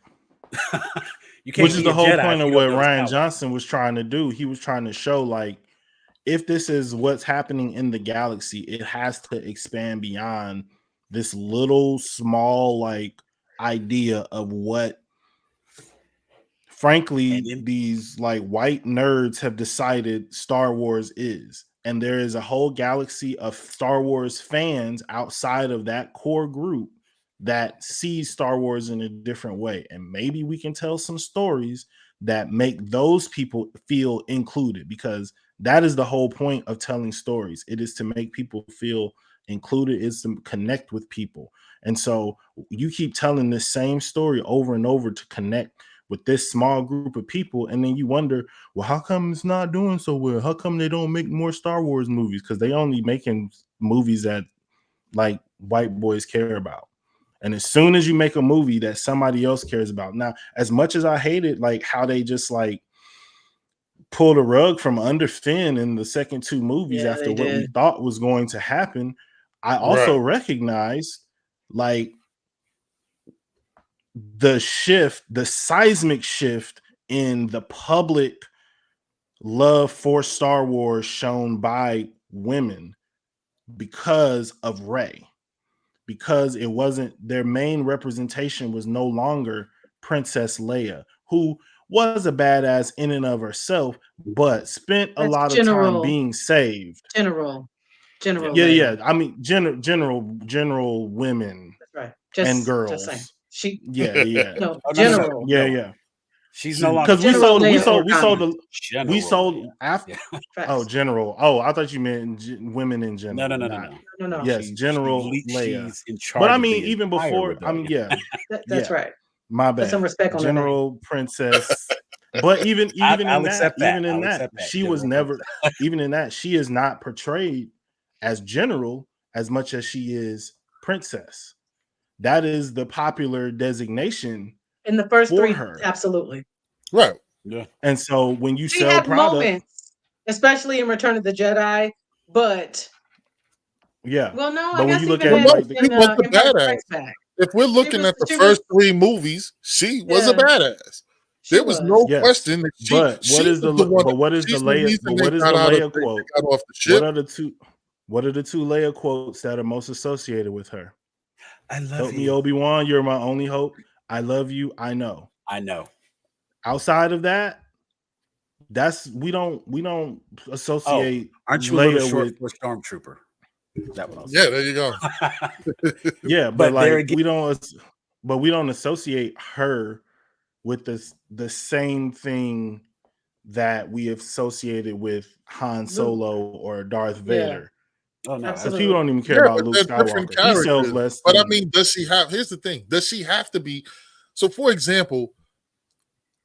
You can't Which is be the a whole Jedi point if of you don't what know Ryan Skywalker. Johnson was trying to do. He was trying to show, like, if this is what's happening in the galaxy, it has to expand beyond this little small like idea of what frankly these like white nerds have decided Star Wars is. And there is a whole galaxy of Star Wars fans outside of that core group that sees Star Wars in a different way. And maybe we can tell some stories that make those people feel included, because that is the whole point of telling stories. It is to make people feel included, is to connect with people. And so you keep telling this same story over and over to connect with this small group of people, and then you wonder, well, how come it's not doing so well? How come they don't make more Star Wars movies? Because they only making movies that like white boys care about. And as soon as you make a movie that somebody else cares about, now, as much as I hated like how they just like pulled a rug from under Finn in the second two movies after what we thought was going to happen, I also recognized like the shift, the seismic shift in the public love for Star Wars shown by women because of Rey. Because it wasn't, their main representation was no longer Princess Leia, who was a badass in and of herself, but spent a lot of time being saved. General yeah, Leia. yeah. I mean, general women. That's right. And girls. just saying. Yeah. No, general. Yeah. She's no longer because we General sold we Leia sold we sold Organa. the General we sold Leia. after. Yeah. Oh, Facts. general. Oh, I thought you meant women in general. No. not- No. Yes, General Leia. She's in charge. But I of mean, the even entire before, rebellion. yeah, That's yeah. right. My Put some bad. respect on her name. General Princess. But even I'll in that, accept that. even in I'll that, accept that. she was General never. Even in that, she is not portrayed as general as much as she is princess. That is the popular designation In the first for 3, her. absolutely. Right. Yeah. And so when you She sell had product, moments, especially in Return of the Jedi, but yeah. well, no, I But when guess you look even at in, Well, like no, the she was the Empire badass. Strikes Back, If we're looking at the first 3 movies, she was a Yeah. badass. she There was no Yes. question that she But what she is the was the one. but what is the She's the Leia? reason But they what is got the out of Leia they quote? got off the What ship. are the two? What are the 2 Leia quotes that are most associated with her? I love Help you. me, Obi-Wan. You're my only hope. I love you. I know. I know. Outside of that, that's we don't associate Aren't you a little Leia short with for a stormtrooper? That one. Yeah, there you go. yeah, but But there like again, we don't associate her with the same thing that we have associated with Han Luke. Solo or Darth Yeah. Vader. oh no, Because Absolutely. people don't even care Yeah, about but Luke they're different Skywalker. He sells characters. less. But I than- mean, does she have? Here's the thing: does she have to be? So, for example,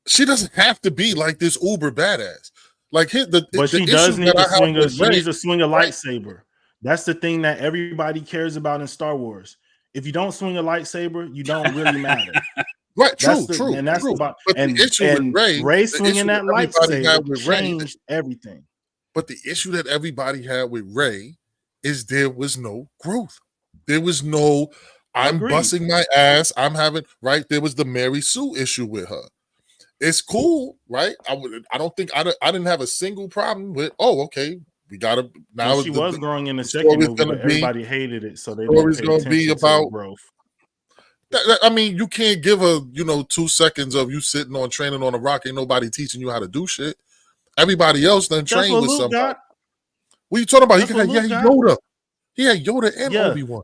she doesn't have to be like this uber badass. Like but she issue does need that to I have swing a with she Rey, needs to swing a right? lightsaber. That's the thing that everybody cares about in Star Wars. If you don't swing a lightsaber, you don't really matter. Right, That's true. the But the issue with Rey, Ray the swinging issue that that everybody lightsaber had with Rey, changed everything. but the issue that everybody had with Rey is there was no growth. There was no, I'm Agreed. busting my ass. I'm having right. There was the Mary Sue issue with her. It's cool, right? I don't think I didn't have a single problem with. Oh, okay, we got to now. Well, she was growing in the the second story's movie, gonna but be everybody hated it, so they didn't story's pay gonna be attention to the about. growth. I mean, you can't give her 2 seconds of you sitting on training on a rock. Ain't nobody teaching you how to do shit. Everybody else done That's trained what with Luke somebody. got. What are you talking about? That's what He had Luke got. Yoda. He had Yoda and Yeah. Obi-Wan.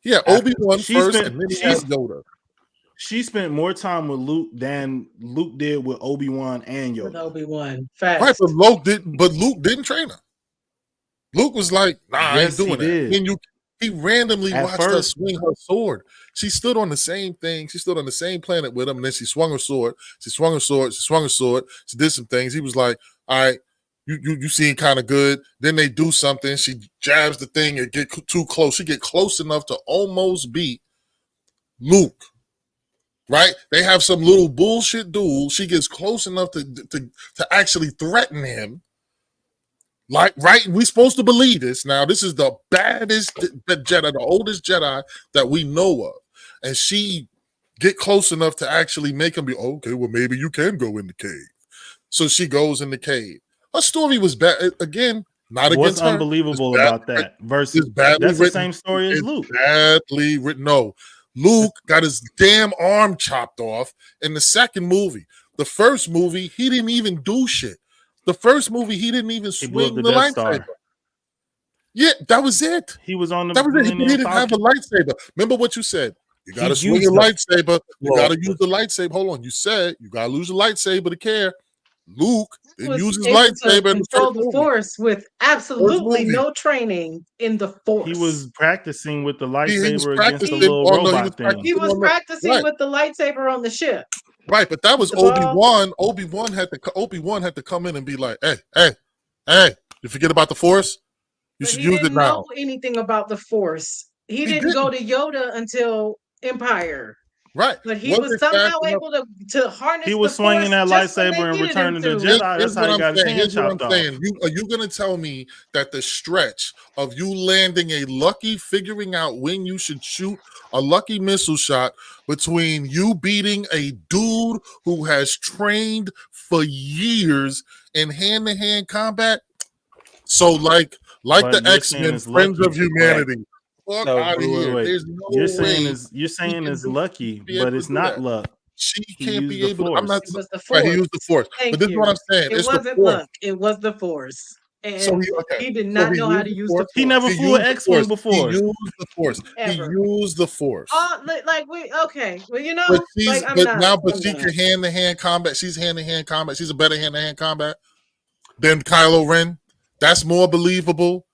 He had After- Obi-Wan she first, spent- and then he she's- had Yoda. She spent more time with Luke than Luke did with Obi-Wan and With Yoda. Obi-Wan. Facts. Right, but Luke didn't train her. Luke was like, nah, I ain't Yes, he doing that. did. And he randomly At watched her first- swing her sword. She stood on the same thing. She stood on the same planet with him, and then she swung her sword. She swung her sword. She swung her sword. She did some things. He was like, all right, you seem kind of good. Then they do something. She jabs the thing and get too close. She get close enough to almost beat Luke. Right? They have some little bullshit duel. She gets close enough to actually threaten him. Like, right? We're supposed to believe this. Now, this is the baddest Jedi, the oldest Jedi that we know of. And she get close enough to actually make him be, okay, well, maybe you can go in the cave. So she goes in the cave. Her story was bad. Again, not What's against her. unbelievable It's about that? Versus It's badly that's the written. same story as It's Luke. badly written. No, Luke got his damn arm chopped off in the second movie. The first movie, he didn't even do shit. The first movie, he didn't even He blew up swing the the Death Star. lightsaber. Yeah, that was it. He was on the That was it. He Millennium didn't have a Falcon. lightsaber. Remember what you said? You got to He swing used a the- lightsaber. You Well, got to use the lightsaber. Hold on. You said you got to lose the lightsaber to care. Luke didn't was use his able to lightsaber in the control first the movie. Force with absolutely movie. no training in the Force. He was practicing with the He was lightsaber against the practicing little on the- he was robot thing. practicing- He was on the- practicing right. with the lightsaber on the ship. Right, but that was The ball. Obi-Wan. Obi-Wan had to come in and be like, hey, you forget about the Force? You But should he use it didn't now. know anything about the Force. He He didn't go to Yoda until Empire. Right. But he Wasn't was somehow fast enough. able to harness He was the Force swinging that just when lightsaber they and needed him returning to to. Jedi. That's Here's how what he I'm got his saying. hand Here's what chopped I'm off. saying. Are you going to tell me that the stretch of you landing a lucky, figuring out when you should shoot a lucky missile shot between you beating a dude who has trained for years in hand-to-hand combat? So like But the you're saying X-Men, it's Friends lucky. of Humanity. Fuck So, out of here. Wait. There's no You're way saying can it's do- lucky, be able but to it's do not that. luck. She He can't used be the able to. Force. I'm not. It was the Right, Force. he used the Force. Thank But this is you. what I'm saying. It It's wasn't the Force. luck. It was the Force. and okay. he did So not he know how used to the use the force. force. He never flew an used the X-wing force. He before. used the force. Ever. He used the force. Like we okay. Well, you But know, she's like I'm but not. now but I'm she not. can hand-to-hand combat. She's hand-to-hand combat. She's a better hand-to-hand combat than Kylo Ren. That's more believable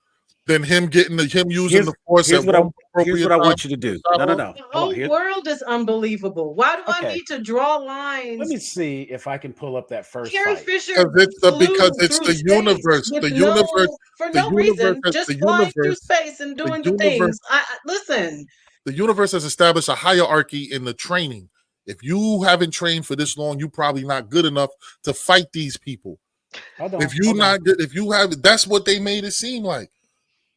than him using the force Here's at what I one here's appropriate what I time. want you to do. No, no, no. The Hold on. whole Here, world is unbelievable. Why do I okay. need to draw Let lines? me see if I can pull up that first Carrie fight. Fisher Because flew it's through the space universe. with The no universe. for The no universe. reason, Has, just the flying through universe. space and The doing the universe. things. I listen. The universe has established a hierarchy in the training. If you haven't trained for this long, you're probably not good enough to fight these people. Hold on. If you're not good, if you have, that's what they made it seem like.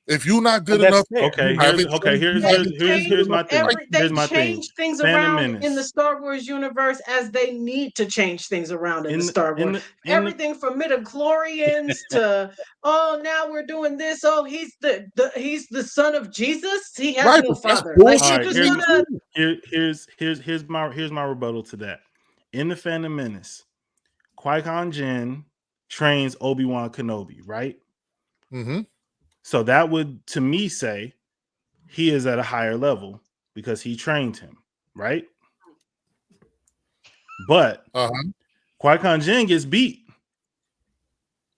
If you're not good That's enough, fair. Okay, you here's haven't okay. trained- Here's my thing. They Here's my thing. change things Phantom around in the Menace. Star Wars universe as they need to change things around in the Star Wars. Everything from midichlorians to now we're doing this. Oh, he's the son of Jesus. He has Right, no but that's father. Like bullshit. you're All right, just gonna here's my rebuttal to that. In the Phantom Menace, Qui-Gon Jinn trains Obi-Wan Kenobi, right? Mm-hmm. So that would, to me, say he is at a higher level because he trained him, right? But Qui-Gon Jinn gets beat.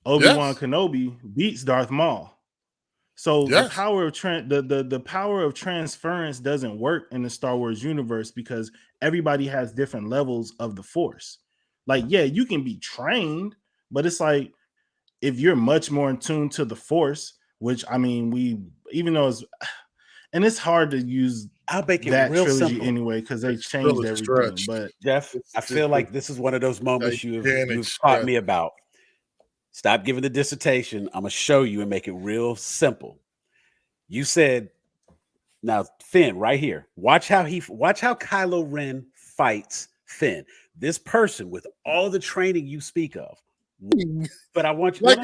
Obi-Wan Kenobi beats Darth Maul. So the power of the power of transference doesn't work in the Star Wars universe because everybody has different levels of the Force. Like, yeah, you can be trained, but it's like if you're much more in tune to the Force, which I mean, even though it's hard to use I'll make it that real trilogy simple. anyway because they changed everything. But Jeff, I feel like this is one of those moments you've taught me about. Stop giving the dissertation. I'm gonna show you and make it real simple. You said, now Finn, right here. Watch how Kylo Ren fights Finn. This person with all the training you speak of. But I want you like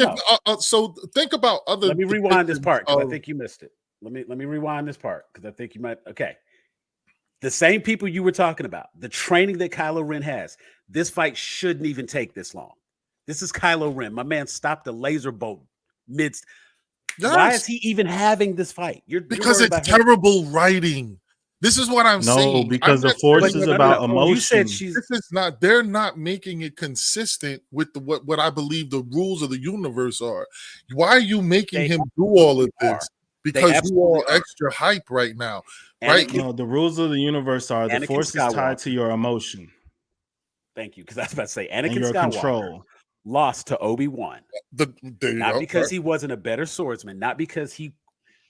so think about other. Let me rewind this part because I think you missed it. Let me rewind this part because I think you might. Okay. The same people you were talking about, the training that Kylo Ren has, this fight shouldn't even take this long. This is Kylo Ren. My man stopped a laser bolt midst. Yes. Why is he even having this fight? Because it's terrible writing. This is what I'm saying. No, because the Force is about emotion. You said this is not. They're not making it consistent with what I believe the rules of the universe are. Why are you making him do all of this? Because you all extra hype right now, right? No, the rules of the universe are the Force is tied to your emotion. Thank you, because I was about to say Anakin your Skywalker control lost to Obi-Wan. Not because he wasn't a better swordsman, not because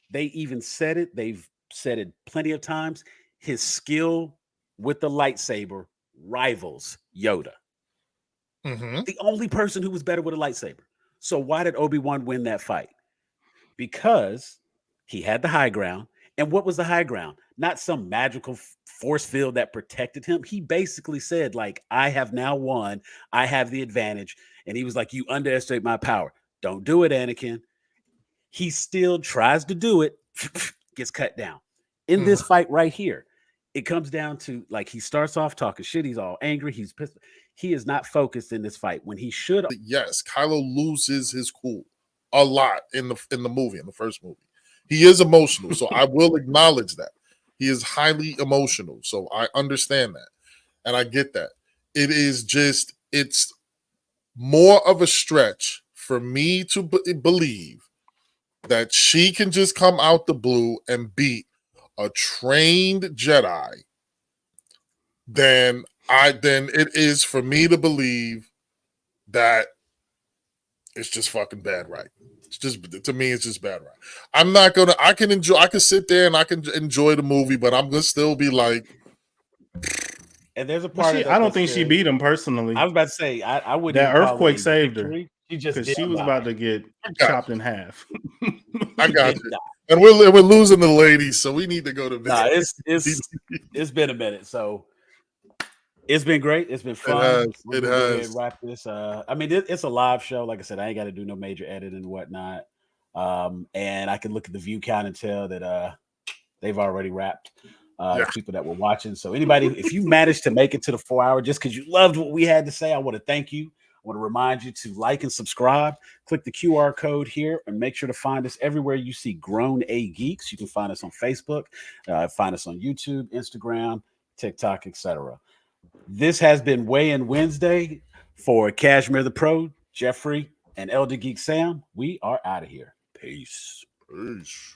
they even said it. They've said it plenty of times. His skill with the lightsaber rivals Yoda. Mm-hmm. The only person who was better with a lightsaber. So why did Obi-Wan win that fight? Because he had the high ground. And what was the high ground? Not some magical force field that protected him. He basically said, like, I have now won. I have the advantage. And he was like, you underestimate my power. Don't do it, Anakin. He still tries to do it, gets cut down. In this fight right here, it comes down to, like, he starts off talking shit. He's all angry. He's pissed. He is not focused in this fight when he should. Yes, Kylo loses his cool a lot in the movie, in the first movie. He is emotional, so I will acknowledge that. He is highly emotional, so I understand that. And I get that. It is just, it's more of a stretch for me to believe that she can just come out the blue and beat a trained Jedi than it is for me to believe that it's just fucking bad writing. It's just, to me, it's just bad writing. I'm not gonna. I can sit there and I can enjoy the movie, but I'm gonna still be like. And there's a part. I don't think she beat him personally. I was about to say I wouldn't. That earthquake saved her. She just because she was about to get chopped in half. I got you. And we're losing the ladies, so we need to go to bed. Nah, it's been a minute, so it's been great. It's been fun. It has. Wrap this. I mean, it's a live show. Like I said, I ain't got to do no major editing and whatnot. And I can look at the view count and tell that they've already wrapped. People that were watching. So anybody, if you managed to make it to the 4 hour just because you loved what we had to say, I want to thank you. want to remind you to like and subscribe. Click the QR code here and make sure to find us everywhere you see Grown A Geeks. You can find us on Facebook, find us on YouTube, Instagram, TikTok, etc. This has been Weigh In Wednesday for Cashmere the Pro, Jeffrey, and Elder Geek Sam. We are out of here. Peace. Peace.